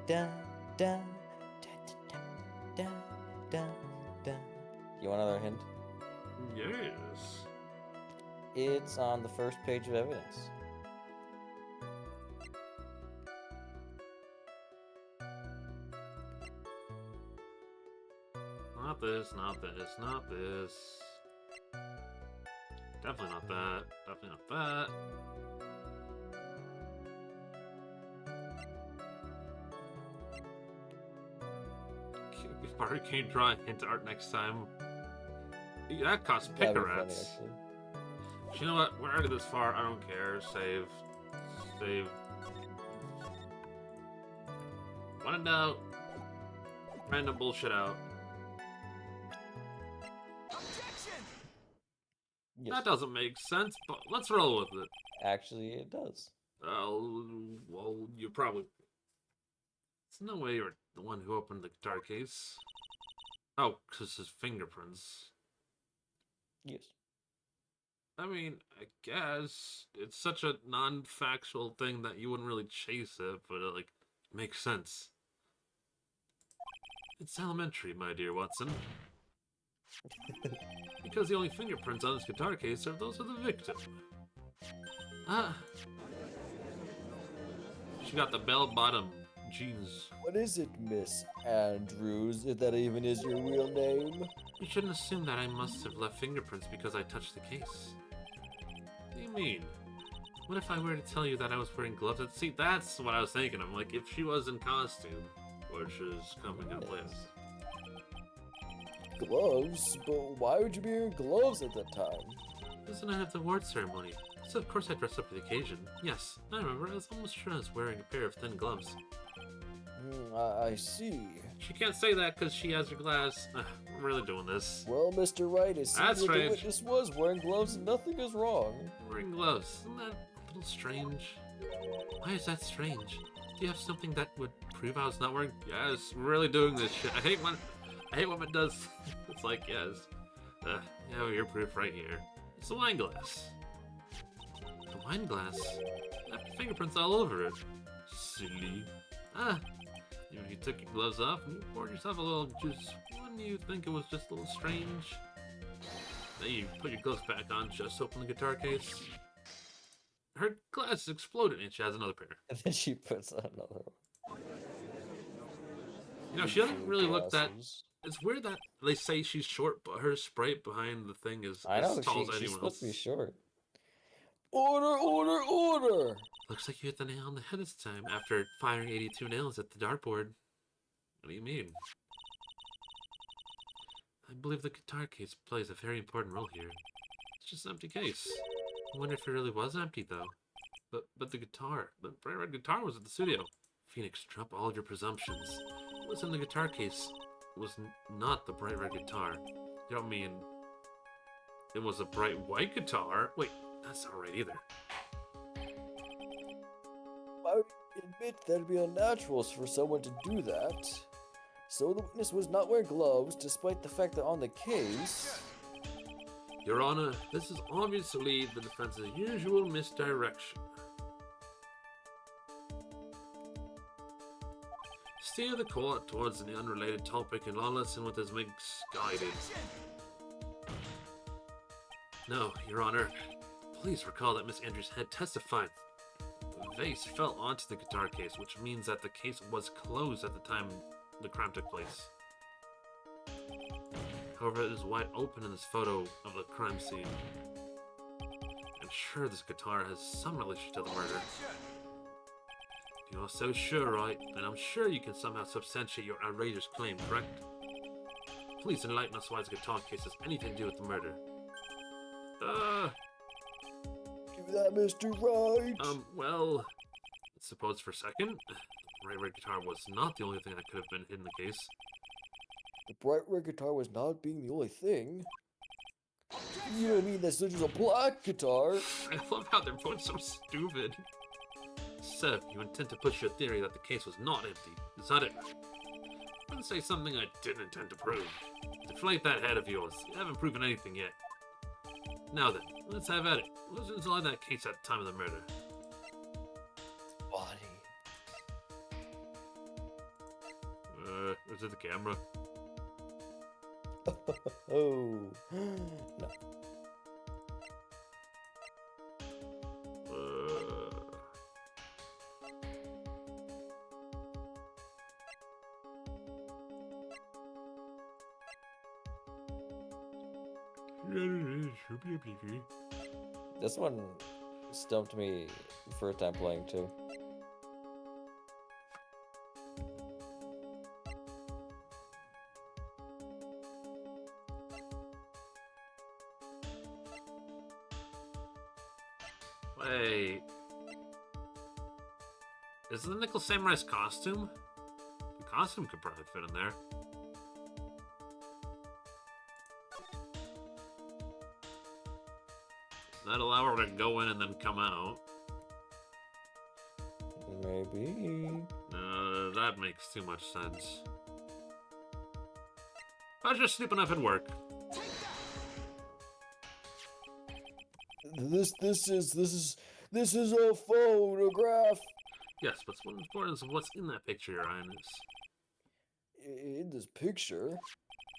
Dun, dun, dun, dun, dun. You want another hint? Yes. It's on the first page of evidence. Not this, not this, not this. Definitely not that. Definitely not that. Barry, can you draw a hint art next time? That costs picarats. You know what? We're already this far. I don't care. Save. Save. When in doubt, random bullshit out. Yes. That doesn't make sense, but let's roll with it. Actually, it does. Well, you probably... There's no way you're the one who opened the guitar case. Oh, because his fingerprints. Yes. I mean, I guess it's such a non-factual thing that you wouldn't really chase it, but it, like, makes sense. It's elementary, my dear Watson. Because the only fingerprints on this guitar case are those of the victim. Ah. She got the bell-bottom jeans. What is it, Miss Andrews, if that even is your real name? You shouldn't assume that I must have left fingerprints because I touched the case. What do you mean? What if I were to tell you that I was wearing gloves? See, that's what I was thinking. I'm like, if she was in costume, which is coming into place. Gloves? But why would you be wearing gloves at that time? It was the night of the award ceremony, so of course I dressed up for the occasion. Yes, I remember. I was almost sure I was wearing a pair of thin gloves. I see. She can't say that because she has her glass. I'm really doing this. Well, Mr. Wright, it seems That's that the strange. witness was wearing gloves and nothing is wrong. Wearing gloves. Isn't that a little strange? Why is that strange? Do you have something that would prove I was not wearing... Yes, we're really doing this shit. I hate when it does... It's like, yes. You have your proof right here. It's the wine glass. The wine glass? I have fingerprints all over it. Silly. Ah, You took your gloves off and you poured yourself a little juice. Wouldn't you think it was just a little strange? Then you put your gloves back on, just open the guitar case. Her glasses exploded and she has another pair. And then she puts on another one. You know, she doesn't really look that... It's weird that they say she's short, but her sprite behind the thing is as tall as anyone she's supposed to be else. short. Order, order, order! Looks like you hit the nail on the head this time after firing 82 nails at the dartboard. What do you mean? I believe the guitar case plays a very important role here. It's just an empty case. I wonder if it really was empty, though. But the guitar, the bright red guitar was at the studio. Phoenix, drop all your presumptions. What was in the guitar case was not the bright red guitar. You don't mean it was a bright white guitar? Wait, that's not right either. I admit that it'd be unnatural for someone to do that. So the witness was not wearing gloves, despite the fact that on the case... Your Honor, this is obviously the defense's usual misdirection. Steer the court towards an unrelated topic and I'll listen with his misguided. No, Your Honor. Please recall that Miss Andrews had testified. The vase fell onto the guitar case, which means that the case was closed at the time the crime took place. However, it is wide open in this photo of the crime scene. I'm sure this guitar has some relation to the murder. You're so sure, right? Then I'm sure you can somehow substantiate your outrageous claim, correct? Please enlighten us why this guitar case has anything to do with the murder. Do that, Mr. Wright! Well... Suppose for a second, the bright red guitar was not the only thing that could have been in the case. The bright red guitar was not being the only thing. You don't mean that there's a black guitar? I love how they're both so stupid. So, you intend to push your theory that the case was not empty, is that it? Don't say something I didn't intend to prove. Deflate that head of yours. You haven't proven anything yet. Now then, let's have at it. What was inside that case at the time of the murder? Body. Is it the camera? Oh, no. This one stumped me the first time playing too. Wait. Is it the Nickel Samurai's costume? The costume could probably fit in there. That allow her to go in and then come out. Maybe. That makes too much sense. I was just snooping up at work. This is a photograph. Yes, but what's important is what's in that picture, Your Highness. In this picture.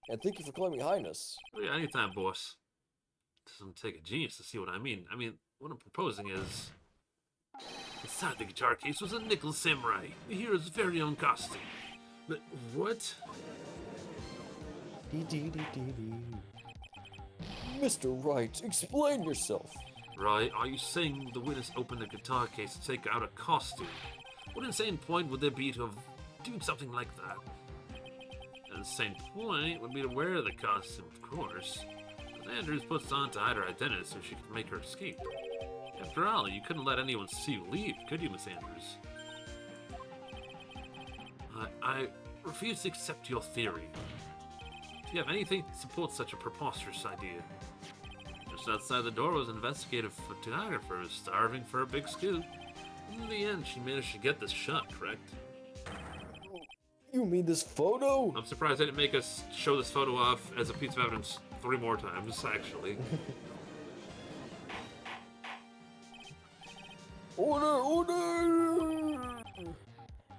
And thank you for calling me Highness. Oh yeah, anytime, boss. Doesn't take a genius to see what I mean. What I'm proposing is... Inside the guitar case was a Nickel Samurai, the hero's very own costume. But what? Mr. Wright, explain yourself. Right, are you saying the witness opened the guitar case to take out a costume? What insane point would there be to have doing something like that? An insane point would be to wear the costume, of course. But Andrews puts it on to hide her identity so she could make her escape. After all, you couldn't let anyone see you leave, could you, Miss Andrews? I refuse to accept your theory. Do you have anything to support such a preposterous idea? Just outside the door was an investigative photographer starving for a big scoop. In the end, she managed to get this shot, correct? You mean this photo? I'm surprised they didn't make us show this photo off as a piece of evidence 3 more times, actually. Order!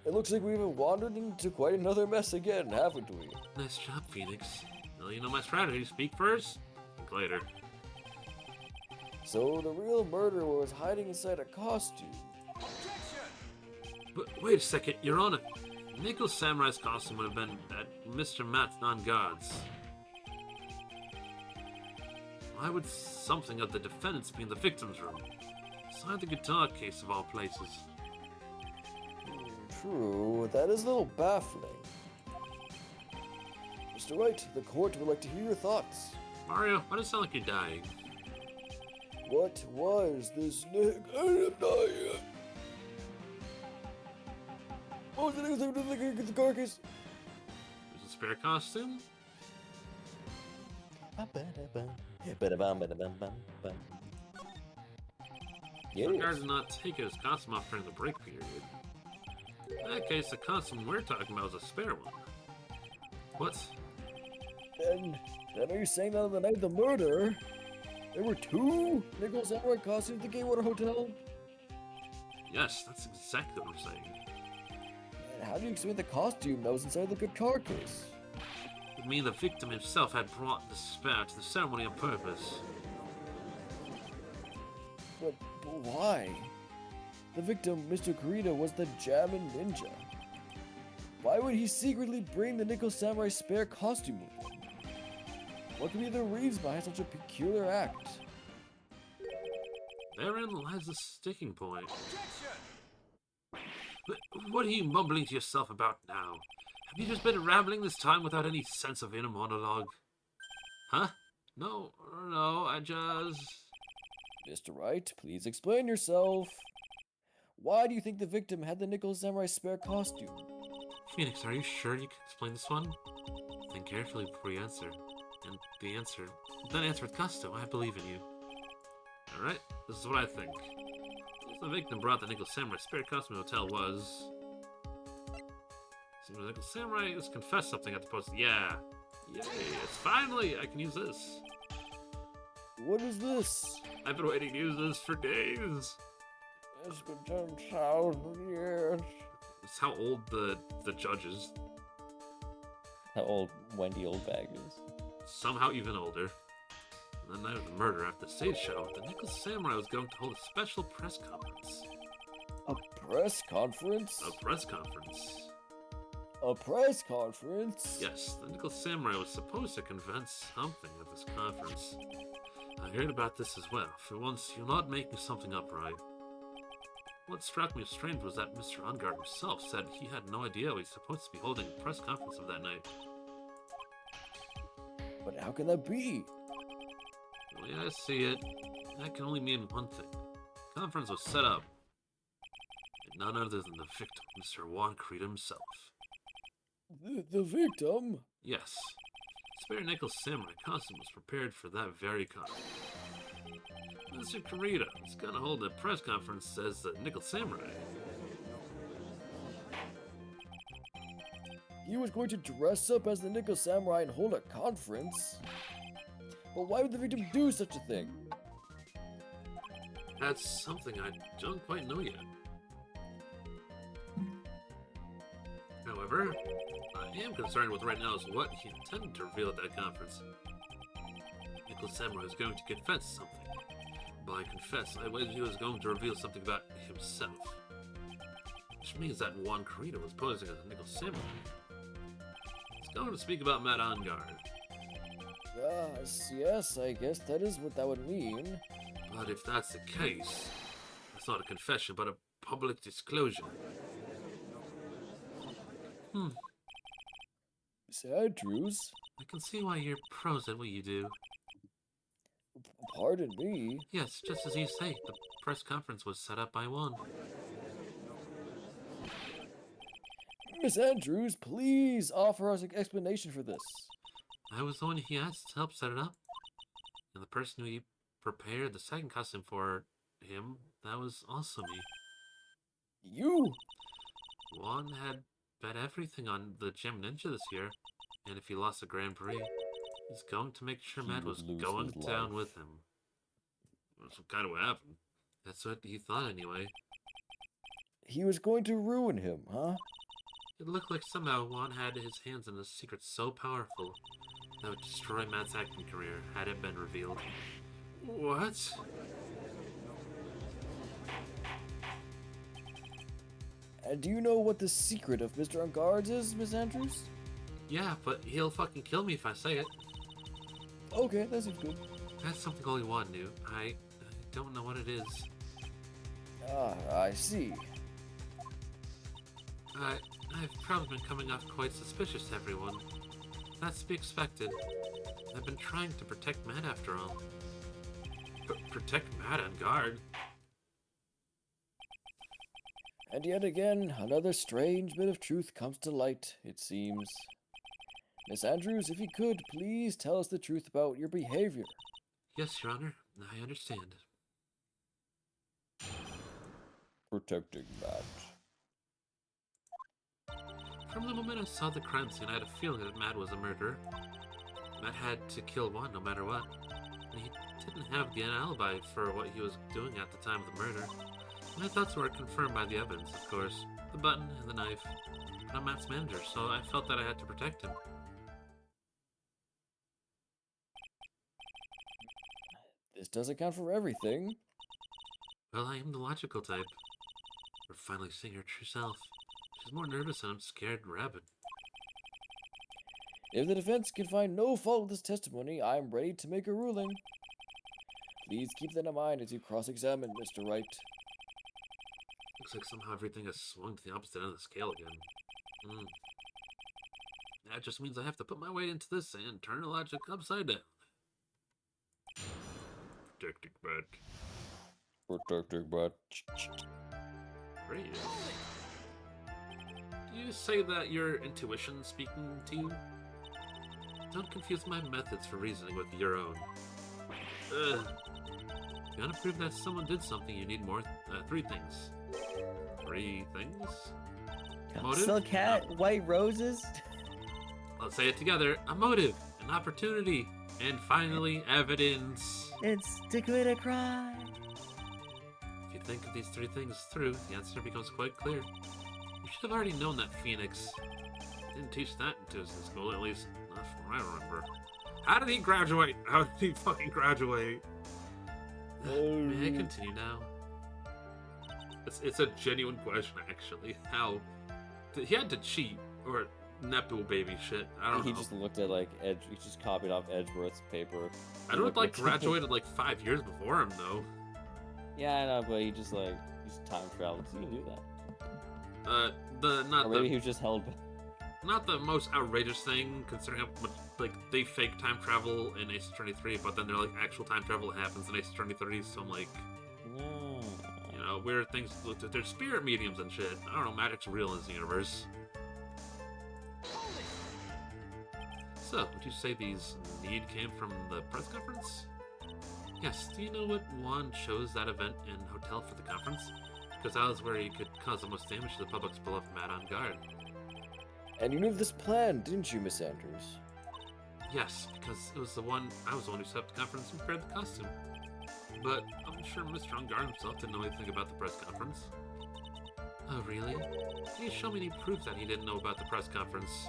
It looks like we've wandered into quite another mess again, haven't we? Nice job, Phoenix. Well, you know my strategy. Speak first, think later. So the real murderer was hiding inside a costume. But wait a second, Your Honor. Nickel Samurai's costume would have been at Mr. Matt's non-guards. Why would something of the defendants be in the victim's room? Inside the guitar case of all places. True, that is a little baffling. Mr. Wright, the court would like to hear your thoughts. Mario, why does it sound like you're dying? What was this Nick? I am dying. What was the carcass? There's a spare costume? Yes. The guard did not take his costume off during the break period. In that case, the costume we're talking about is a spare one. What? Then are you saying that on the night of the murder, there were two Nickel Samurai costumes at the Gatewater Hotel? Yes, that's exactly what I'm saying. And how do you explain the costume that was inside the guitar case? I mean, the victim himself had brought the spare to the ceremony on purpose. But why? The victim, Mr. Kurita, was the Jamin ninja. Why would he secretly bring the Nickel Samurai spare costume with him? What could be the reason behind such a peculiar act? Therein lies the sticking point. But what are you mumbling to yourself about now? Have you just been rambling this time without any sense of inner monologue? Huh? No, I just... Mr. Wright, please explain yourself. Why do you think the victim had the Nickel Samurai spare costume? Phoenix, are you sure you can explain this one? Think carefully before you answer. And then answer with gusto. I believe in you. Alright, this is what I think. The victim brought the Nickel Samurai spare costume to the hotel was... The Nickel Samurai has confessed something at the post. Yeah. Yay, it's finally! I can use this. What is this? I've been waiting to use this for days. It's been 10,000 years. It's how old the judge is. How old Wendy Oldbag is. Somehow even older. On the night of the murder after the stage show, the Nickel Samurai was going to hold a special press conference. A press conference? A press conference. A press conference? Yes, the Nickel Samurai was supposed to confess something at this conference. I heard about this as well. For once, you're not making something up, right? What struck me as strange was that Mr. Ungard himself said he had no idea he was supposed to be holding a press conference of that night. But how can that be? The way I see it, that can only mean one thing. The conference was set up. And none other than the victim, Mr. Juan Creed himself. The victim? Yes. Spare Nickel Samurai costume was prepared for that very conference. Mr. Kurita is gonna hold a press conference as the Nickel Samurai. He was going to dress up as the Nickel Samurai and hold a conference? But why would the victim do such a thing? That's something I don't quite know yet. However, I am concerned with right now is what he intended to reveal at that conference. Nickel Samurai is going to confess something. By confess, I believe he was going to reveal something about himself. Which means that Juan Kurita was posing as a Nickel Samurai. He's going to speak about Matt Ungard. Yes, I guess that is what that would mean. But if that's the case, that's not a confession, but a public disclosure. Miss Andrews? I can see why you're pros at what you do. Pardon me? Yes, just as you say, the press conference was set up by Juan. Miss Andrews, please offer us an explanation for this. I was the one he asked to help set it up. And the person who he prepared the second costume for him, that was also me. You? Juan had bet everything on the Gem Ninja this year, and if he lost the Grand Prix, he's going to make sure Matt was going down with him. That's kind of what happened. That's what he thought anyway. he was going to ruin him, huh? It looked like somehow Juan had his hands in a secret so powerful that would destroy Matt's acting career had it been revealed. What? And do you know what the secret of Mr. Unguard's is, Miss Andrews? Yeah, but he'll fucking kill me if I say it. Okay, that seems good. That's something only Juan knew. I don't know what it is. Ah, I see. I've probably been coming off quite suspicious to everyone. That's to be expected. I've been trying to protect Matt after all. Protect Matt on guard? And yet again, another strange bit of truth comes to light, it seems. Miss Andrews, if you could, please tell us the truth about your behavior. Yes, Your Honor. I understand. Protecting Matt. From the moment I saw the crime scene, I had a feeling that Matt was a murderer. Matt had to kill Juan no matter what. And he didn't have the alibi for what he was doing at the time of the murder. My thoughts were confirmed by the evidence, of course. The button and the knife. But I'm Matt's manager, so I felt that I had to protect him. This doesn't count for everything. Well, I am the logical type. We're finally seeing her true self. She's more nervous and I'm scared rabid. If the defense can find no fault with this testimony, I'm ready to make a ruling. Please keep that in mind as you cross-examine, Mr. Wright. Looks like somehow everything has swung to the opposite end of the scale again. That just means I have to put my weight into this and turn the logic upside down. Protecting Matt. Protecting Matt. Great. Do you say that your intuition speaking to you? Don't confuse my methods for reasoning with your own. If you want to prove that someone did something, you need more. 3 things. 3 things? Motive? Silk hat, white roses. Let's say it together. A motive, an opportunity, and finally, evidence. It's to commit a crime. If you think of these 3 things through, the answer becomes quite clear. You should have already known that Phoenix. Didn't teach that in school, at least not from what I remember. How did he graduate? How did he fucking graduate? May I continue now? It's a genuine question, actually. How? He had to cheat, or Nepo baby shit. I don't know. He just looked at he just copied off Edgeworth's paper. I don't graduated 5 years before him though. Yeah, I know, but he just time traveled. So you knew that. Or maybe he was just held. Not the most outrageous thing, considering how much they fake time travel in Ace Attorney 3, but then actual time travel happens in Ace Attorney 3. So I'm weird things. There's spirit mediums and shit. I don't know. Magic's real in this universe. So, would you say these need came from the press conference? Yes, do you know what Juan chose that event and hotel for the conference? Because that was where he could cause the most damage to the public's beloved Matt on guard. And you knew of this plan, didn't you, Miss Andrews? Yes, because I was the one who set up the conference and prepared the costume. But I'm sure Mr. On Guard himself didn't know anything about the press conference. Oh, really? Can you show me any proof that he didn't know about the press conference?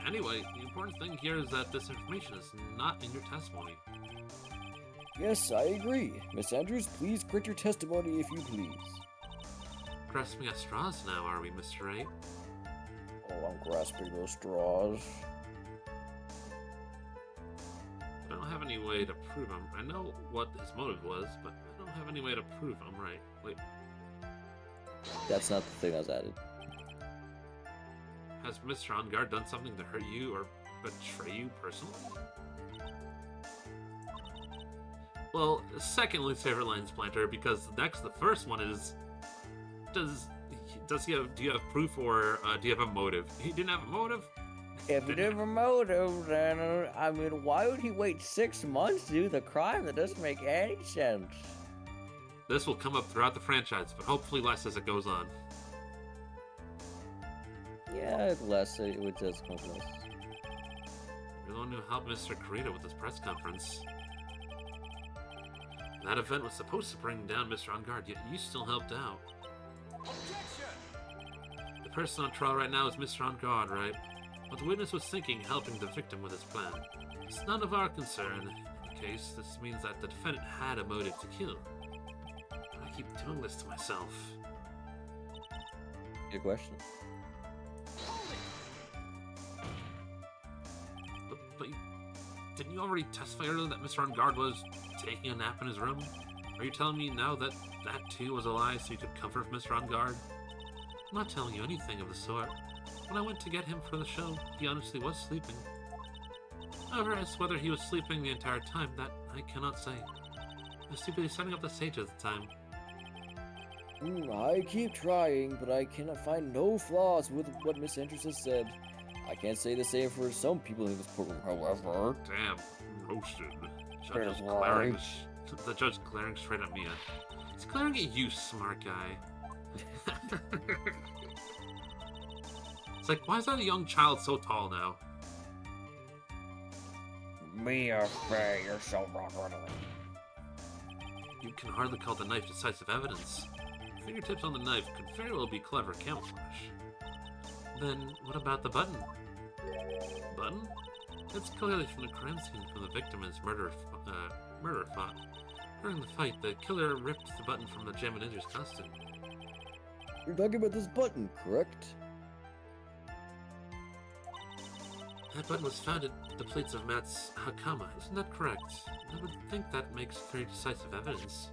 Anyway, the important thing here is that this information is not in your testimony. Yes, I agree. Miss Andrews, please quit your testimony if you please. Grasping at straws now, are we, Mr. Wright? Oh, I'm grasping those straws. I don't have any way to prove him. I know what his motive was, but I don't have any way to prove I'm right. Wait. That's not the thing I was added. Has Mr. On Guard done something to hurt you or betray you personally? Well, second least favorite lines, Planter, because the first one is, do you have proof or do you have a motive? He didn't have a motive? If he didn't have a motive, then, why would he wait 6 months to do the crime? That doesn't make any sense. This will come up throughout the franchise, but hopefully less as it goes on. Yeah, less. It would just come less. You're the one who helped Mr. Carita with his press conference. That event was supposed to bring down Mr. On Guard, yet you still helped out. The person on trial right now is Mr. On Guard, right? But the witness was thinking helping the victim with his plan. It's none of our concern. In the case, this means that the defendant had a motive to kill. But I keep doing this to myself. Good question. But didn't you already testify earlier that Mr. On Guard was taking a nap in his room? Are you telling me now that that too was a lie so you could comfort Mr. On Guard? I'm not telling you anything of the sort. When I went to get him for the show, he honestly was sleeping. However, as to whether he was sleeping the entire time, that I cannot say. I was too busy setting up the stage at the time. I keep trying, but I cannot find no flaws with what Miss Andrews has said. I can't say the same for some people in this courtroom, however. Damn, roasted. Right. The judge glaring straight at me. He's glaring at you, smart guy. It's like, why is that a young child so tall now? Mia Fey, you're so wrong. You can hardly call the knife decisive evidence. Fingertips on the knife could very well be clever camouflage. Then, what about the button? Button? It's clearly from the crime scene from the victim and his murderer fought. During the fight, the killer ripped the button from the Gem Ninja's costume. You're talking about this button, correct? That button was found at the plates of Matt's Hakama, isn't that correct? I would think that makes very decisive evidence.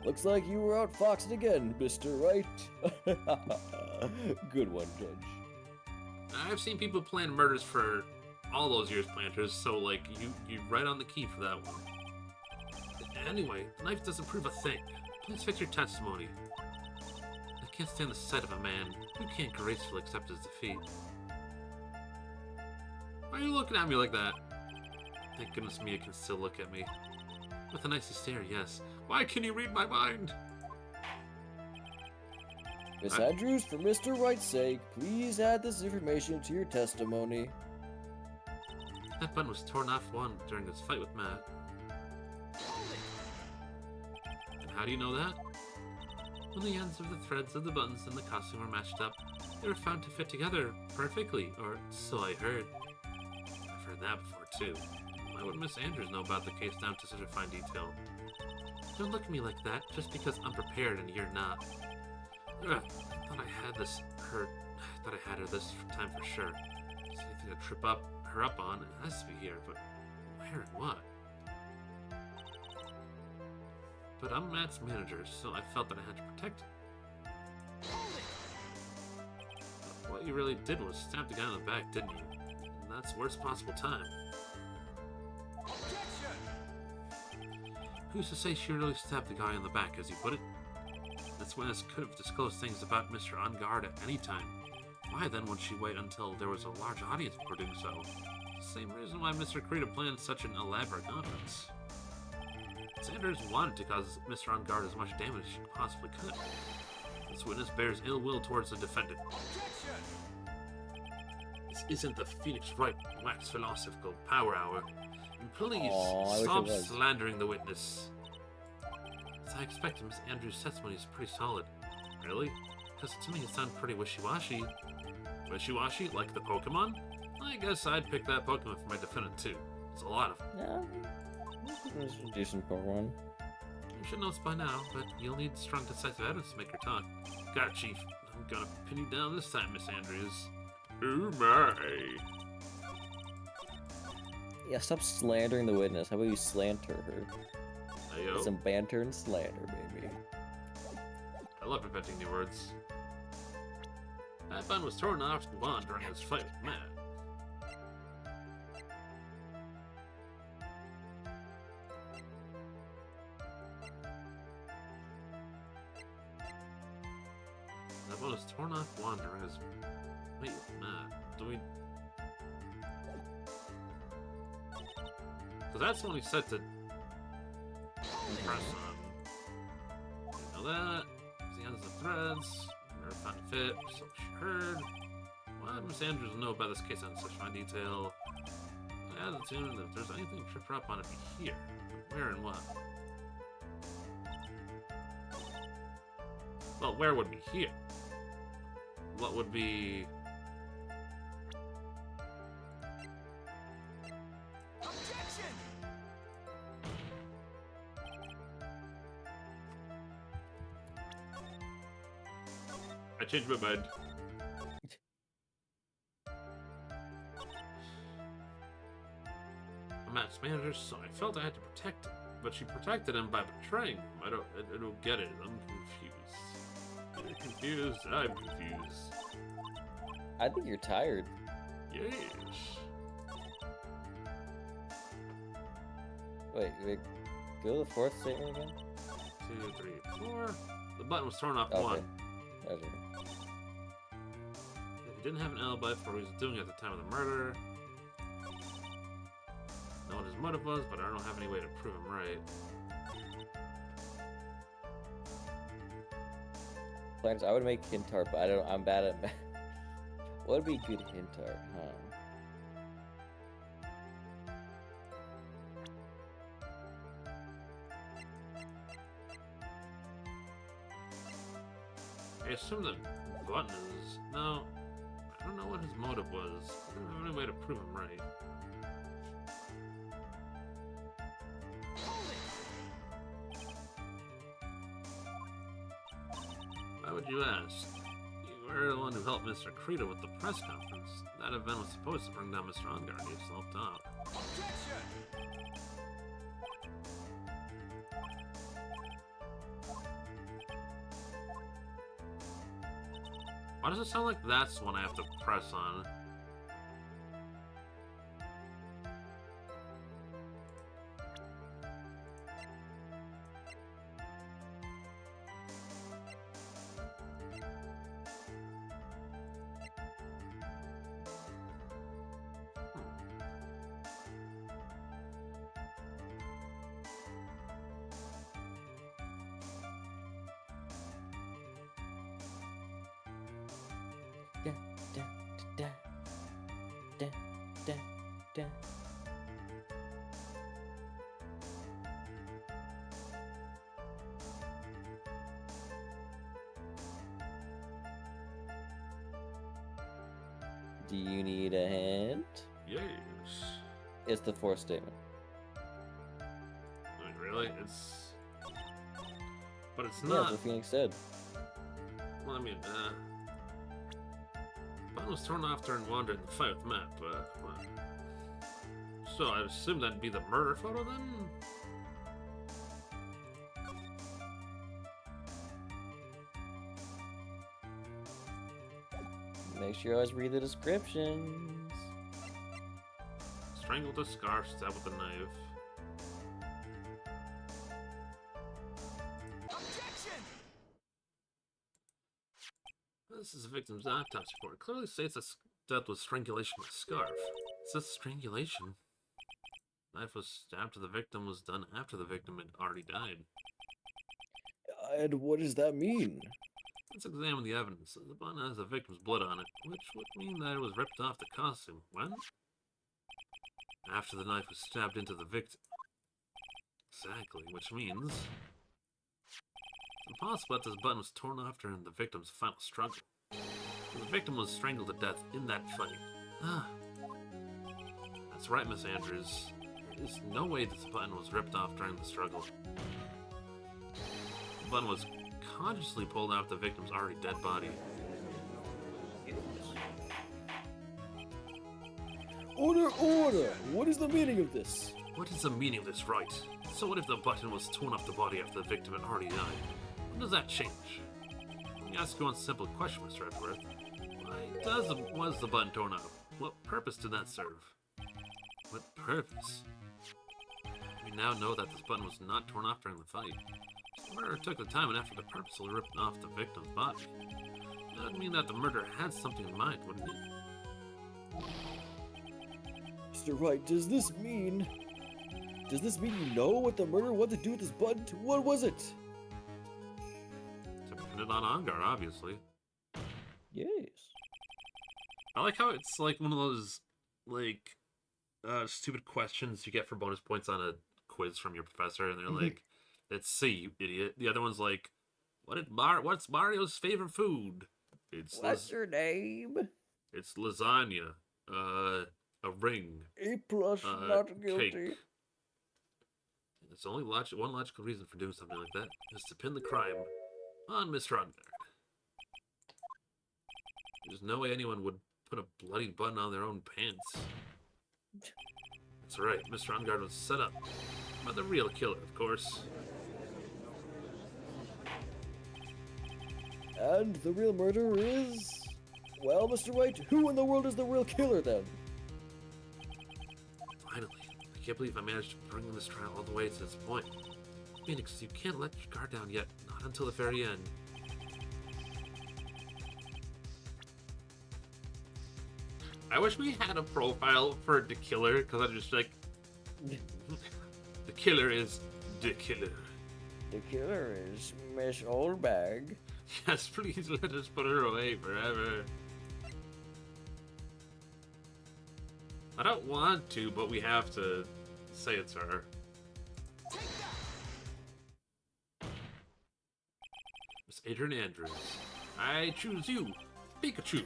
Looks like you were outfoxed again, Mr. Right. Good one, Judge. I've seen people plan murders for all those years, Planters, so, like, you're right on the key for that one. Anyway, the knife doesn't prove a thing. Please fix your testimony. I can't stand the sight of a man who can't gracefully accept his defeat. Why are you looking at me like that? Thank goodness Mia can still look at me. With a nice stare, yes. Why can you read my mind? Miss Andrews, for Mr. Wright's sake, please add this information to your testimony. That button was torn off one during his fight with Matt. And how do you know that? When the ends of the threads of the buttons in the costume were matched up, they were found to fit together perfectly, or so I heard. I've heard that before too. Why would Miss Andrews know about the case down to such a fine detail? Don't look at me like that, just because I'm prepared and you're not. I thought I had her this time for sure. It's anything to trip her up on, it has to be here, but where and what? But I'm Matt's manager, so I felt that I had to protect him. But what you really did was stab the guy in the back, didn't you? And that's worst possible time. Who's to say she really stabbed the guy in the back, as you put it? This witness could have disclosed things about Mr. On Guard at any time. Why then would she wait until there was a large audience before doing so? Same reason why Mr. Creed planned such an elaborate conference. Sanders wanted to cause Mr. On Guard as much damage as she possibly could. This witness bears ill will towards the defendant. This isn't the Phoenix Wright wax philosophical power hour. And please, stop slandering the witness. As I expected, Miss Andrews' testimony is pretty solid. Really? Because to me it sounds pretty wishy-washy. Wishy-washy? Like the Pokemon? I guess I'd pick that Pokemon for my defendant too. There's a lot of them. Yeah, it's a decent Pokemon. You should know this by now, but you'll need strong decisive evidence to make your talk. Got it, Chief. I'm gonna pin you down this time, Miss Andrews. Oh my. Yeah, stop slandering the witness. How about you slander her? Ayo. Some banter and slander, baby. I love inventing new words. That button was torn off the wand during his fight with Matt. That button was torn off wand during his fight with Matt. Do we... Because that's when he said to press on. You know that? The ends of threads. Never found a fit, so she heard. Why did Miss Andrews know about this case in such fine detail? Add the tune, and if there's anything tripped up on it, be here. Where and what? Well, where would be here? What would be... I changed my mind. A match manager, so I felt I had to protect him, but she protected him by betraying him. I don't get it. I'm confused. You're confused. I'm confused. I think you're tired. Yes. Wait, go to the fourth statement again? 2, 3, 4. The button was torn off Okay. 1. That's right. He didn't have an alibi for what he was doing at the time of the murder. Know what his motive was, but I don't have any way to prove him right. Clarence, I would make hint art, but I'm bad at what would be good hint art, huh? I assume that button is... No, I don't know what his motive was. I don't have any way to prove him right. Why would you ask? You were the one who helped Mr. Krita with the press conference. That event was supposed to bring down Mr. Ongar, and you slopped out. Why does it sound like that's the one I have to press on? Da, da, da, da, da, da. Do you need a hint? Yes. It's the fourth statement. I mean, really? It's... But it's Yeah, not... that's what Phoenix said. Well, I mean, Button was torn off during wandering the fight with Matt, but... well. So I assume that'd be the murder photo, then? Make sure you always read the descriptions. Strangled with a scarf, stabbed with a knife. This is the victim's autopsy report. It clearly states that death was strangulation with a scarf. It says strangulation. Knife was stabbed to the victim was done after the victim had already died. And what does that mean? Let's examine the evidence. The bun has the victim's blood on it, which would mean that it was ripped off the costume. When? After the knife was stabbed into the victim. Exactly, which means... it's impossible that this button was torn off during the victim's final struggle. The victim was strangled to death in that fight. Ah. That's right, Miss Andrews. There's no way this button was ripped off during the struggle. The button was consciously pulled out of the victim's already dead body. Order, order! What is the meaning of this? What is the meaning of this right? So what if the button was torn off the body after the victim had already died? What does that change? Let me ask you one simple question, Mr. Edgeworth. Was the button torn off? What purpose did that serve? What purpose? We now know that this button was not torn off during the fight. The murderer took the time and effort to purposely rip off the victim's body. That would mean that the murderer had something in mind, wouldn't it? Mr. Wright, does this mean you know what the murderer wanted to do with this button? What was it? To pin it on Ongar, obviously. Yes. I like how it's like one of those, like, stupid questions you get for bonus points on a quiz from your professor, and they're like, "Let's see, you idiot." The other one's like, What's Mario's favorite food? What's your name? It's lasagna. A ring. A plus, not guilty. Cake. There's only one logical reason for doing something like that, is to pin the crime on Mr. Ungard. There's no way anyone would put a bloody button on their own pants. That's right, Mr. Ungard was set up by the real killer, of course. And the real murderer is... Well, Mr. White, who in the world is the real killer, then? Finally, I can't believe I managed to bring this trial all the way to this point. Phoenix, you can't let your guard down yet, not until the very end. I wish we had a profile for the killer, because I'm just like... The killer is the killer. The killer is Miss Oldbag. Yes, please let us put her away forever. I don't want to, but we have to say it's her. Miss Adrian Andrews, I choose you, Pikachu.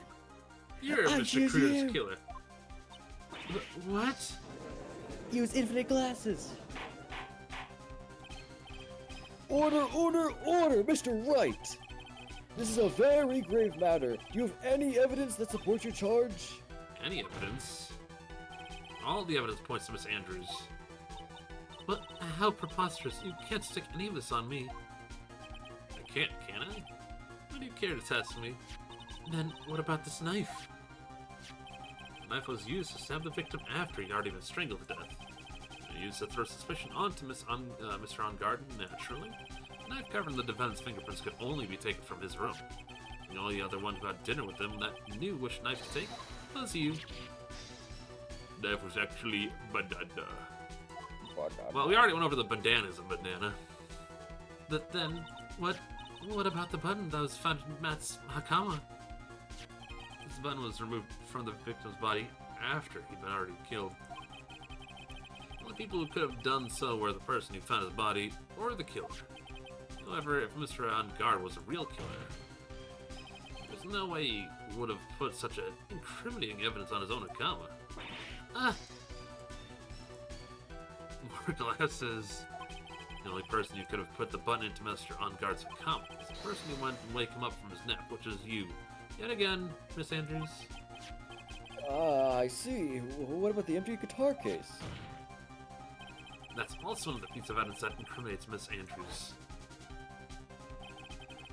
You're Mr. Critters' killer. What? Use infinite glasses. Order, order, order, Mr. Wright! This is a very grave matter. Do you have any evidence that supports your charge? Any evidence? All the evidence points to Miss Andrews. But how preposterous. You can't stick any of this on me. I can't, can I? Why do you care to test me? Then what about this knife? The knife was used to stab the victim after he'd already been strangled to death. Used to throw suspicion onto Mr. Ungard, naturally. The knife covered in the defendant's fingerprints could only be taken from his room. The only other one who had dinner with him that knew which knife to take was you. That was actually banana. Well, we already went over the bandanas of banana. But then, what about the button that was found in Matt's Hakama? This button was removed from the victim's body after he'd been already killed. The people who could have done so were the person who found his body, or the killer. However, if Mr. Ungard was a real killer, there's no way he would have put such incriminating evidence on his own Akama. More glasses. The only person who could have put the button into Mr. Ungard's Akama is the person who went and wake him up from his nap, which is you. Yet again, Miss Andrews. I see. What about the empty guitar case? That's also another piece of evidence that incriminates Miss Andrews.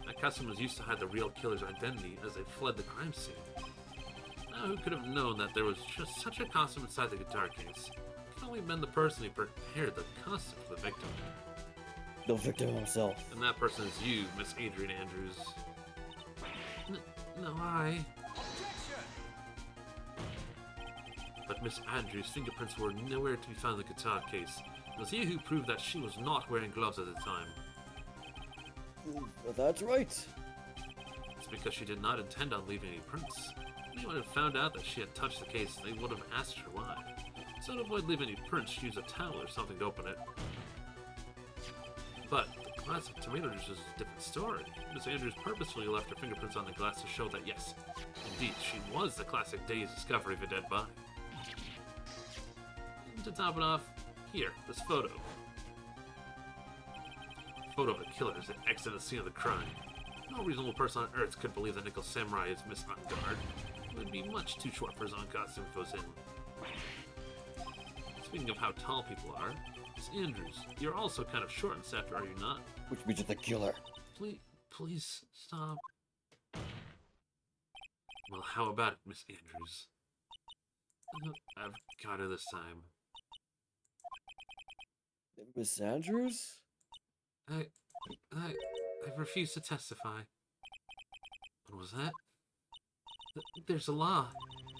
That costume was used to hide the real killer's identity as they fled the crime scene. Now, who could have known that there was just such a costume inside the guitar case? It could only have been the person who prepared the costume for the victim. The victim himself. And that person is you, Miss Adrian Andrews. No, I... But Miss Andrews' fingerprints were nowhere to be found in the guitar case. It was you who proved that she was not wearing gloves at the time. That's right. It's because she did not intend on leaving any prints. If anyone had found out that she had touched the case, they would have asked her why. So to avoid leaving any prints, she used a towel or something to open it. But the glass of tomato juice is a different story. Miss Andrews purposefully left her fingerprints on the glass to show that yes, indeed, she was the classic day's discovery of a dead body. And to top it off, here, this photo. Photo of the killer as they exit the scene of the crime. No reasonable person on Earth could believe that Nickel Samurai is Miss Ungard. It would be much too short for his own costume if it was him. Speaking of how tall people are, Miss Andrews, you're also kind of short in stature, are you not? Which means you're the killer. Please stop. Well, how about it, Miss Andrews? I've got her this time. Miss Andrews? I refuse to testify. What was that? There's a law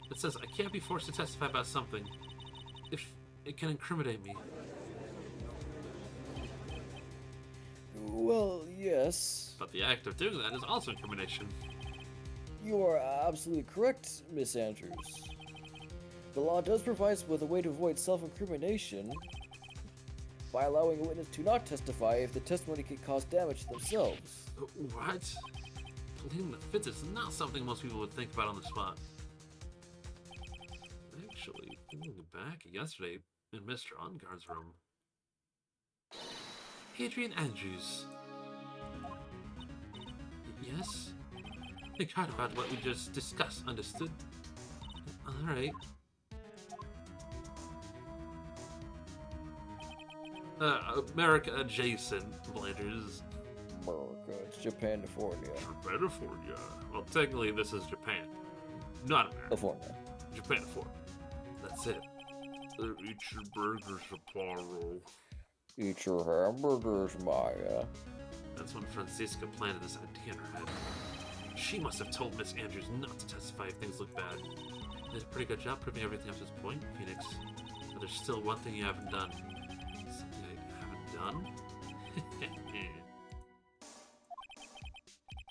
that says I can't be forced to testify about something if it can incriminate me. Well, yes. But the act of doing that is also incrimination. You are absolutely correct, Miss Andrews. The law does provide us with a way to avoid self-incrimination by allowing a witness to not testify if the testimony could cause damage to themselves. What? Pleading the fifth is not something most people would think about on the spot. Actually, thinking back yesterday in Mr. Ungard's room. Adrian Andrews. Yes? Think hard about what we just discussed, understood? Alright. America adjacent, Blanders. America, it's Japan-California. Japan-California. Well, technically this is Japan. Not America. California. Japan-California. That's it. Eat your burgers, Sapporo. Eat your hamburgers, Maya. That's when Francisca planted this idea in her head. She must have told Miss Andrews not to testify if things look bad. You did a pretty good job proving everything up to this point, Phoenix. But there's still one thing you haven't done. Something I haven't done?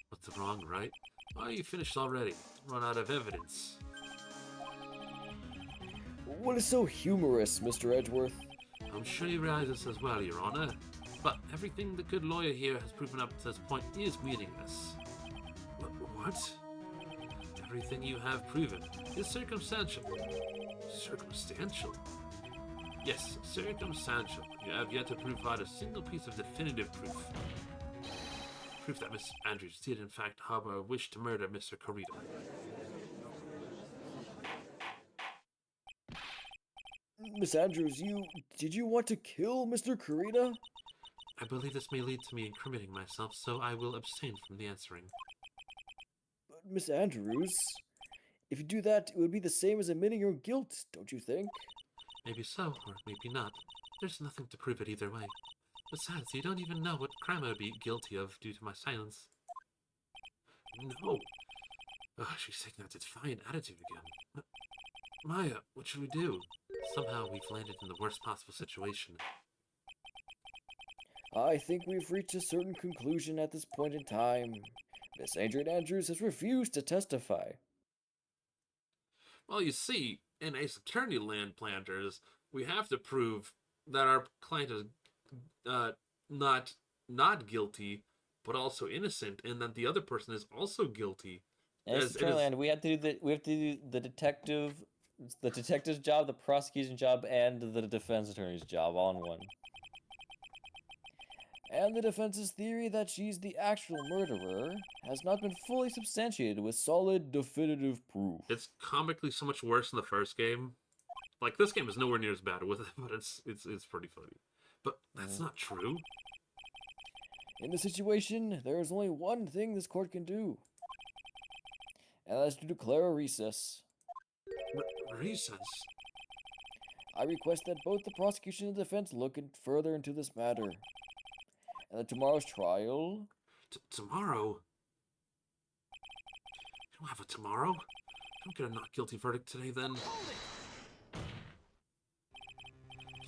What's wrong, right? Why are you finished already? Run out of evidence. What is so humorous, Mr. Edgeworth? I'm sure you realize this as well, Your Honor. But everything the good lawyer here has proven up to this point is meaningless. What? Everything you have proven is circumstantial. Circumstantial? Yes, circumstantial. You have yet to provide a single piece of definitive proof. Proof that Miss Andrews did in fact harbor a wish to murder Mr. Corito. Miss Andrews, did you want to kill Mr. Kurita? I believe this may lead to me incriminating myself, so I will abstain from the answering. But Miss Andrews, if you do that, it would be the same as admitting your guilt, don't you think? Maybe so, or maybe not. There's nothing to prove it either way. Besides, you don't even know what crime I would be guilty of due to my silence. No. Ugh, she's taking that defiant attitude again. Maya, what should we do? Somehow we've landed in the worst possible situation. I think we've reached a certain conclusion at this point in time. Miss Adrian Andrews has refused to testify. Well, you see, in Ace Attorney land, Planters, we have to prove that our client is not guilty, but also innocent, and that the other person is also guilty. As Land, we have to do the detective's job, the prosecution job, and the defense attorney's job all in one. And the defense's theory that she's the actual murderer has not been fully substantiated with solid, definitive proof. It's comically so much worse than the first game. Like, this game is nowhere near as bad with it, but it's pretty funny. But that's not true. In this situation, there is only one thing this court can do. And that's to declare a recess. Recess? I request that both the prosecution and the defense look further into this matter. And that tomorrow's trial... Tomorrow? You don't have a tomorrow? Don't get a not guilty verdict today, then.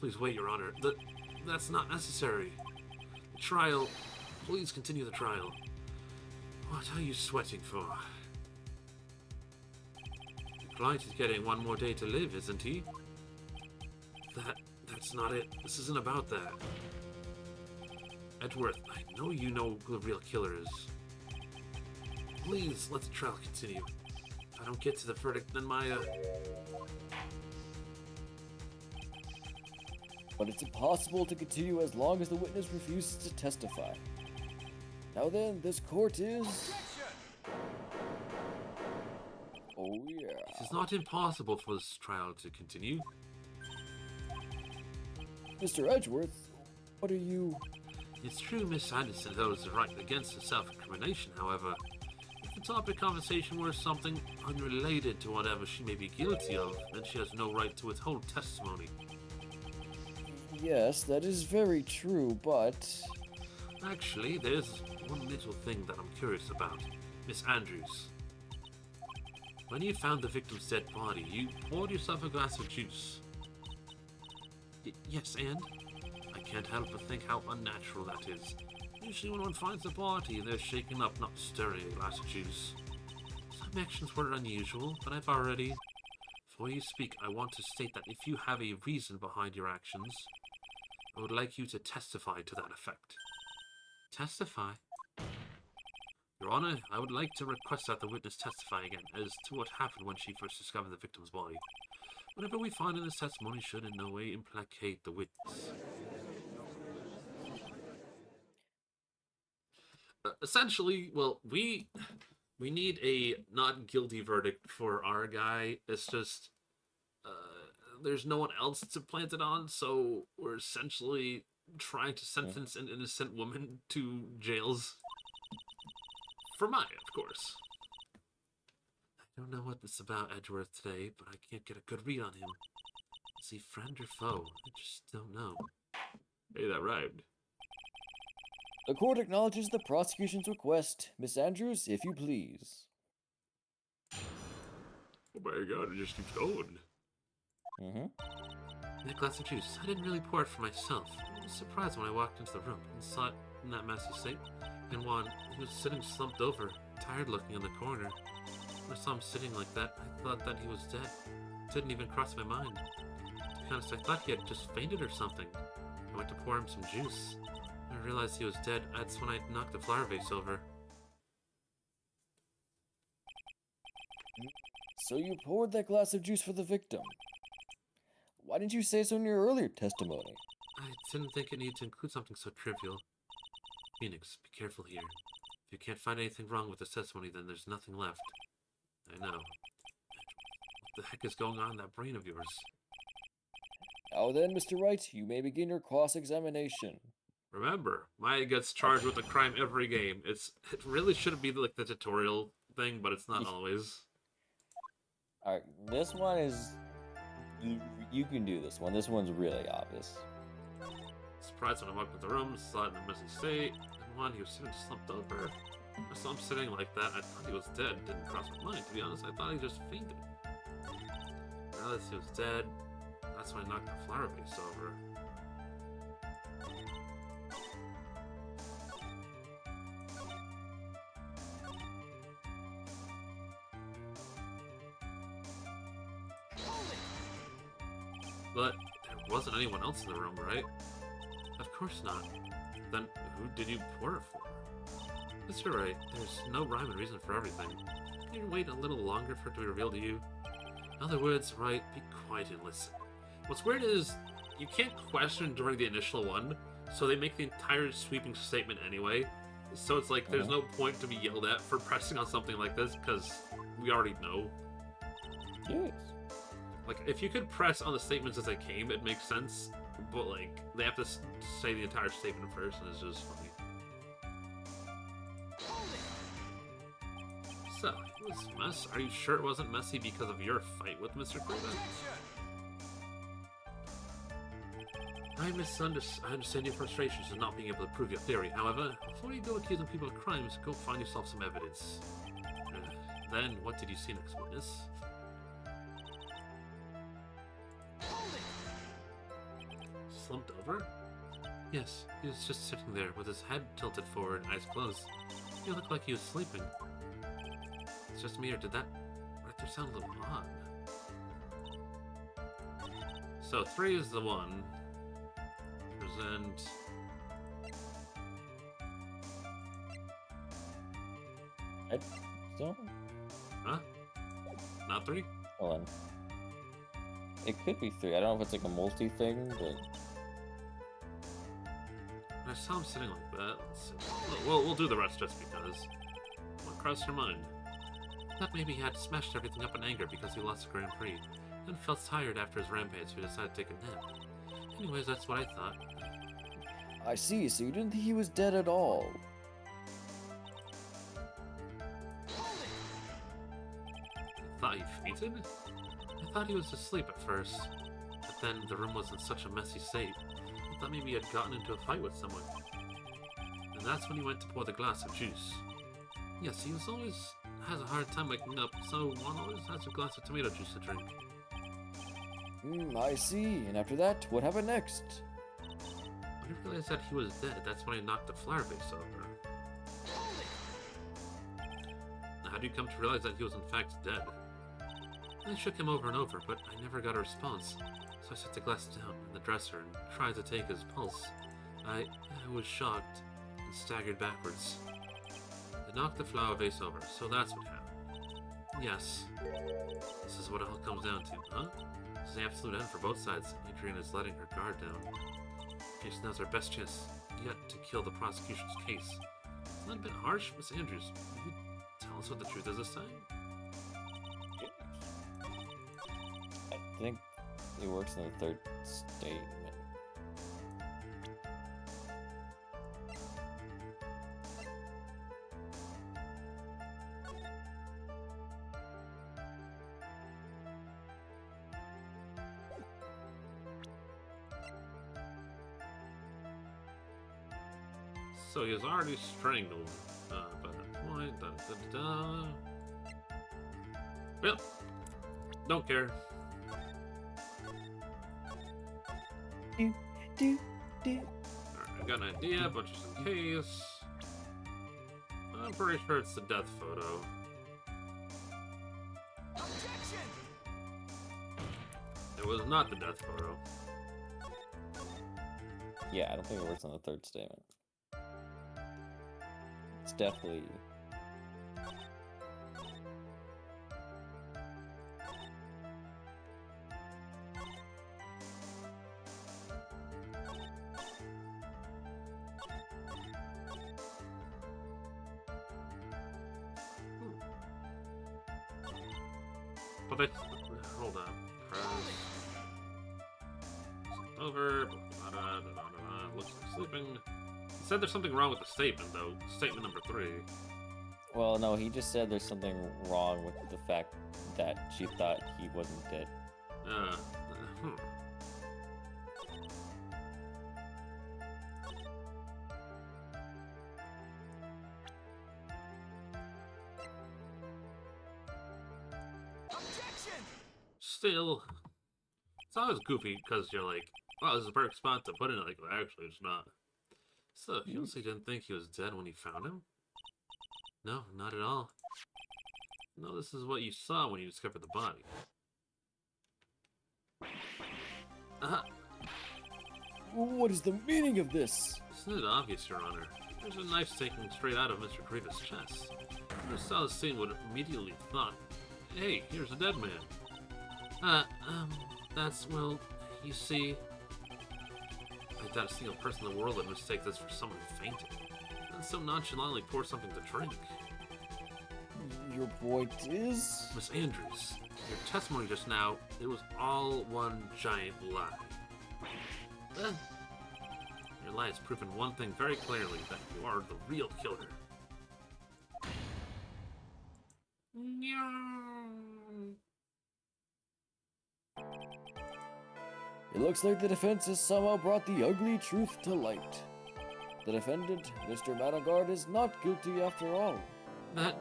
Please wait, Your Honor. That's not necessary. The trial... Please continue the trial. What are you sweating for? The client is getting one more day to live, isn't he? That's not it. This isn't about that. Edgeworth, I know you know who the real killer is. Please, let the trial continue. If I don't get to the verdict, then my, But it's impossible to continue as long as the witness refuses to testify. Now then, this court is... Oh yeah. It is not impossible for this trial to continue. Mr. Edgeworth, what are you... It's true Miss Anderson holds the right against her self-incrimination, however. If the topic of conversation were something unrelated to whatever she may be guilty of, then she has no right to withhold testimony. Yes, that is very true, but... Actually, there's one little thing that I'm curious about. Miss Andrews. When you found the victim's dead body, you poured yourself a glass of juice. Yes, and? I can't help but think how unnatural that is. Usually when one finds a body, they're shaken up, not stirring a glass of juice. Some actions were unusual, but I've already Before you speak, I want to state that if you have a reason behind your actions, I would like you to testify to that effect. Testify? Your Honor, I would like to request that the witness testify again as to what happened when she first discovered the victim's body. Whatever we find in this testimony should in no way implicate the witness. Essentially, well, we need a not guilty verdict for our guy. It's just there's no one else to plant it on, so we're essentially trying to sentence an innocent woman to jails. For Maya, of course. I don't know what this is about Edgeworth today, but I can't get a good read on him. Is he friend or foe? I just don't know. Hey, that rhymed. The court acknowledges the prosecution's request. Miss Andrews, if you please. Oh my god, it just keeps going. That glass of juice, I didn't really pour it for myself. I was surprised when I walked into the room and saw it in that messy state. And Juan, he was sitting slumped over, tired looking in the corner. When I saw him sitting like that, I thought that he was dead. It didn't even cross my mind. To be honest, I thought he had just fainted or something. I went to pour him some juice. When I realized he was dead, that's when I knocked the flower vase over. So you poured that glass of juice for the victim. Why didn't you say so in your earlier testimony? I didn't think it needed to include something so trivial. Phoenix, be careful here. If you can't find anything wrong with this testimony, then there's nothing left. I know. What the heck is going on in that brain of yours? Now then, Mr. Wright, you may begin your cross-examination. Remember, Maya gets charged with a crime every game. It really shouldn't be like the tutorial thing, but it's not always. Alright, this one is... You can do this one. This one's really obvious. Surprised when I walked into the room, saw it in a messy state, and one, he was sitting slumped over. I saw him sitting like that, I thought he was dead. Didn't cross my mind, to be honest. I thought he just fainted. I realized he was dead. That's when I knocked the flower vase over. But there wasn't anyone else in the room, right? Of course not. Then who did you pour it for? Yes, you're right. There's no rhyme and reason for everything. Can you wait a little longer for it to be revealed to you? In other words, right, be quiet and listen. What's weird is you can't question during the initial one, so they make the entire sweeping statement anyway. So it's like there's no point to be yelled at for pressing on something like this, because we already know. Yes. Like, if you could press on the statements as they came, it makes sense. But, like, they have to say the entire statement first, and it's just funny. So, this mess, are you sure it wasn't messy because of your fight with Mr. Cleveland? I understand your frustrations in not being able to prove your theory. However, before you go accusing people of crimes, go find yourself some evidence. Then, what did you see next, witness? Slumped over? Yes, he was just sitting there with his head tilted forward, eyes closed. He looked like he was sleeping. It's just me, or did that right there sound a little odd? So 3 is the one. Present. So, Huh? Not 3? hold on. It could be 3. I don't know if it's like a multi thing, but... I saw him sitting like that. Let's see. We'll do the rest just because. What crossed your mind? That maybe he had smashed everything up in anger because he lost the Grand Prix, and felt tired after his rampage, so he decided to take a nap. Anyways, that's what I thought. I see, so you didn't think he was dead at all. I thought he fainted? I thought he was asleep at first, but then the room was in such a messy state. I thought maybe he had gotten into a fight with someone. And that's when he went to pour the glass of juice. Yes, he always has a hard time waking up, so one always has a glass of tomato juice to drink. I see. And after that, what happened next? When I realized that he was dead, that's when I knocked the flower vase over. Now, how do you come to realize that he was in fact dead? I shook him over and over, but I never got a response. So I set the glass down in the dresser and tried to take his pulse. I was shocked and staggered backwards. It knocked the flower vase over, so that's what happened. Yes. This is what it all comes down to, huh? This is the absolute end for both sides. Adrian is letting her guard down. Case now's our best chance yet to kill the prosecution's case. Isn't that a bit harsh, Miss Andrews? Will you tell us what the truth is this time? I think it works in the third statement. So he has already strangled by that point. Da, da, da, da. Well, don't care. Do. Alright, I got an idea, but just in case. I'm pretty sure it's the death photo. Objection! It was not the death photo. Yeah, I don't think it works on the third statement. It's definitely. But they... Hold on. Press... Over... Looks like sleeping. He said there's something wrong with the statement, though. Statement number 3. Well, no, he just said there's something wrong with the fact that she thought he wasn't dead. Hmm. Objection! Still, it's always goofy because you're like, wow, this is a perfect spot to put in it. Like, well, actually, it's not. So, you honestly didn't think he was dead when you found him? No, not at all. No, this is what you saw when you discovered the body. What is the meaning of this? Isn't it obvious, Your Honor? There's a knife sticking straight out of Mr. Grievous' chest. Whoever saw the scene would have immediately thought, hey, here's a dead man. That's, well, you see... I doubt a single person in the world would mistake this for someone who fainted. And so nonchalantly pour something to drink. Your point is? Miss Andrews, your testimony just now, it was all one giant lie. Your lie has proven one thing very clearly, that you are the real killer. It looks like the defense has somehow brought the ugly truth to light. The defendant, Mr. Managard, is not guilty after all. But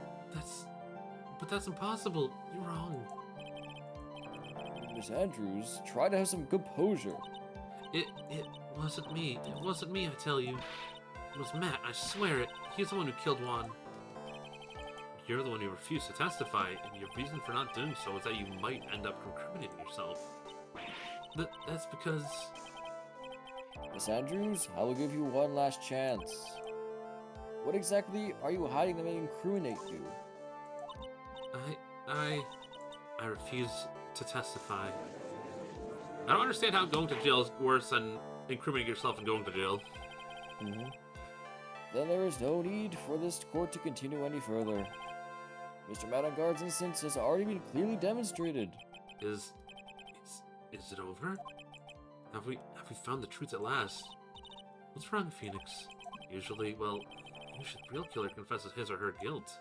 that's impossible. You're wrong. Miss Andrews, try to have some composure. It wasn't me. It wasn't me, I tell you. It was Matt, I swear it. He's the one who killed Juan. You're the one who refused to testify, and your reason for not doing so is that you might end up incriminating yourself. That's because... Miss Andrews, I will give you one last chance. What exactly are you hiding that may incriminate you? I refuse to testify. I don't understand how going to jail is worse than incriminating yourself and going to jail. Then there is no need for this court to continue any further. Mr. Managard's innocence has already been clearly demonstrated. Is it over? Have we found the truth at last? What's wrong, Phoenix? Usually the real killer confesses his or her guilt.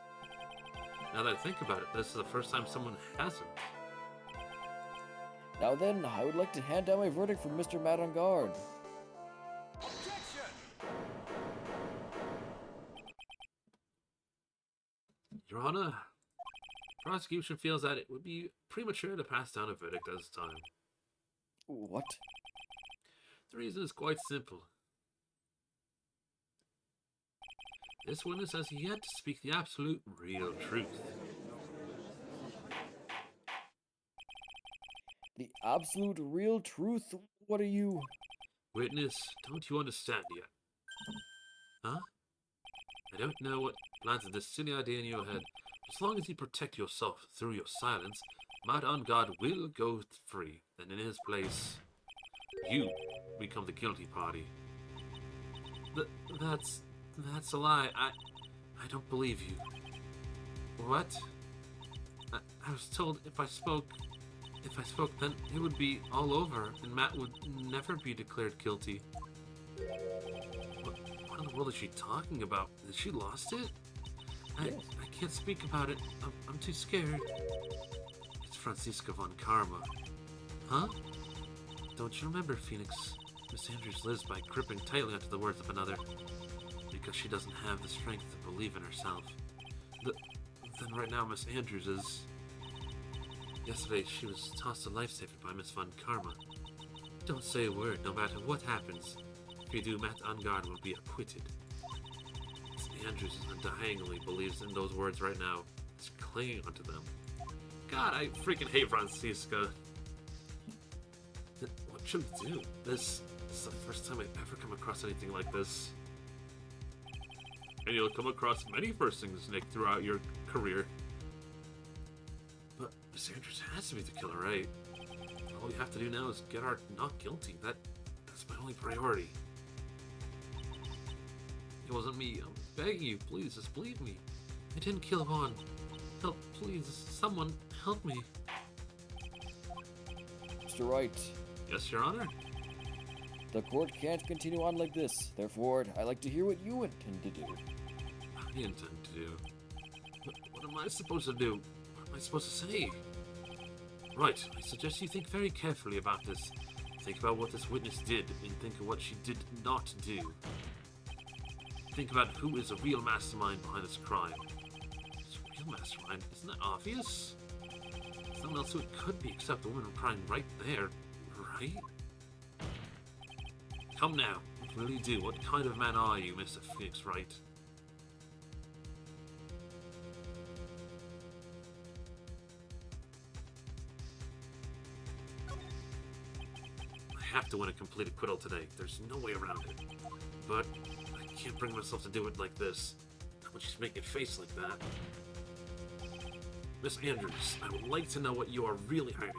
Now that I think about it, this is the first time someone hasn't. Now then, I would like to hand down my verdict for Mr. Managard. Objection! Your Honor, the prosecution feels that it would be premature to pass down a verdict at this time. What? The reason is quite simple. This witness has yet to speak the absolute real truth. The absolute real truth? What are you? Witness, don't you understand yet? Huh? I don't know what planted this silly idea in your head. As long as you protect yourself through your silence, Mad On God will go free. And in his place, you become the guilty party. That's a lie. I don't believe you. What? I was told if I spoke, then it would be all over, and Matt would never be declared guilty. What in the world is she talking about? Has she lost it? I can't speak about it. I'm too scared. It's Francisca von Karma. Huh? Don't you remember, Phoenix? Miss Andrews lives by gripping tightly onto the words of another, because she doesn't have the strength to believe in herself. Then right now Miss Andrews is... Yesterday she was tossed a lifesaver by Miss Von Karma. Don't say a word, no matter what happens. If you do, Matt Ungard will be acquitted. Miss Andrews undyingly believes in those words right now. It's clinging onto them. God, I freaking hate Francisca. What should we do? This is the first time I've ever come across anything like this. And you'll come across many first things, Nick, throughout your career. But Miss Andrews has to be the killer, right? All we have to do now is get her not guilty. That's my only priority. It wasn't me. I'm begging you, please, just believe me. I didn't kill Vaughn. Help, please, someone help me. Mr. Wright, Yes, Your Honor? the court can't continue on like this. Therefore, I'd like to hear what you intend to do. I intend to do. What am I supposed to do? What am I supposed to say? Right, I suggest you think very carefully about this. Think about what this witness did, and think of what she did not do. Think about who is a real mastermind behind this crime. It's a real mastermind, isn't that obvious? Someone else who it could be except the woman crying right there, right? Come now, what will you do? What kind of man are you, Mr. Phoenix Wright? I have to win a complete acquittal today. There's no way around it. But I can't bring myself to do it like this. Not when she's making a face like that. Miss Andrews, I would like to know what you are really hiding.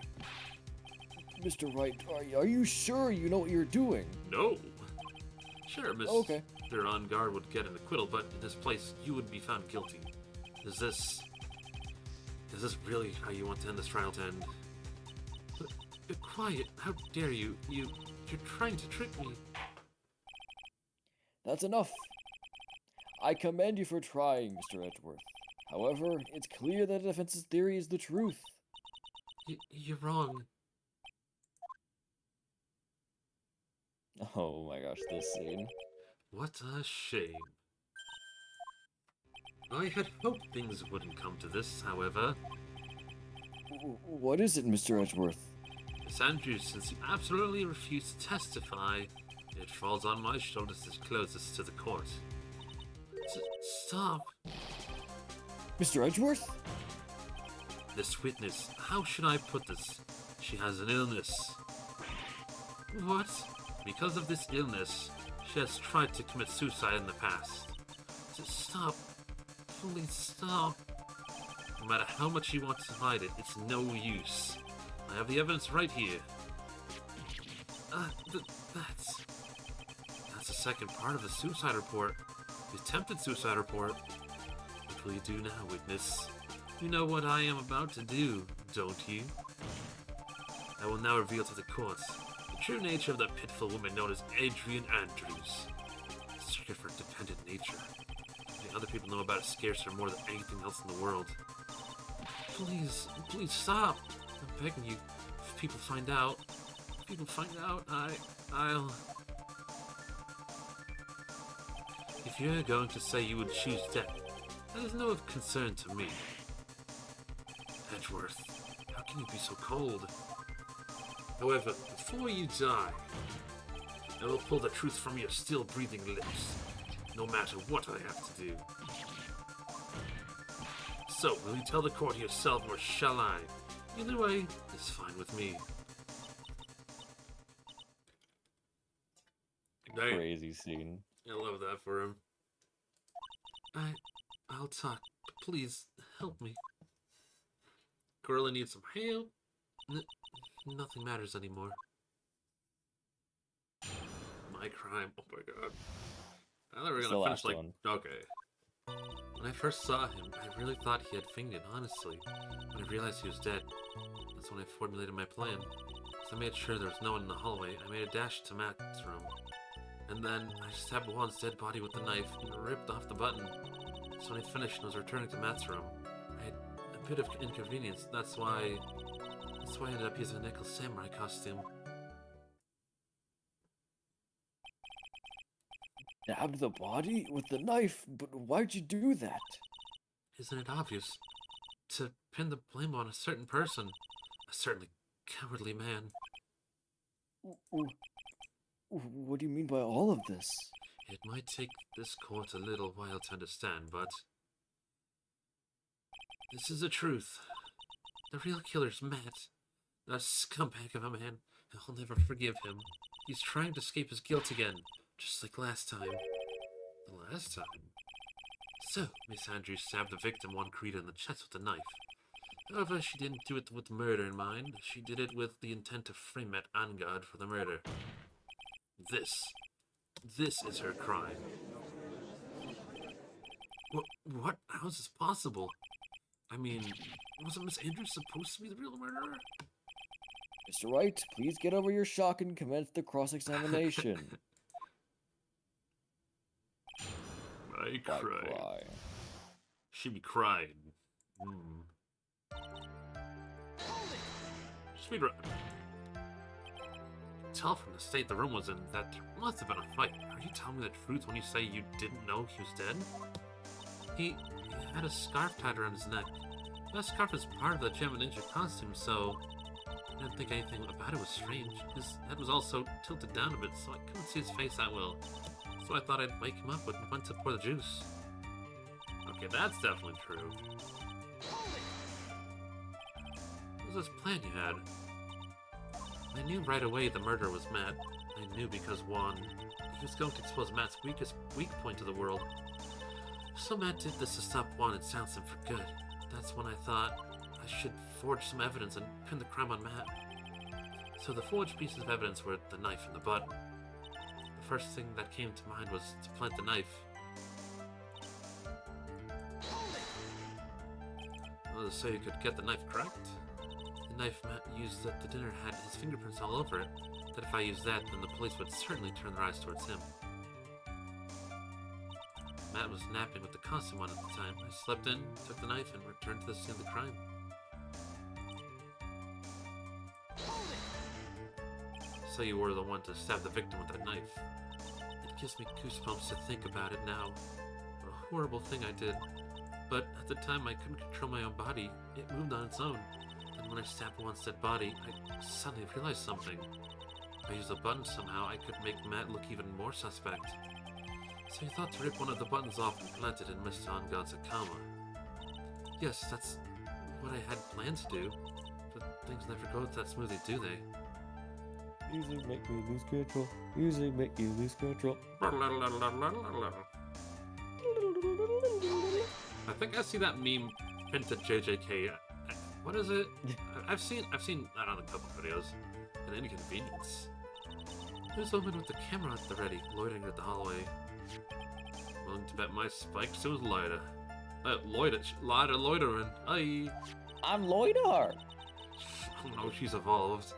Mr. Wright, are you sure you know what you're doing? No. Sure, Miss Okay. On Guard would get an acquittal, but in this place, you would be found guilty. Is this really how you want to end this trial to end? But, be quiet. How dare you? You're trying to trick me. That's enough. I commend you for trying, Mr. Edgeworth. However, it's clear that the defense's theory is the truth. You're wrong. Oh my gosh, this scene. What a shame. I had hoped things wouldn't come to this, however. What is it, Mr. Edgeworth? Miss Andrews, since you absolutely refuse to testify, it falls on my shoulders to close this to the court. Stop. Mr. Edgeworth? This witness, how should I put this? She has an illness. What? Because of this illness, she has tried to commit suicide in the past. Stop. Please stop. No matter how much you want to hide it, it's no use. I have the evidence right here. That's the second part of the suicide report. The attempted suicide report. What will you do now, witness? You know what I am about to do, don't you? I will now reveal to the court the true nature of the pitiful woman known as Adrian Andrews. A secret for dependent nature. The other people know about it scares her more than anything else in the world. Please stop. I'm begging you. If people find out, I'll... If you're going to say you would choose death, that is no concern to me. Edgeworth, how can you be so cold? However, before you die, I will pull the truth from your still breathing lips, no matter what I have to do. So, will you tell the court yourself, or shall I? Either way, it's fine with me. Dang. Crazy scene. I love that for him. I'll talk, but please help me. Gorilla needs some help. Nothing matters anymore. My crime. Oh my god. I thought we were It's gonna the finish last like one. okay. When I first saw him, I really thought he had fainted, honestly. When I realized he was dead, that's when I formulated my plan. So I made sure there was no one in the hallway. I made a dash to Matt's room. And then I stabbed Juan's dead body with the knife and ripped off the button. So when I finished and was returning to Matt's room, I had a bit of inconvenience. That's why I ended up using a nickel samurai costume. Stabbed the body with the knife, but why'd you do that? Isn't it obvious? To pin the blame on a certain person. A certainly cowardly man. What do you mean by all of this? It might take this court a little while to understand, but this is the truth. The real killer's Matt. That scumbag of a man. I'll never forgive him. He's trying to escape his guilt again, just like last time. The last time? So, Miss Andrews stabbed the victim Juan Carita in the chest with a knife. However, she didn't do it with murder in mind. She did it with the intent to frame Matt Angad for the murder. This is her crime. What? How is this possible? I mean, wasn't Miss Andrews supposed to be the real murderer? Mr. Wright, please get over your shock and commence the cross-examination. I Why cry. cry? She be crying. Speed run. Tell from the state the room was in that there must have been a fight. Are you telling me the truth when you say you didn't know he was dead? He had a scarf tied around his neck. That scarf is part of the gem and ninja costume, so I didn't think anything about it was strange. His head was also tilted down a bit, so I couldn't see his face that well. So I thought I'd wake him up when I went to pour the juice. Okay, that's definitely true. What was this plan you had? I knew right away the murderer was Matt. I knew because Juan, he was going to expose Matt's weak point to the world. So Matt did this to stop Juan and silence him for good. That's when I thought I should forge some evidence and pin the crime on Matt. So the forged pieces of evidence were the knife and the button. The first thing that came to mind was to plant the knife. So you could get the knife cracked? The knife Matt used at the dinner had his fingerprints all over it. That if I used that, then the police would certainly turn their eyes towards him. Matt was napping with the costume on at the time. I slept in, took the knife, and returned to the scene of the crime. So you were the one to stab the victim with that knife. It gives me goosebumps to think about it now. What a horrible thing I did. But at the time I couldn't control my own body. It moved on its own. And when I stabbed Juan's dead body, I suddenly realized something. If I used a button somehow, I could make Matt look even more suspect. So I thought to rip one of the buttons off and plant it in Mr. Angad's Akama. Yes, that's what I had planned to do. But things never go that smoothly, do they? Music make me lose control. Music make you lose control. I think I see that meme pinned to JJK. What is it? I've seen that on a couple videos. An inconvenience. There's a woman with the camera at the ready, loitering at the hallway. Willing to bet my spikes it was Loida. Loitering. Aye. I'm Loidar! Oh no, she's evolved.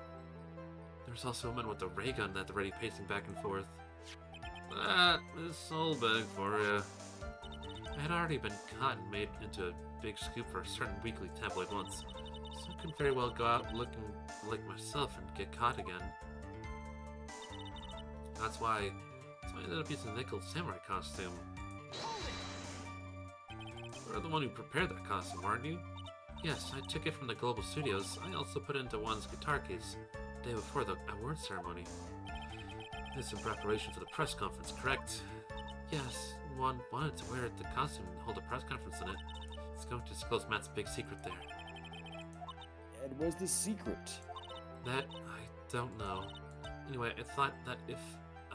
There's also a woman with a ray gun at the ready, pacing back and forth. That is so big for you. I had already been caught and made into a big scoop for a certain weekly tabloid once, so I couldn't very well go out looking like myself and get caught again. That's why I ended up using Nickel's samurai costume. You were the one who prepared that costume, weren't you? Yes, I took it from the Global Studios. I also put it into Juan's guitar case the day before the award ceremony. This in preparation for the press conference, correct? Yes, Juan wanted to wear the costume and hold a press conference in it. It's going to disclose Matt's big secret there. And what's the secret? That, I don't know. Anyway, I thought that if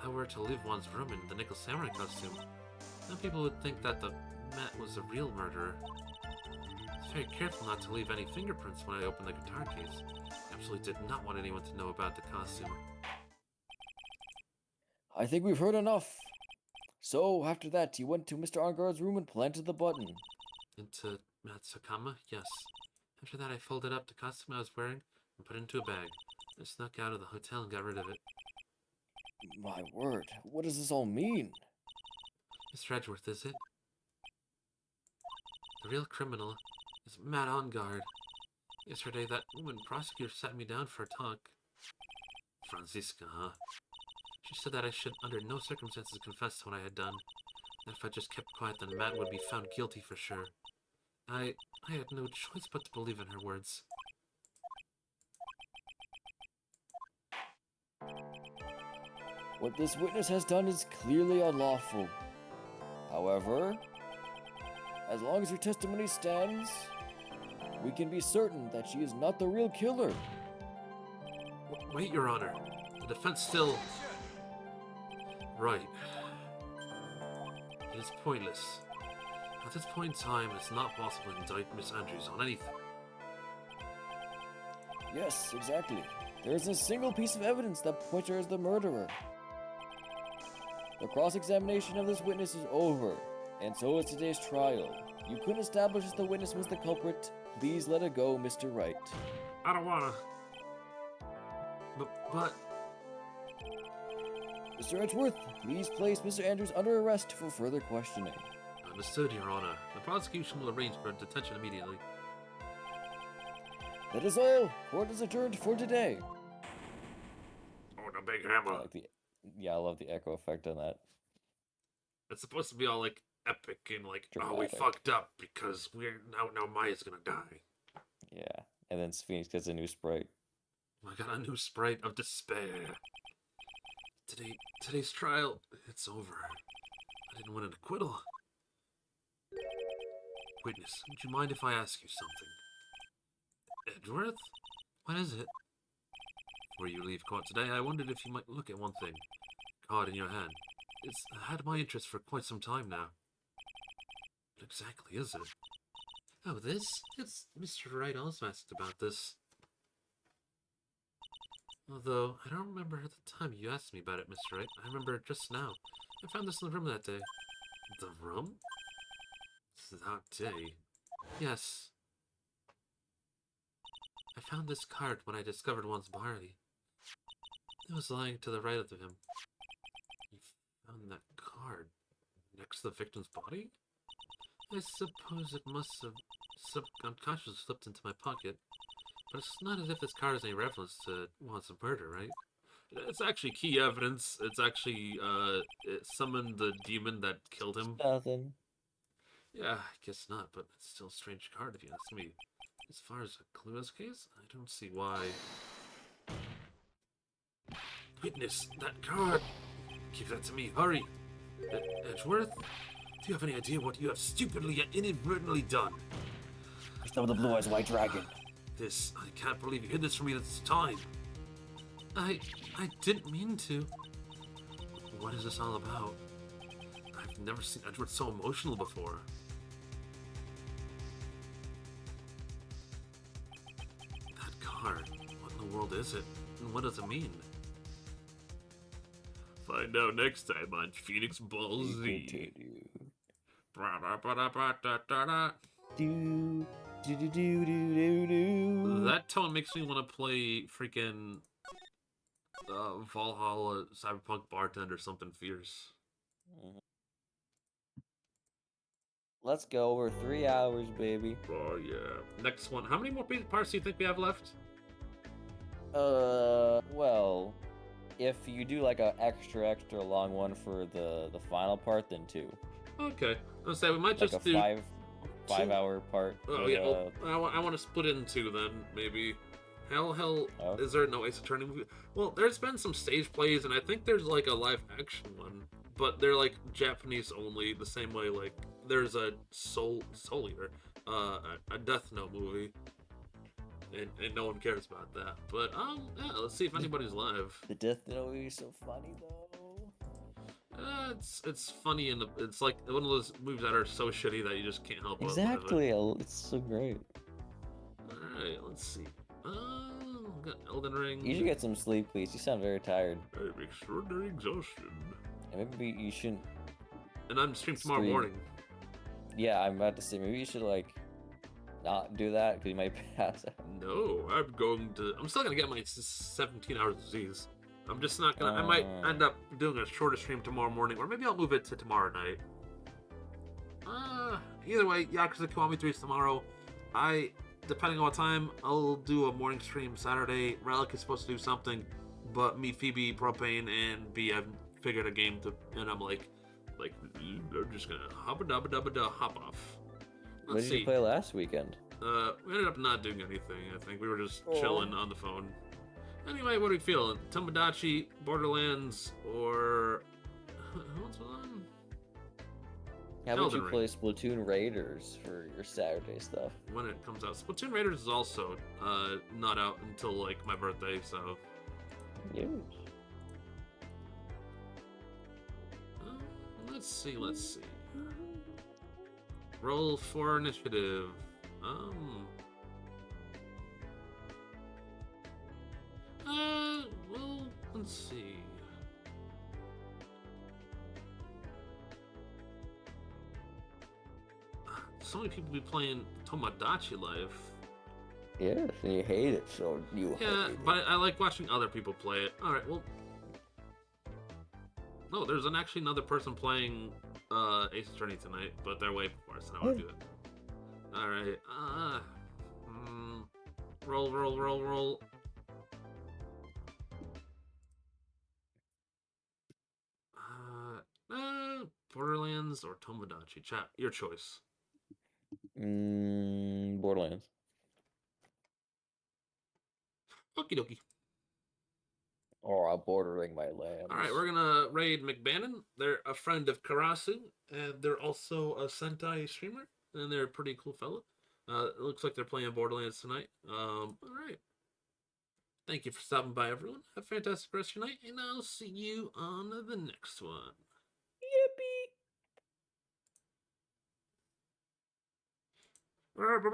I were to leave one's room in the Nickel Samurai costume, then people would think that the Matt was a real murderer. I was very careful not to leave any fingerprints when I opened the guitar case. I absolutely did not want anyone to know about the costume. I think we've heard enough. So, after that, you went to Mr. Onguard's room and planted the button. Into Matsukama? Yes. After that, I folded up the costume I was wearing and put it into a bag. I snuck out of the hotel and got rid of it. My word, what does this all mean? Mr. Edgeworth, is it? The real criminal is Matt Onguard. Yesterday, that woman prosecutor sat me down for a talk. Franziska, huh? She said that I should under no circumstances confess to what I had done. That if I just kept quiet, then Matt would be found guilty for sure. I had no choice but to believe in her words. What this witness has done is clearly unlawful. However, as long as her testimony stands, we can be certain that she is not the real killer. Wait, Your Honor. The defense still... Right. It is pointless. At this point in time, it's not possible to indict Miss Andrews on anything. Yes, exactly. There isn't a single piece of evidence that points her as the murderer. The cross-examination of this witness is over, and so is today's trial. You couldn't establish that the witness was the culprit. Please let it go, Mr. Wright. I don't wanna... But... Mr. Edgeworth, please place Mr. Andrews under arrest for further questioning. Understood, Your Honor. The prosecution will arrange for detention immediately. That is all. Court is adjourned for today. Oh, the big hammer. I love the echo effect on that. It's supposed to be all, like, epic and, like, oh, we Dramatic. fucked up because we're... Now Maya's gonna die. Yeah, and then Phoenix gets a new sprite. I got a new sprite of despair. Today's trial, it's over. I didn't win an acquittal. Witness, would you mind if I ask you something? Edgeworth? What is it? Before you leave court today, I wondered if you might look at one thing. Card in your hand. It's had my interest for quite some time now. What exactly is it? Oh, this? It's Mr. Wright also asked about this. Although, I don't remember at the time you asked me about it, Mr. Wright. I remember it just now. I found this in the room that day. The room? That day? Yes. I found this card when I discovered one's body. It was lying to the right of him. You found that card next to the victim's body? I suppose it must have unconsciously slipped into my pocket. But it's not as if this card is any reference to one's murder, right? It's actually key evidence. It's actually, it summoned the demon that killed him. Nothing. Yeah, I guess not, but it's still a strange card if you ask me. As far as a clue is case, I don't see why... Witness, that card! Give that to me, hurry! Edgeworth? Do you have any idea what you have stupidly yet inadvertently done? Some of the blue-eyes white dragon. I can't believe you hid this from me this time. I didn't mean to. What is this all about? I've never seen Edgeworth so emotional before. That card, what in the world is it? And what does it mean? Find out next time on Phoenix Ball Z. That tone makes me want to play freaking Valhalla Cyberpunk Bartender something fierce. Let's go. We're 3 hours, baby. Oh yeah. Next one. How many more parts do you think we have left? Well, if you do like a extra long one for the final part, then 2. Okay. I'll say we might Like just a do 5-hour part. Oh yeah. Well, I want to split it in 2 then, maybe. Hell, Oh. is there no Ace Attorney movie? Well, there's been some stage plays, and I think there's like a live action one, but they're like Japanese only, the same way like there's a Solier, a Death Note movie, and no one cares about that. But yeah, let's see if anybody's live. The Death Note is so funny though. It's funny and it's like one of those movies that are so shitty that you just can't help but laugh at it. Exactly. It's so great. Alright, let's see. Got Elden Ring. You should get some sleep, please. You sound very tired. I have extraordinary exhaustion. And maybe you shouldn't. And I'm streaming tomorrow Stream. morning. Yeah, I'm about to say maybe you should like not do that because you might pass out. No, I'm still gonna get my 17 hours of disease. I'm just not gonna. I might end up doing a shorter stream tomorrow morning, or maybe I'll move it to tomorrow night. Either way, Yakuza Kiwami 3 is tomorrow. Depending on what time, I'll do a morning stream Saturday. Relic is supposed to do something, but me, Phoebe, Propane, and B have figured a game to, and I'm like, they're just gonna hop off. What did you play last weekend? We ended up not doing anything. I think we were just chilling on the phone. Anyway, what do you feel? Tomodachi, Borderlands, or what's on? How about you Elden play Ring. Splatoon Raiders for your Saturday stuff? When it comes out. Splatoon Raiders is also not out until like my birthday, so. Yeah. Let's see. Roll for initiative. Well, let's see. So many people be playing Tomodachi Life. Yes, and you hate it, so you Yeah, hate it. but I like watching other people play it. Alright, well. No, there's actually another person playing Ace Attorney tonight, but they're way before us, and I want to do it. Alright, roll. Borderlands or Tomodachi? Chat, your choice. Borderlands. Okie dokie. Or I'm bordering my lambs. Alright, we're gonna raid McBannon. They're a friend of Karasu, and they're also a Sentai streamer, and they're a pretty cool fella. It looks like they're playing Borderlands tonight. Alright. Thank you for stopping by, everyone. Have a fantastic rest of your night, and I'll see you on the next one. Yippee! Alright, bye-bye.